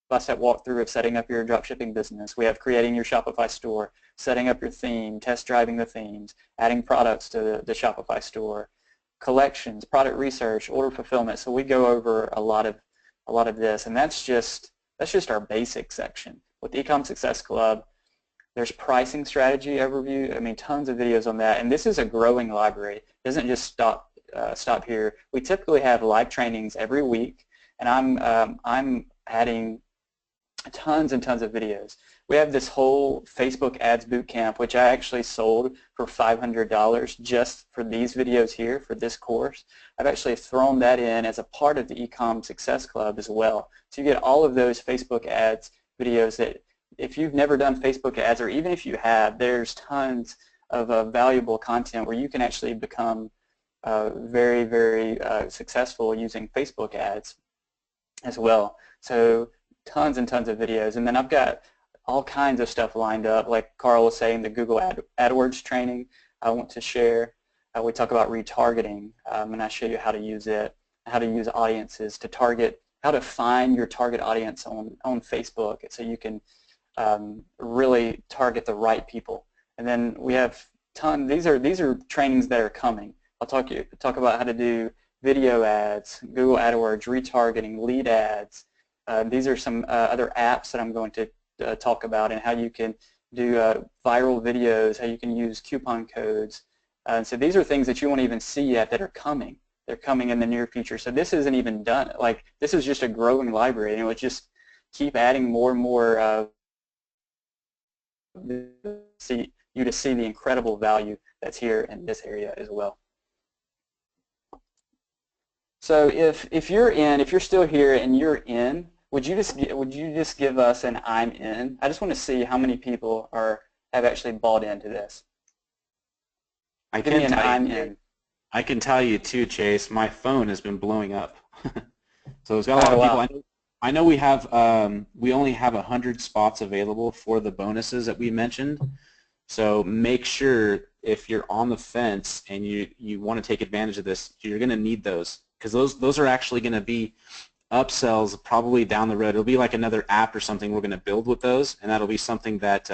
step-by-step walkthrough of setting up your dropshipping business. We have creating your Shopify store, setting up your theme, test driving the themes, adding products to the Shopify store, collections, product research, order fulfillment. So we go over a lot of this, and that's just our basic section. With the Ecom Success Club, there's pricing strategy overview. I mean, tons of videos on that, and this is a growing library. It doesn't just stop here. We typically have live trainings every week, and I'm adding tons and tons of videos. We have this whole Facebook Ads Bootcamp, which I actually sold for $500 just for these videos here, for this course. I've actually thrown that in as a part of the Ecom Success Club as well. So you get all of those Facebook ads videos that if you've never done Facebook ads, or even if you have, there's tons of valuable content where you can actually become very, very successful using Facebook ads as well. So tons and tons of videos. And then I've got all kinds of stuff lined up, like Carl was saying, the Google AdWords training I want to share. We talk about retargeting, and I show you how to use it, how to use audiences to target, how to find your target audience on Facebook so you can really target the right people. And then we have these are trainings that are coming. I'll talk about how to do video ads, Google AdWords, retargeting, lead ads. These are some other apps that I'm going to talk about, and how you can do viral videos, how you can use coupon codes. So these are things that you won't even see yet that are coming. They're coming in the near future. So this isn't even done. Like, this is just a growing library, and it would just keep adding more and more see the incredible value that's here in this area as well. So if you're still here and you're in, would you just give us an I'm in? I just want to see how many people have actually bought into this. Give me an I'm in. I can tell you too, Chase. My phone has been blowing up. So there's got a lot of people. I know we have we only have 100 spots available for the bonuses that we mentioned. So make sure if you're on the fence and you want to take advantage of this, you're going to need those, because those are actually going to be upsells probably down the road. It'll be like another app or something we're going to build with those, and that'll be something that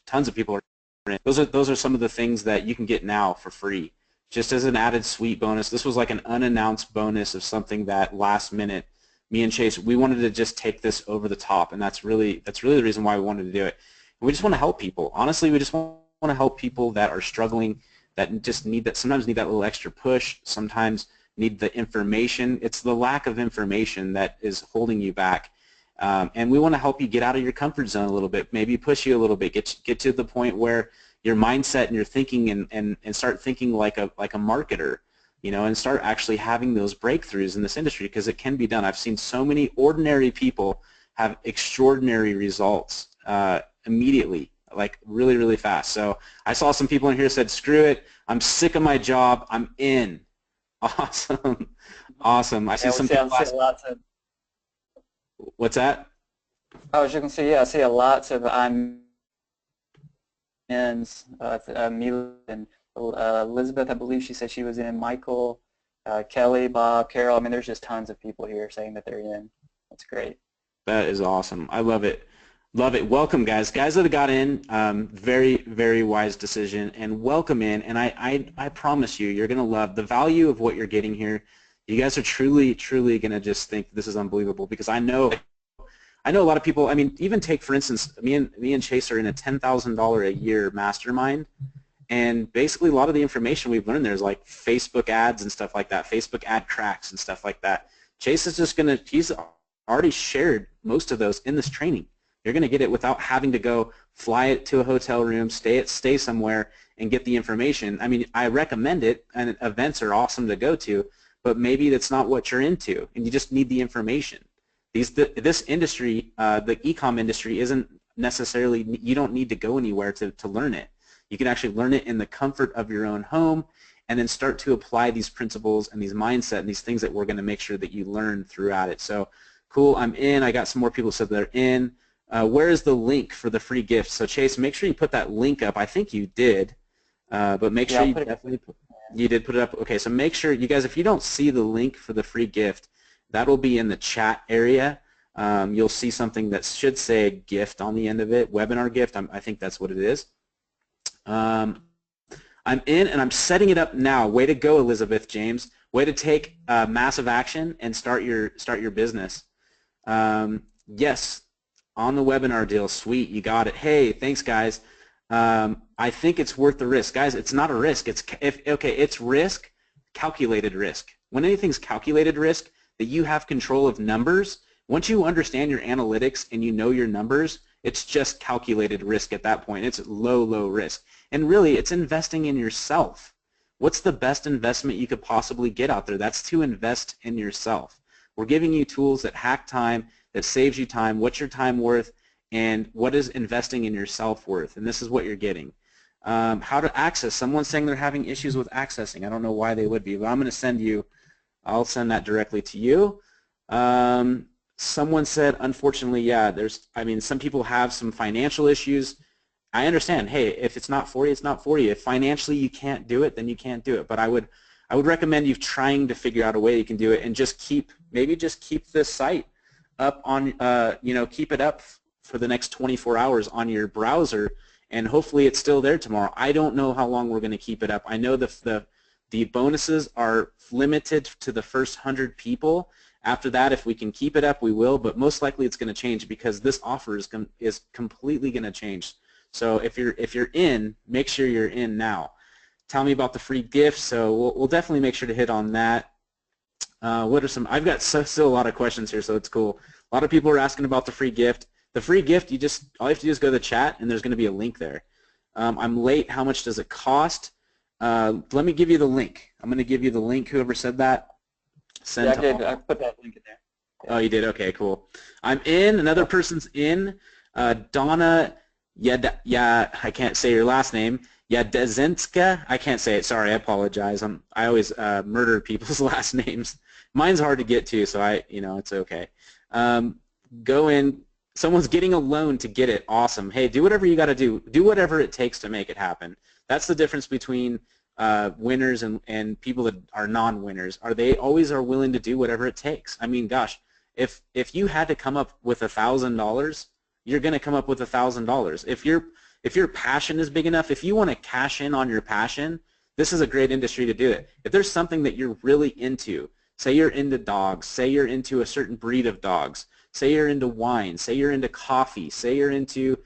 tons of people are in. Those are some of the things that you can get now for free, just as an added sweet bonus. This was like an unannounced bonus of something that last minute, me and Chase, we wanted to just take this over the top, and that's really the reason why we wanted to do it. And we just want to help people. Honestly, we just want to help people that are struggling, that just sometimes need that little extra push, sometimes need the information. It's the lack of information that is holding you back. And we want to help you get out of your comfort zone a little bit, maybe push you a little bit, get to the point where your mindset and your thinking and start thinking like a marketer, and start actually having those breakthroughs in this industry, because it can be done. I've seen so many ordinary people have extraordinary results immediately, like really, really fast. So I saw some people in here said, screw it, I'm sick of my job, I'm in. Awesome. Awesome. I see some people. What's that? I was just going to say, yeah, I see lots of I'm ins. Mila and Elizabeth, I believe she said she was in. Michael, Kelly, Bob, Carol. I mean, there's just tons of people here saying that they're in. That's great. That is awesome. I love it. Love it. Welcome, guys. Guys that got in, very, very wise decision, and welcome in. And I promise you, you're going to love the value of what you're getting here. You guys are truly, truly going to just think this is unbelievable, because I know a lot of people. I mean, even take, for instance, me and Chase are in a $10,000 a year mastermind, and basically a lot of the information we've learned there is like Facebook ads and stuff like that, Facebook ad cracks and stuff like that. Chase is just going to, he's already shared most of those in this training. You're going to get it without having to go fly it to a hotel room, stay somewhere, and get the information. I mean, I recommend it, and events are awesome to go to, but maybe that's not what you're into, and you just need the information. This industry, the e-com industry, isn't necessarily, you don't need to go anywhere to learn it. You can actually learn it in the comfort of your own home, and then start to apply these principles and these mindset and these things that we're going to make sure that you learn throughout it. So, cool, I'm in. I got some more people who said they're in. Where is the link for the free gift? So Chase, make sure you put that link up. I think you did, but make sure you definitely you did put it up. Okay, so make sure you guys, if you don't see the link for the free gift, that will be in the chat area. You'll see something that should say gift on the end of it, webinar gift. I think that's what it is. I'm in and I'm setting it up now. Way to go, Elizabeth James. Way to take massive action and start your business. Yes, on the webinar deal. Sweet, you got it. Hey, thanks guys. I think it's worth the risk, guys. It's not a risk. It's risk, calculated risk. When anything's calculated risk, that you have control of numbers. Once you understand your analytics and you know your numbers, it's just calculated risk at that point. It's low risk. And really, it's investing in yourself. What's the best investment you could possibly get out there? That's to invest in yourself. We're giving you tools that hack time, that saves you time. What's your time worth? And what is investing in yourself worth? And this is what you're getting. How to access. Someone's saying they're having issues with accessing. I don't know why they would be, but I'm going to I'll send that directly to you. Someone said, unfortunately, yeah, some people have some financial issues. I understand. Hey, if it's not for you, it's not for you. If financially you can't do it, then you can't do it. But I would recommend you trying to figure out a way you can do it, and just keep this site up on, keep it up for the next 24 hours on your browser, and hopefully it's still there tomorrow. I don't know how long we're going to keep it up. I know the bonuses are limited to the first 100 people. After that, if we can keep it up, we will, but most likely it's going to change because this offer is completely going to change. So if you're in, make sure you're in now. Tell me about the free gift. So we'll definitely make sure to hit on that. What are some? I've got still a lot of questions here, so it's cool. A lot of people are asking about the free gift. The free gift, all you have to do is go to the chat, and there's going to be a link there. I'm late. How much does it cost? Let me give you the link. I'm going to give you the link. Whoever said that. Yeah, I did. I put that link in there. Oh, you did? Okay, cool. I'm in. Another person's in. Donna, I can't say your last name. Yadezinska. I can't say it. Sorry, I apologize. I always murder people's last names. Mine's hard to get to, so it's okay. Go in. Someone's getting a loan to get it. Awesome. Hey, do whatever you got to do. Do whatever it takes to make it happen. That's the difference between winners and people that are non-winners. They always are willing to do whatever it takes. I mean, gosh, if you had to come up with $1,000, you're going to come up with $1,000. If your passion is big enough, if you want to cash in on your passion, this is a great industry to do it. If there's something that you're really into, say you're into dogs, say you're into a certain breed of dogs, say you're into wine, say you're into coffee, say you're into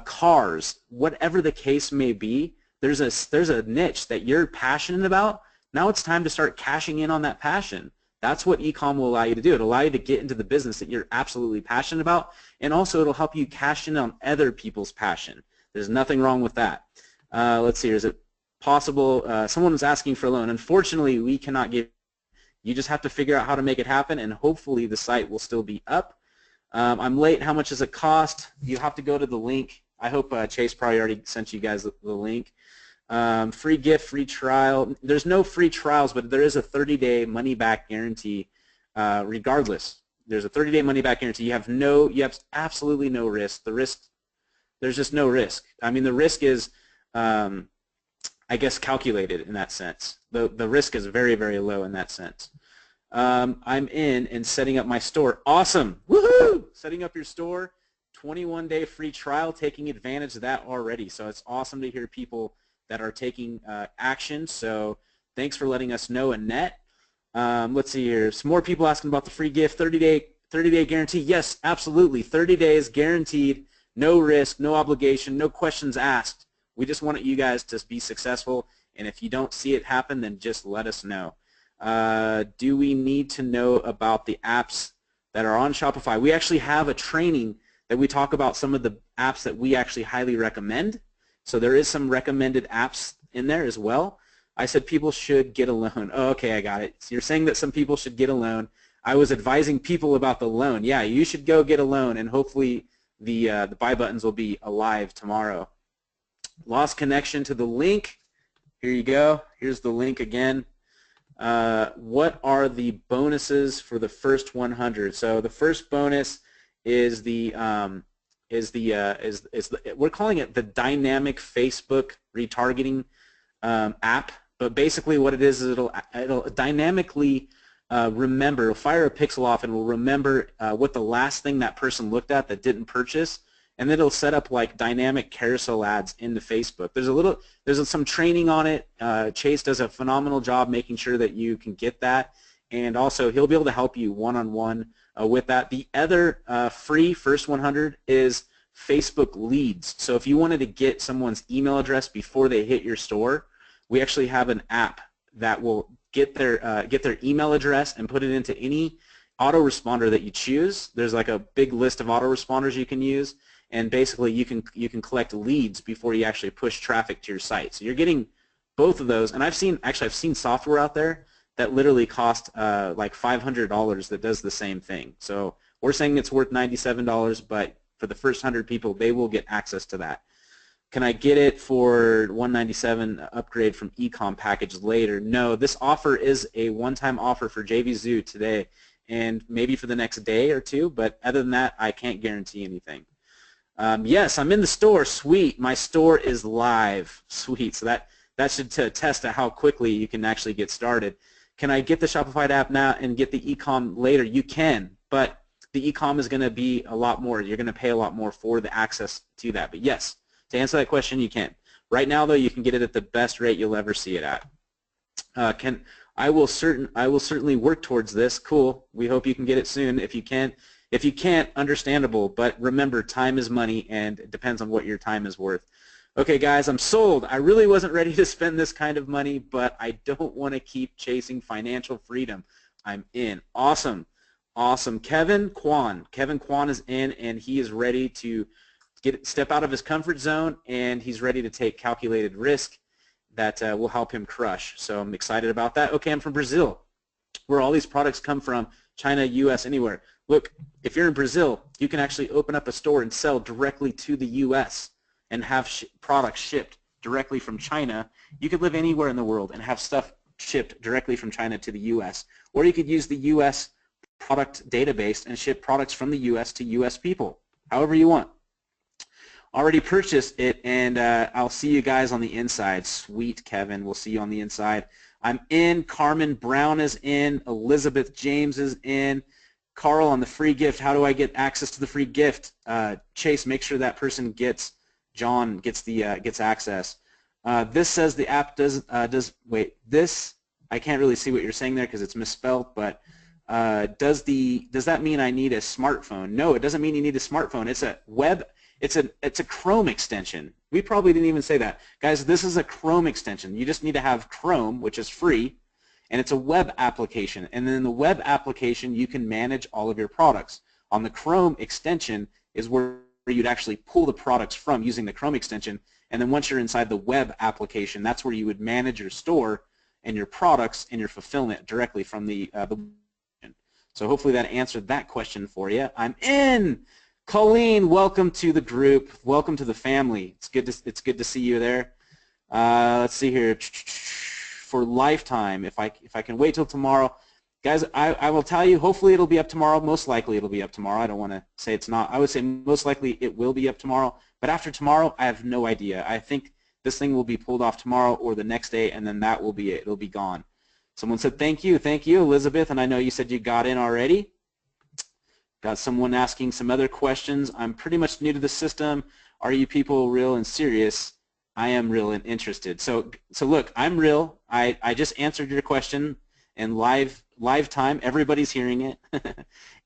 cars, whatever the case may be, there's a niche that you're passionate about. Now it's time to start cashing in on that passion. That's what e-com will allow you to do. It'll allow you to get into the business that you're absolutely passionate about, and also it'll help you cash in on other people's passion. There's nothing wrong with that. Let's see, is it possible? Someone was asking for a loan. Unfortunately, we cannot give. You just have to figure out how to make it happen, and hopefully the site will still be up. I'm late. How much does it cost? You have to go to the link. I hope Chase probably already sent you guys the link. Free gift, free trial. There's no free trials, but there is a 30-day money-back guarantee. Regardless, there's a 30-day money-back guarantee. You have absolutely no risk. There's just no risk. I mean, the risk is, I guess, calculated in that sense. The risk is very, very low in that sense. I'm in and setting up my store. Awesome. Woohoo! Setting up your store. 21-day free trial, taking advantage of that already. So it's awesome to hear people that are taking action. So thanks for letting us know, Annette. Let's see here. Some more people asking about the free gift. 30-day guarantee. Yes, absolutely. 30 days guaranteed. No risk, no obligation, no questions asked. We just want you guys to be successful. And if you don't see it happen, then just let us know. Do we need to know about the apps that are on Shopify? We actually have a training that we talk about some of the apps that we actually highly recommend. So there is some recommended apps in there as well. I said people should get a loan. Oh, okay, I got it. So you're saying that some people should get a loan. I was advising people about the loan. Yeah, you should go get a loan, and hopefully the buy buttons will be alive tomorrow. Lost connection to the link. Here you go. Here's the link again. What are the bonuses for the first 100? So the first bonus is we're calling it the dynamic Facebook retargeting app. But basically what it is it'll dynamically remember, it'll fire a pixel off and will remember what the last thing that person looked at that didn't purchase, and then it'll set up like dynamic carousel ads into Facebook. There's some training on it. Chase does a phenomenal job making sure that you can get that, and also he'll be able to help you one-on-one with that. The other free first 100 is Facebook leads. So if you wanted to get someone's email address before they hit your store, we actually have an app that will get their email address and put it into any autoresponder that you choose. There's like a big list of autoresponders you can use, and basically you can collect leads before you actually push traffic to your site. So you're getting both of those, and I've seen software out there that literally cost like $500 that does the same thing. So we're saying it's worth $97, but for the first 100 people, they will get access to that. Can I get it for $197 upgrade from Ecom package later? No, this offer is a one-time offer for JVZoo today and maybe for the next day or two, but other than that, I can't guarantee anything. Yes, I'm in the store. Sweet. My store is live. Sweet. So that should attest to how quickly you can actually get started. Can I get the Shopify app now and get the Ecom later? You can, but the Ecom is going to be a lot more. You're going to pay a lot more for the access to that. But yes, to answer that question, you can. Right now, though, you can get it at the best rate you'll ever see it at. I will certainly work towards this. Cool. We hope you can get it soon. If you can, if you can't, understandable. But remember, time is money, and it depends on what your time is worth. Okay, guys, I'm sold. I really wasn't ready to spend this kind of money, but I don't want to keep chasing financial freedom. I'm in. Awesome. Awesome. Kevin Kwan is in, and he is ready to step out of his comfort zone, and he's ready to take calculated risk that will help him crush. So I'm excited about that. Okay, I'm from Brazil, where all these products come from, China, US, anywhere. Look, if you're in Brazil, you can actually open up a store and sell directly to the US and have products shipped directly from China. You could live anywhere in the world and have stuff shipped directly from China to the US. Or you could use the US product database and ship products from the US to US people, however you want. Already purchased it, and I'll see you guys on the inside. Sweet, Kevin. We'll see you on the inside. I'm in. Carmen Brown is in. Elizabeth James is in. Carl on the free gift. How do I get access to the free gift? Chase, make sure that person gets, John gets access. This says the app does wait, this, I can't really see what you're saying there because it's misspelled, but does that mean I need a smartphone? No, it doesn't mean you need a smartphone. It's a web, it's a Chrome extension. We probably didn't even say that. Guys, this is a Chrome extension. You just need to have Chrome, which is free, and it's a web application. And then in the web application, you can manage all of your products. On the Chrome extension is where you'd actually pull the products from using the Chrome extension, and then once you're inside the web application, that's where you would manage your store and your products and your fulfillment directly from the So hopefully that answered that question for you. I'm in. Colleen, welcome to the group. Welcome to the family. It's good to see you there. Let's see here. For lifetime, if I can wait till tomorrow, guys, I will tell you. Hopefully it'll be up tomorrow. Most likely it'll be up tomorrow. I don't want to say it's not. I would say most likely it will be up tomorrow. But after tomorrow, I have no idea. I think this thing will be pulled off tomorrow or the next day, and then that will be it. It'll be gone. Someone said thank you, Elizabeth, and I know you said you got in already. Got someone asking some other questions. I'm pretty much new to the system. Are you people real and serious? I am real and interested. So look, I'm real. I just answered your question in live time. Everybody's hearing it.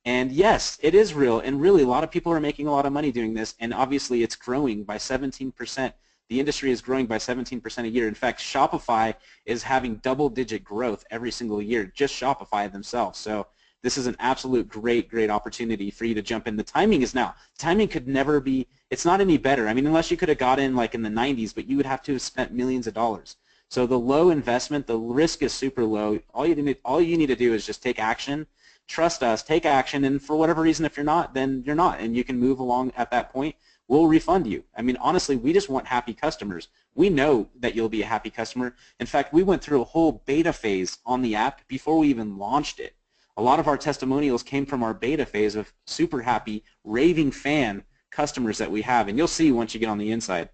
And yes, it is real. And really, a lot of people are making a lot of money doing this. And obviously, it's growing by 17%. The industry is growing by 17% a year. In fact, Shopify is having double-digit growth every single year, just Shopify themselves. So this is an absolute great opportunity for you to jump in. The timing is now. Timing could never be, it's not any better. I mean, unless you could have got in like in the 90s, but you would have to have spent millions of dollars. So the low investment, the risk is super low. All you need to do is just take action. Trust us, take action, and for whatever reason, if you're not, then you're not, and you can move along at that point. We'll refund you. I mean, honestly, we just want happy customers. We know that you'll be a happy customer. In fact, we went through a whole beta phase on the app before we even launched it. A lot of our testimonials came from our beta phase of super happy, raving fan customers that we have, and you'll see once you get on the inside.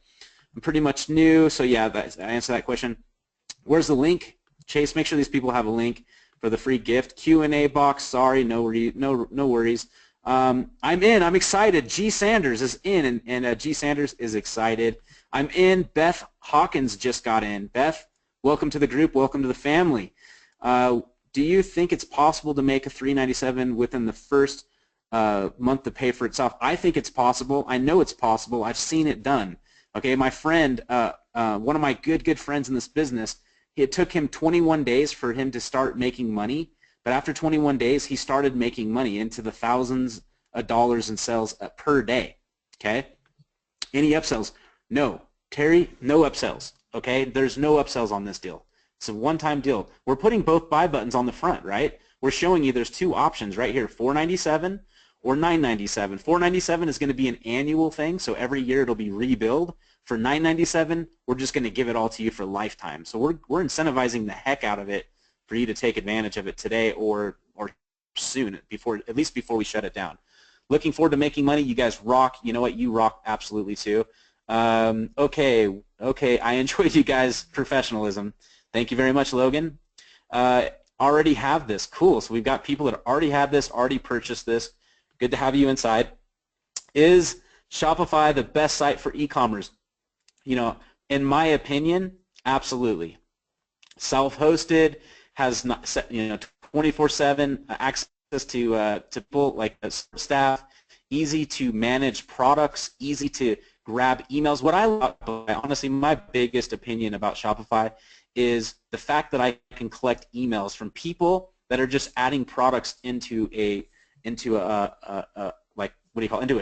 I'm pretty much new, so yeah, I answered that question. Where's the link? Chase, make sure these people have a link for the free gift. Q&A box, sorry, no worries. I'm in. I'm excited. G. Sanders is in, and G. Sanders is excited. I'm in. Beth Hawkins just got in. Beth, welcome to the group. Welcome to the family. Do you think it's possible to make a $397 within the first month to pay for itself? I think it's possible. I know it's possible. I've seen it done. Okay, my friend, one of my good friends in this business, it took him 21 days for him to start making money. But after 21 days, he started making money into the thousands of dollars in sales per day, okay? Any upsells? No. Terry, no upsells, okay? There's no upsells on this deal. It's a one-time deal. We're putting both buy buttons on the front, right? We're showing you there's two options right here, $497 or $997. $497 is going to be an annual thing, so every year it'll be rebilled. For $997, we're just going to give it all to you for lifetime. So we're incentivizing the heck out of it for you to take advantage of it today or soon, at least before we shut it down. Looking forward to making money. You guys rock. You know what? You rock absolutely too. Okay. I enjoyed you guys' professionalism. Thank you very much, Logan. Already have this. Cool. So we've got people that already have this, already purchased this. Good to have you inside. Is Shopify the best site for e-commerce? You know, in my opinion, absolutely. Self-hosted, has not, 24/7 access to people like staff, easy to manage products, easy to grab emails. What I love, honestly, my biggest opinion about Shopify is the fact that I can collect emails from people that are just adding products into a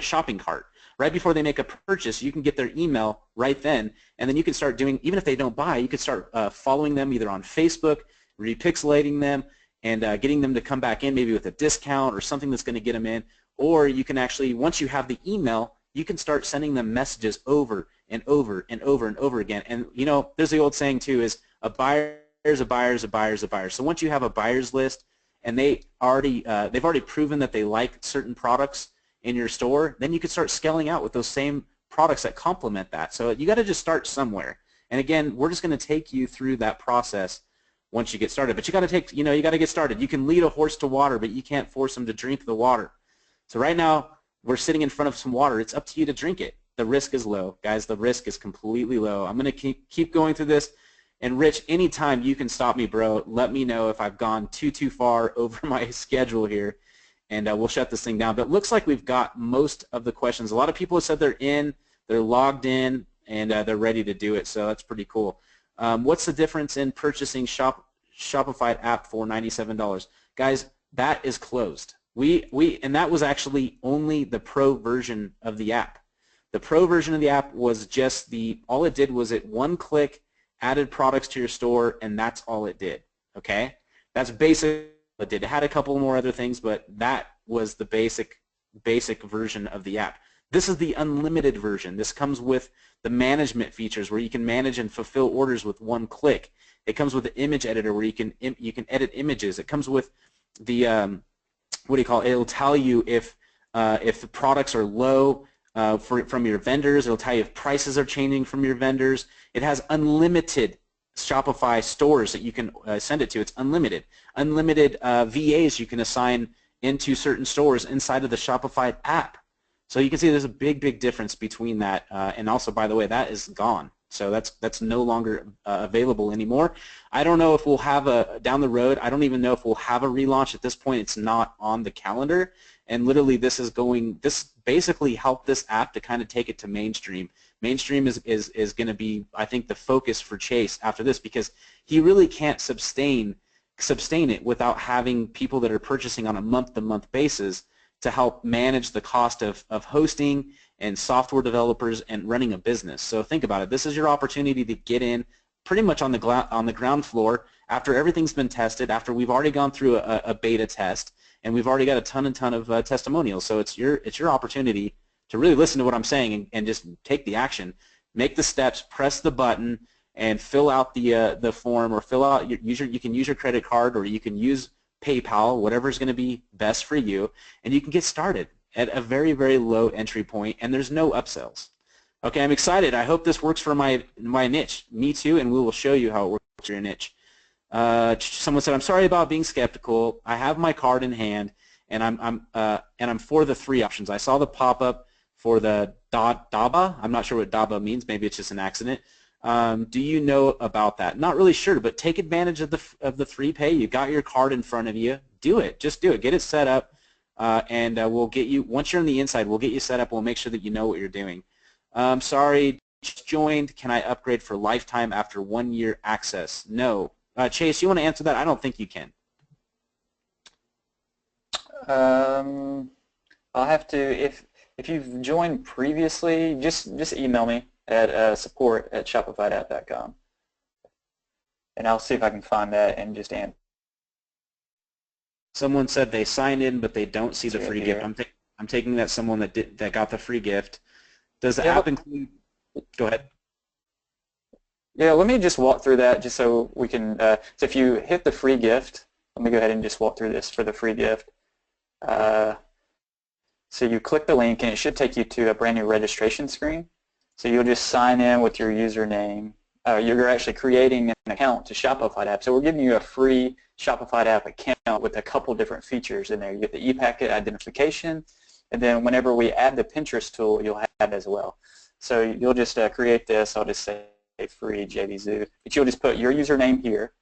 shopping cart. Right before they make a purchase, you can get their email right then, and then you can start doing, even if they don't buy, you can start following them either on Facebook, repixelating them, and getting them to come back in maybe with a discount or something that's going to get them in. Or you can actually, once you have the email, you can start sending them messages over and over and over and over again. And you know, there's the old saying too, is a buyer is a buyer is a buyer is a buyer. So once you have a buyer's list and they've already proven that they like certain products in your store, then you can start scaling out with those same products that complement that. So you got to just start somewhere. And again, we're just going to take you through that process once you get started. But you got to you got to get started. You can lead a horse to water, but you can't force him to drink the water. So right now, we're sitting in front of some water. It's up to you to drink it. The risk is low. Guys, the risk is completely low. I'm going to keep going through this. And Rich, anytime you can stop me, bro, let me know if I've gone too far over my schedule here, and we'll shut this thing down. But it looks like we've got most of the questions. A lot of people have said they're logged in, and they're ready to do it, so that's pretty cool. What's the difference in purchasing Shopify app for $97? Guys, that is closed. And that was actually only the pro version of the app. The pro version of the app was just all it did was it one click, added products to your store, and that's all it did, okay? That's basically what it did. It had a couple more other things, but that was the basic version of the app. This is the unlimited version. This comes with the management features where you can manage and fulfill orders with one click. It comes with the image editor where you can edit images. It comes with the it'll tell you if the products are low from your vendors. It'll tell you if prices are changing from your vendors. It has unlimited Shopify stores that you can send it to. It's unlimited. Unlimited VAs you can assign into certain stores inside of the Shopify app. So you can see there's a big difference between that. And also, by the way, that is gone. So that's no longer available anymore. I don't know if we'll have down the road, I don't even know if we'll have a relaunch. At this point, it's not on the calendar. And literally this basically helped this app to kind of take it to mainstream. Mainstream is going to be, I think, the focus for Chase after this, because he really can't sustain it without having people that are purchasing on a month-to-month basis to help manage the cost of hosting and software developers and running a business. So think about it. This is your opportunity to get in pretty much on the ground floor after everything's been tested, after we've already gone through a beta test, and we've already got a ton of testimonials. So it's your opportunity to really listen to what I'm saying and just take the action, make the steps, press the button, and fill out the form, or fill out you can use your credit card, or you can use PayPal, whatever is going to be best for you, and you can get started at a very low entry point, and there's no upsells. Okay, I'm excited. I hope this works for my niche. Me too, and we will show you how it works for your niche. Someone said, "I'm sorry about being skeptical. I have my card in hand, and I'm for the 3 options. I saw the pop-up for the DABA. I'm not sure what DABA means. Maybe it's just an accident. Do you know about that? Not really sure, but take advantage of the 3 pay. You got your card in front of you. Do it. Just do it. Get it set up, and we'll get you. Once you're on the inside, we'll get you set up. We'll make sure that you know what you're doing. Sorry, just joined. Can I upgrade for lifetime after 1 year access? No. Chase, you want to answer that? I don't think you can. I'll have to, if you've joined previously, just email me at support@shopifyedapp.com, and I'll see if I can find that and just answer. Someone said they signed in, but they don't see the free gift. I'm taking that someone that got the free gift. Does the app include? Go ahead. Yeah, let me just walk through that just so we can, so if you hit the free gift, let me go ahead and just walk through this for the free gift. So you click the link and it should take you to a brand new registration screen. So you'll just sign in with your username. You're actually creating an account to Shopify app. So we're giving you a free Shopify app account with a couple different features in there. You get the ePacket identification, and then whenever we add the Pinterest tool, you'll have that as well. So you'll just create this. I'll just say free JVZoo, but you'll just put your username here,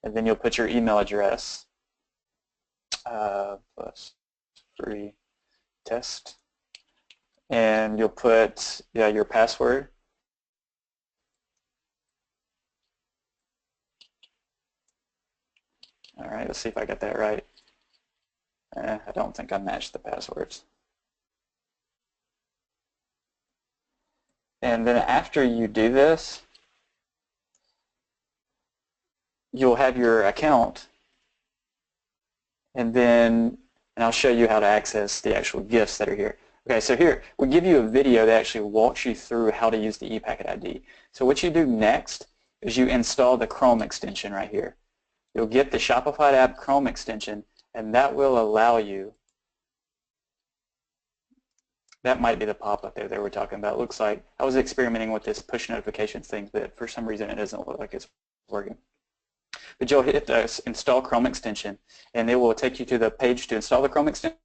and then you'll put your email address plus free test, and you'll put your password. All right, let's see if I got that right. I don't think I matched the passwords. And then after you do this, you'll have your account, and I'll show you how to access the actual gifts that are here. Okay, so here, we give you a video that actually walks you through how to use the ePacket ID. So what you do next is you install the Chrome extension right here. You'll get the Shopify app Chrome extension, and that will allow you, that might be the pop-up there that we're talking about. It looks like I was experimenting with this push notifications thing, but for some reason it doesn't look like it's working. But you'll hit the install Chrome extension, and it will take you to the page to install the Chrome extension,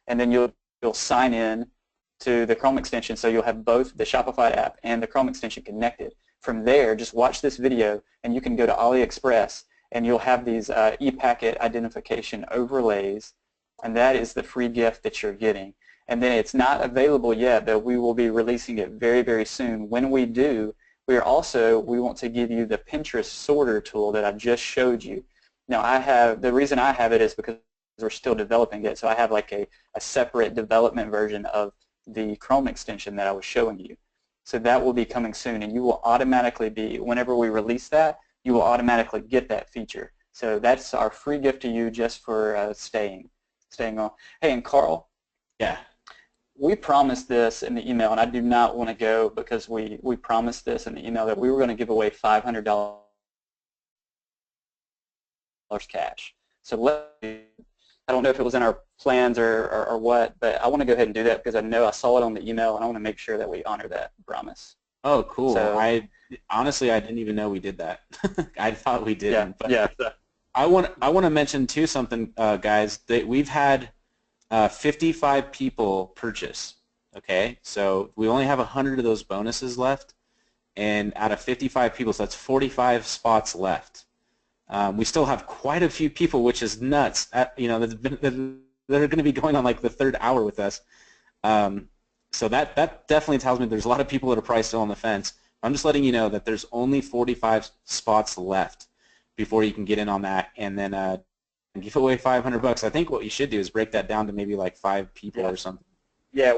and then you'll sign in to the Chrome extension, so you'll have both the Shopify app and the Chrome extension connected. From there, just watch this video, and you can go to AliExpress, and you'll have these ePacket identification overlays, and that is the free gift that you're getting. And then it's not available yet, but we will be releasing it very, very soon. When we do, we want to give you the Pinterest sorter tool that I just showed you. Now the reason I have it is because we're still developing it, so I have like a separate development version of the Chrome extension that I was showing you. So that will be coming soon, and you will automatically whenever we release that, you will automatically get that feature. So that's our free gift to you just for staying on. Hey, and Carl? Yeah. We promised this in the email, and I do not want to go because we promised this in the email that we were going to give away $500 cash. So I don't know if it was in our plans or what, but I want to go ahead and do that because I know I saw it on the email, and I want to make sure that we honor that promise. Oh, cool. So, honestly, I didn't even know we did that. I thought we didn't. Yeah. But I want to mention too something, guys, that we've had 55 people purchase. Okay, so we only have 100 of those bonuses left, and out of 55 people, so that's 45 spots left. We still have quite a few people, which is nuts. That are going to be going on like the 3rd hour with us. So that definitely tells me there's a lot of people that are probably still on the fence. I'm just letting you know that there's only 45 spots left before you can get in on that, and then give away $500. I think what you should do is break that down to maybe like 5 people or something. Yeah,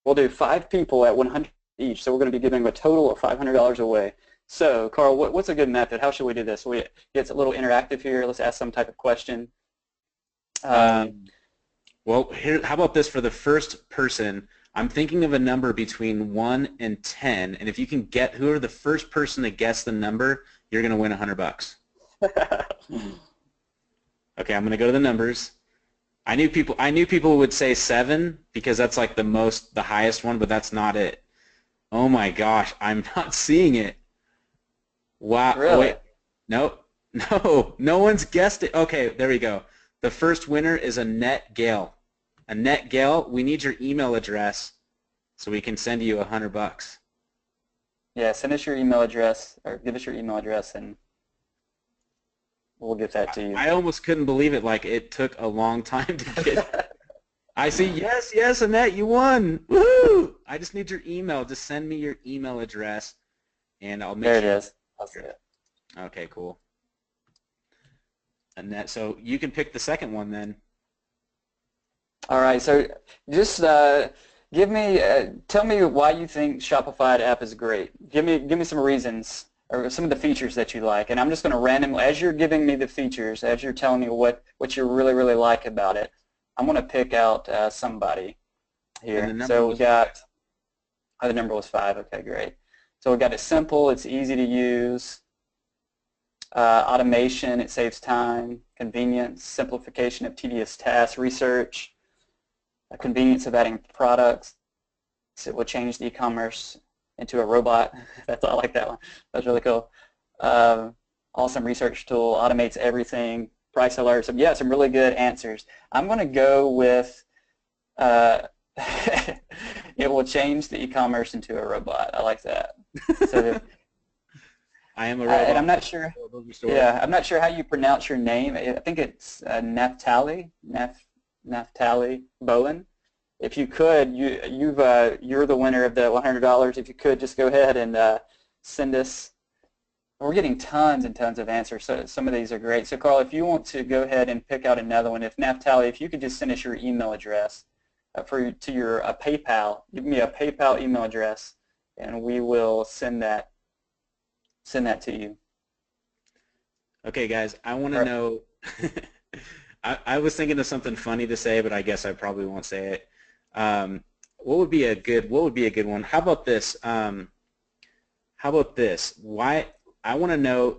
we'll do 5 people at 100 each. So we're going to be giving a total of $500 away. So, Carl, what's a good method? How should we do this? It's a little interactive here. Let's ask some type of question. Well, here, how about this for the first person? I'm thinking of a number between 1 and 10, and if you can get whoever the first person to guess the number, you're going to win $100. Okay, I'm going to go to the numbers. I knew people would say 7 because that's like the highest one, but that's not it. Oh my gosh, I'm not seeing it. Wow. Oh, Really? wait. Nope. No. No one's guessed it. Okay, there we go. The first winner is Annette Gale. Annette Gale, we need your email address so we can send you $100. Yeah, send us your email address, or give us your email address, and we'll get that to you. I almost couldn't believe it. Like, it took a long time to get. I see. Yes, yes, Annette, you won. Woohoo! I just need your email. Just send me your email address, and I'll make There it sure. is. I'll see it. Okay, cool. Annette, so you can pick the second one then. All right, so just tell me why you think Shopify app is great. Give me some reasons or some of the features that you like, and I'm just going to randomly, as you're giving me the features, as you're telling me what you really like about it, I'm going to pick out somebody here. And the So number we got, the number was 5. Okay, great. So we got it simple, it's easy to use, automation, it saves time, convenience, simplification of tedious tasks, research, convenience of adding products. It will change the e-commerce into a robot. That's I like that one. That's really cool. Awesome research tool, automates everything, price alerts. So yeah, some really good answers. I'm going to go with it will change the e-commerce into a robot. I like that. So I am a robot. and I'm not sure. Yeah, I'm not sure how you pronounce your name. I think it's Naftali Bowen. If you could, you're the winner of the $100. If you could, just go ahead and send us. We're getting tons and tons of answers, so some of these are great. So Carl, if you want to go ahead and pick out another one, if Naftali, if you could just send us your email address to your PayPal, give me a PayPal email address, and we will send that to you. Okay, guys, I want to know. I was thinking of something funny to say, but I guess I probably won't say it. What would be a good one? How about this? Why? I want to know,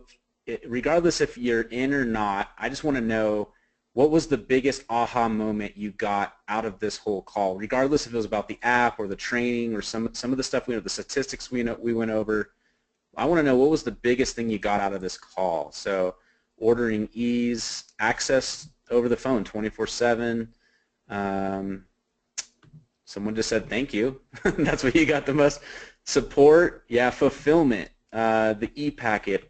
regardless if you're in or not, I just want to know what was the biggest aha moment you got out of this whole call, regardless if it was about the app or the training or some of the stuff the statistics we went over. I want to know what was the biggest thing you got out of this call. So ordering ease, access over the phone 24/7. Someone just said thank you. That's what you got the most. Support, yeah, fulfillment, the e-packet,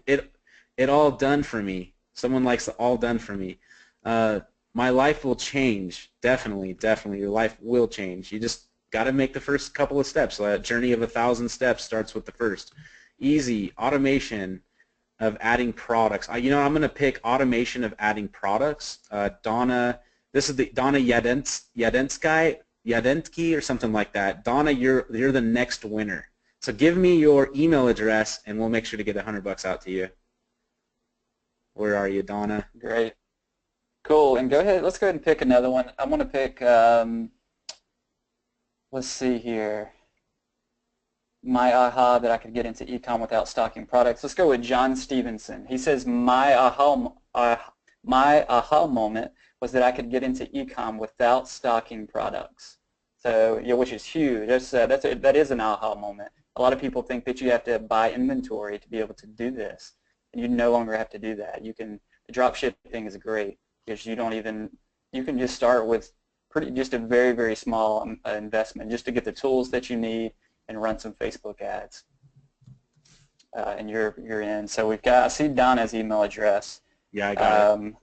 it all done for me. Someone likes the all done for me. My life will change. Definitely, your life will change. You just got to make the first couple of steps. So that journey of 1,000 steps starts with the first. Easy, automation of adding products. I'm going to pick automation of adding products. Donna, this is the Donna Yadensky or something like that. Donna, you're the next winner. So give me your email address, and we'll make sure to get $100 out to you. Where are you, Donna? Great. Cool. And go ahead. Let's go ahead and pick another one. I'm going to pick. Let's see here. My aha that I could get into e-com without stocking products. Let's go with John Stevenson. He says my aha moment was that I could get into e-com without stocking products. So which is huge. That is an aha moment. A lot of people think that you have to buy inventory to be able to do this, and you no longer have to do that. The drop shipping is great because you can just start with just a very small investment just to get the tools that you need and run some Facebook ads, and you're in. So I see Donna's email address. Yeah, I got it.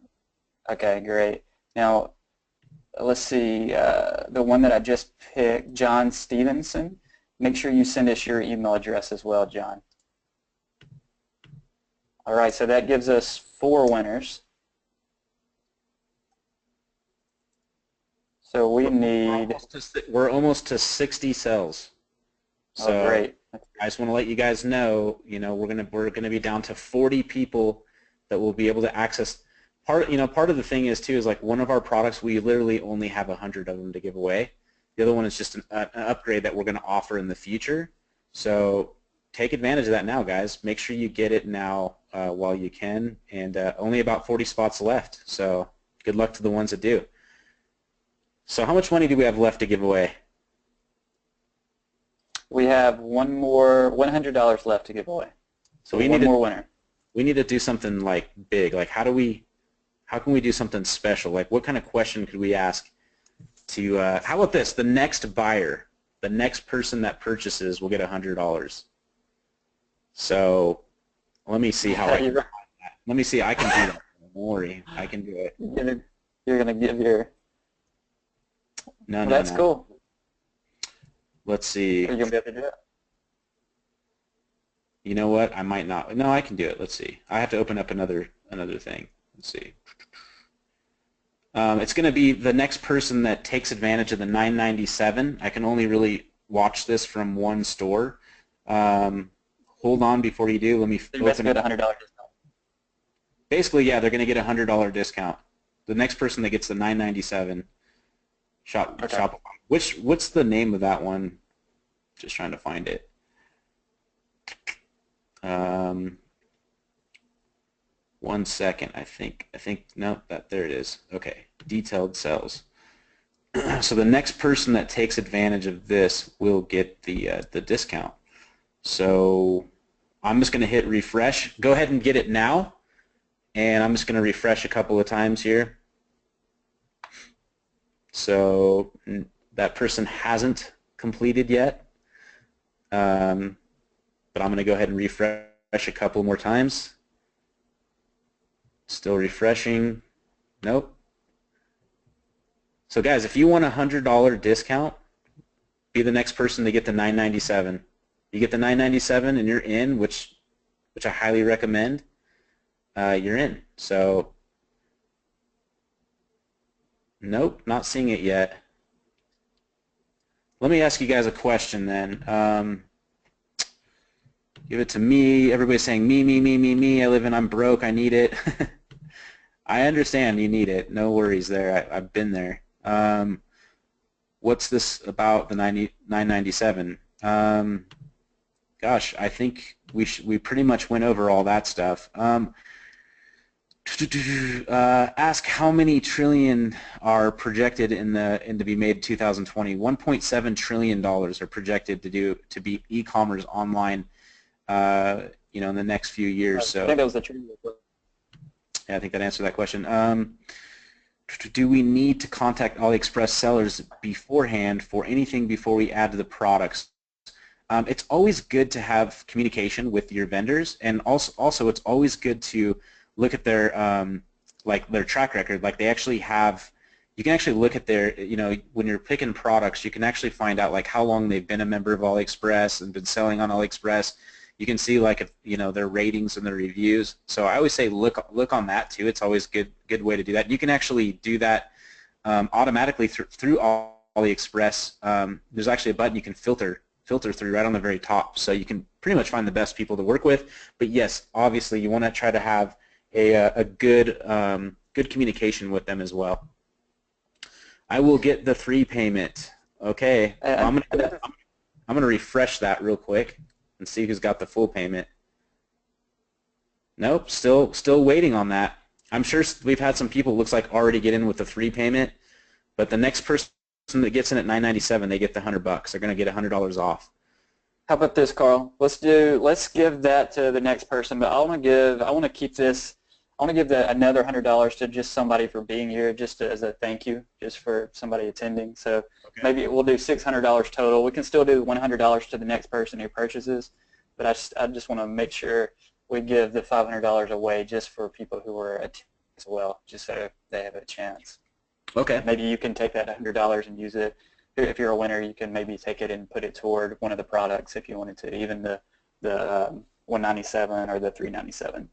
Okay, great. Now let's see the one that I just picked, John Stevenson. Make sure you send us your email address as well, John. All right, so that gives us 4 winners. So we're almost to 60 cells. So great. I just want to let you guys know, we're gonna be down to 40 people that will be able to access. Part of the thing is like one of our products, we literally only have 100 of them to give away. The other one is just an upgrade that we're going to offer in the future. So take advantage of that now, guys. Make sure you get it now while you can, and only about 40 spots left. So good luck to the ones that do. So how much money do we have left to give away? We have one more $100 left to give away. So we one need more to winner. we need to do something like big. Like how can we do something special? Like what kind of question could we ask to how about this? The next buyer, the next person that purchases will get $100. So let me see how I can. Let me see. I can do that. Don't worry, I can do it. You're gonna give your. No, Well, no, that's no. cool. Let's see. Are you gonna be able to do it? You know what? I might not. No, I can do it. Let's see. I have to open up another thing. Let's see. It's going to be the next person that takes advantage of the $9.97. I can only really watch this from one store. Hold on before you do. Let me open it. it. $100 discount. Basically, yeah, they're going to get a $100 discount. The next person that gets the $9.97 Shopify. What's the name of that one? Just trying to find it. One second. I think no, there it is. Okay, detailed sales. So the next person that takes advantage of this will get the discount. So I'm just going to hit refresh. Go ahead and get it now, and I'm just going to refresh a couple of times here. So that person hasn't completed yet, but I'm going to go ahead and refresh a couple more times. Still refreshing. Nope. So guys, if you want a $100 discount, be the next person to get the $9.97. You get the $9.97 and you're in, which I highly recommend. You're in. So nope, not seeing it yet. Let me ask you guys a question then. Give it to me. Everybody's saying me, me, me, me, me. I'm broke. I need it. I understand you need it. No worries there. I've been there. What's this about the $9.97? Gosh, I think we pretty much went over all that stuff. Ask how many trillion are projected to be made in 2020. $1.7 trillion are projected to be e-commerce online. In the next few years. So I think that was the true. Yeah, I think that answered that question. Do we need to contact AliExpress sellers beforehand for anything before we add to the products? It's always good to have communication with your vendors, and also it's always good to look at their their track record. Like they actually have, you can actually look at their, when you're picking products, you can actually find out like how long they've been a member of AliExpress and been selling on AliExpress. You can see like their ratings and their reviews. So I always say look on that too. It's always good way to do that. You can actually do that automatically through AliExpress. There's actually a button you can filter through right on the very top. So you can pretty much find the best people to work with. But yes, obviously you want to try to have a good communication with them as well. I will get the free payment. Okay, I'm gonna refresh that real quick and see who's got the full payment. Nope, still waiting on that. I'm sure we've had some people, looks like, already get in with the free payment, but the next person that gets in at $9.97, they get the $100. They're going to get $100 off. How about this, Carl? Let's give that to the next person, but I want to keep this. I want to give another $100 to just somebody for being here, just as a thank you, just for somebody attending. So okay. Maybe we'll do $600 total. We can still do $100 to the next person who purchases, but I just want to make sure we give the $500 away just for people who are attending as well, just so they have a chance. Okay. Maybe you can take that $100 and use it. If you're a winner, you can maybe take it and put it toward one of the products if you wanted to, even the $197 or the $397.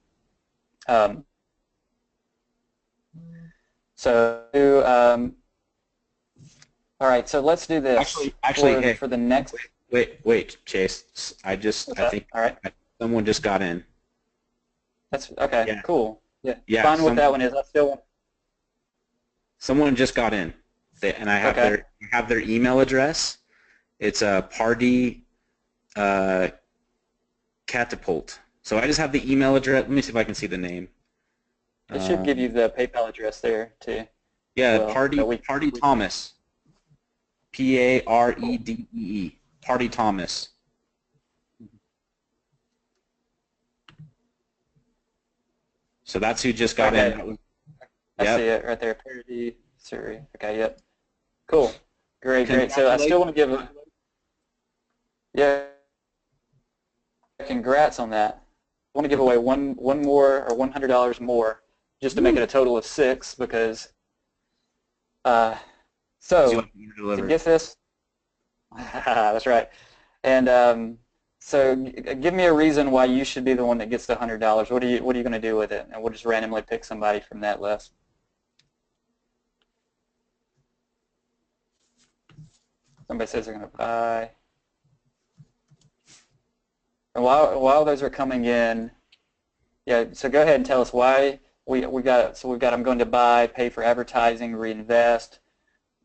All right, so let's do this. Actually, for the next. Wait, Chase. I think all right. Someone just got in. That's okay. Yeah. Cool. Yeah. Find what that one is. I still want. Someone just got in, and I have their email address. It's a Party Catapult. So I just have the email address. Let me see if I can see the name. It should give you the PayPal address there too. Yeah, Party Thomas. P-A-R-E-D-E-E. Party Thomas. So that's who just got Okay. in. I Yep. see it right there. Parody, Siri. Okay, yep. Cool. Great, great. So I Congratulations. still want to give a, yeah, congrats on that. I want to give away one more or $100 more just to make it a total of 6 because You so want to to deliver. get this, that's right. And so give me a reason why you should be the one that gets the $100. What are you going to do with it? And we'll just randomly pick somebody from that list. Somebody says they're going to buy. And while those are coming in, yeah. So go ahead and tell us why we got. So we've got. I'm going to buy, pay for advertising, reinvest.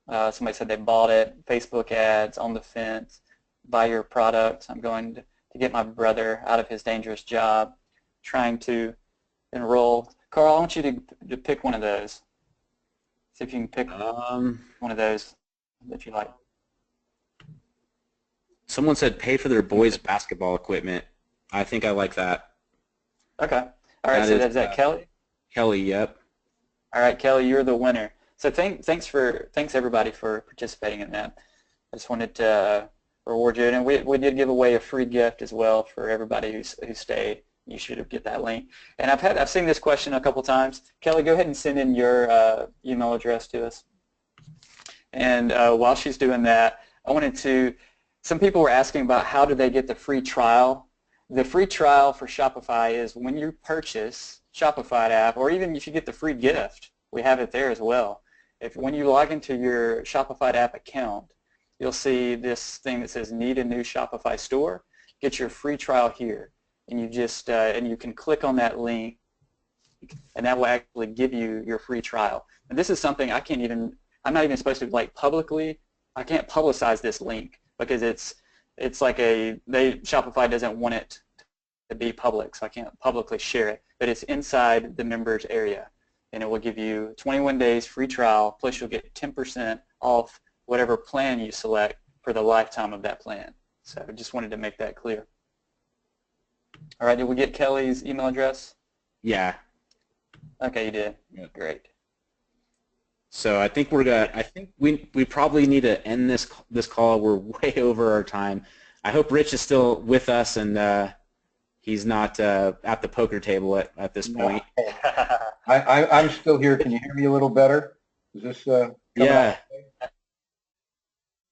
Somebody said they bought it. Facebook ads, on the fence, buy your product. I'm going to get my brother out of his dangerous job, trying to enroll. Carl, I want you to pick one of those. See if you can pick one of those that you like. Someone said pay for their boys' basketball equipment. I think I like that. Okay. All right. So is that Kelly? Kelly, yep. All right, Kelly, you're the winner. So thanks everybody for participating in that. I just wanted to reward you, and we did give away a free gift as well for everybody who stayed. You should get that link. And I've seen this question a couple times. Kelly, go ahead and send in your email address to us. And while she's doing that, I wanted to. Some people were asking about how do they get the free trial. The free trial for Shopify is when you purchase Shopify app, or even if you get the free gift, we have it there as well. When you log into your Shopify app account, you'll see this thing that says need a new Shopify store. Get your free trial here, and you just and you can click on that link, and that will actually give you your free trial. And this is something I'm not even supposed to publicly. I can't publicize this link because it's like Shopify doesn't want it to be public, so I can't publicly share it. But it's inside the members area, and it will give you 21 days free trial, plus you'll get 10% off whatever plan you select for the lifetime of that plan. So I just wanted to make that clear. All right, did we get Kelly's email address? Yeah. Okay, you did. Yep. Great. So I think we probably need to end this call. We're way over our time. I hope Rich is still with us and he's not at the poker table at this point. I'm still here. Can you hear me a little better? Is this coming Yeah.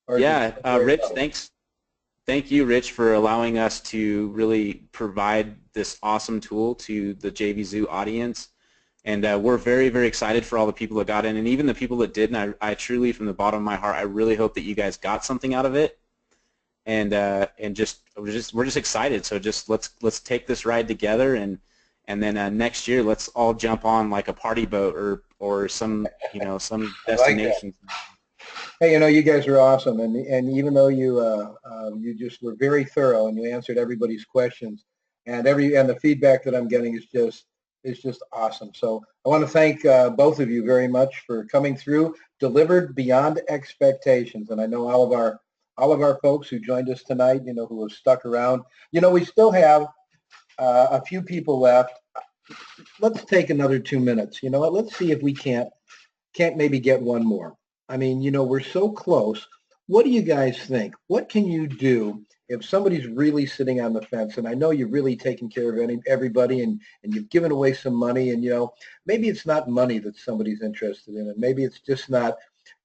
out? Yeah, Rich, thanks. Thank you, Rich, for allowing us to really provide this awesome tool to the JVZoo audience. And we're very, very excited for all the people that got in, and even the people that didn't. I truly, from the bottom of my heart, I really hope that you guys got something out of it. And we're just excited. So just let's take this ride together, and then next year let's all jump on like a party boat or some some destination. Hey, you guys are awesome, and even though you just were very thorough and you answered everybody's questions, and the feedback that I'm getting is just awesome. So I want to thank both of you very much for coming through, delivered beyond expectations, and I know all of our folks who joined us tonight, who have stuck around. We still have a few people left. Let's take another 2 minutes. You know what? Let's see if we can't maybe get one more. I mean, we're so close. What do you guys think? What can you do if somebody's really sitting on the fence? And I know you've really taken care of everybody and you've given away some money, and, maybe it's not money that somebody's interested in, and maybe it's just not,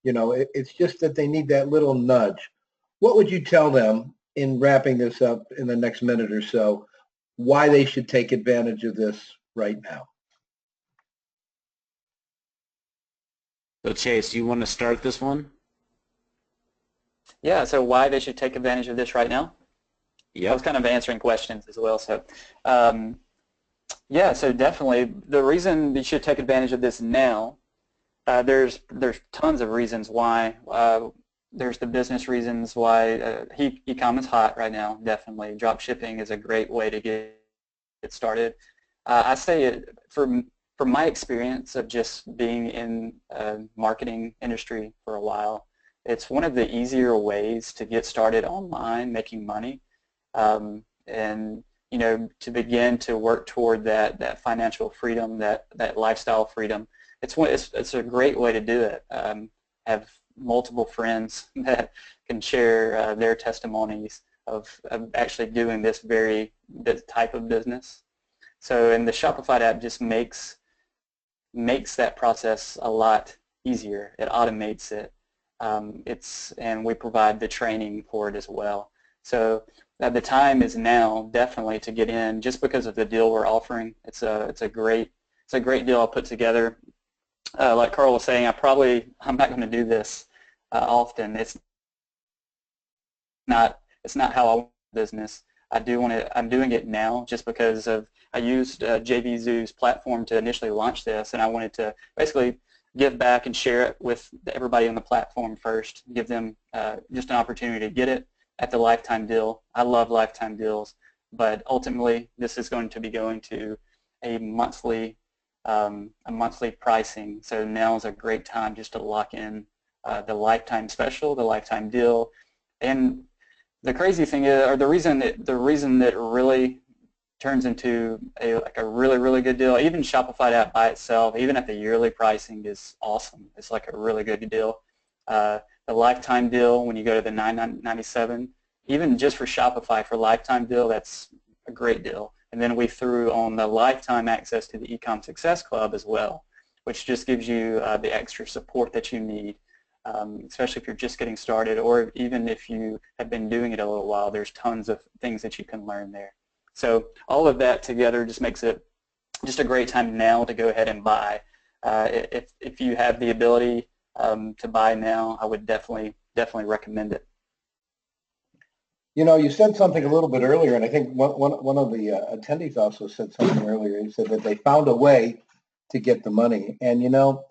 it's just that they need that little nudge. What would you tell them in wrapping this up in the next minute or so, why they should take advantage of this right now? So Chase, you want to start this one? Yeah, so why they should take advantage of this right now? Yeah. I was kind of answering questions as well. So, yeah, so definitely the reason you should take advantage of this now, there's tons of reasons why. There's the business reasons why e-com is hot right now, definitely. Drop shipping is a great way to get started. I say from my experience of just being in marketing industry for a while, it's one of the easier ways to get started online making money. And to begin to work toward that financial freedom, that lifestyle freedom. It's a great way to do it. Have multiple friends that can share their testimonies of actually doing this type of business. So, and the Shopify app just makes that process a lot easier. It automates it. And we provide the training for it as well. So the time is now definitely to get in, just because of the deal we're offering. It's a great deal I put together. Like Carl was saying, I'm not going to do this often. It's not how I want business. I'm doing it now just because I used JVZoo's platform to initially launch this, and I wanted to basically give back and share it with everybody on the platform first, give them just an opportunity to get it at the lifetime deal. I love lifetime deals, but ultimately this is going to be going to a monthly pricing. So now is a great time just to lock in the lifetime special, the lifetime deal. And the crazy thing is, or the reason that it really turns into a really, really good deal, even Shopify app by itself, even at the yearly pricing, is awesome. It's like a really good deal. The lifetime deal, when you go to the $9.97, even just for Shopify for lifetime deal, that's a great deal. And then we threw on the lifetime access to the Ecom Success Club as well, which just gives you the extra support that you need, especially if you're just getting started, or even if you have been doing it a little while. There's tons of things that you can learn there. So all of that together just makes it just a great time now to go ahead and buy. If you have the ability to buy now, I would definitely recommend it. You know, you said something a little bit earlier, and I think one of the attendees also said something earlier. He said that they found a way to get the money. And, you know,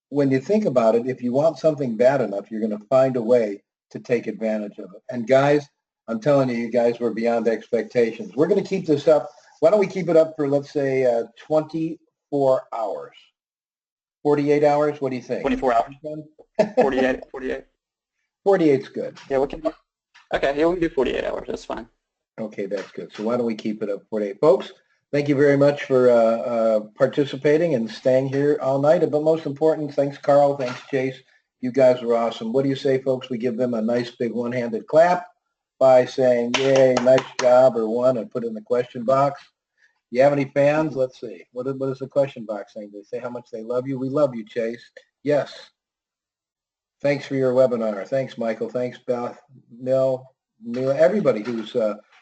when you think about it, if you want something bad enough, you're going to find a way to take advantage of it. And guys, I'm telling you guys, we're beyond expectations. We're going to keep this up. Why don't we keep it up for, let's say, 24 hours? 48 hours? What do you think? 24 hours. 48. 48's good. Yeah, we can. Okay, yeah, we can do 48 hours. That's fine. Okay, that's good. So why don't we keep it up 48? Folks, thank you very much for participating and staying here all night. But most important, thanks, Carl. Thanks, Chase. You guys were awesome. What do you say, folks? We give them a nice big one-handed clap by saying, yay, nice job, or one, and put it in the question box. You have any fans? Let's see. What is the question box saying? They say how much they love you. We love you, Chase. Yes. Thanks for your webinar. Thanks, Michael. Thanks, Beth, Mila, everybody who's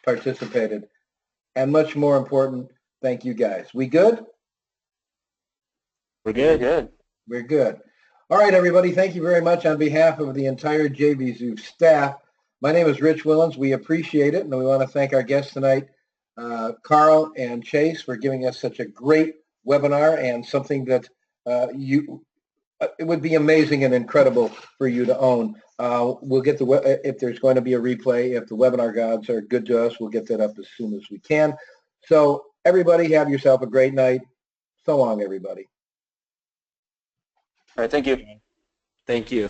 participated. And much more important, thank you guys. We good? We're good. We're good. We're good. All right, everybody. Thank you very much on behalf of the entire JVZoo staff. My name is Rich Willens. We appreciate it, and we want to thank our guests tonight, Carl and Chase, for giving us such a great webinar and something that it would be amazing and incredible for you to own. We'll get if there's going to be a replay, if the webinar gods are good to us, we'll get that up as soon as we can. So everybody, have yourself a great night. So long, everybody. All right, thank you. Thank you.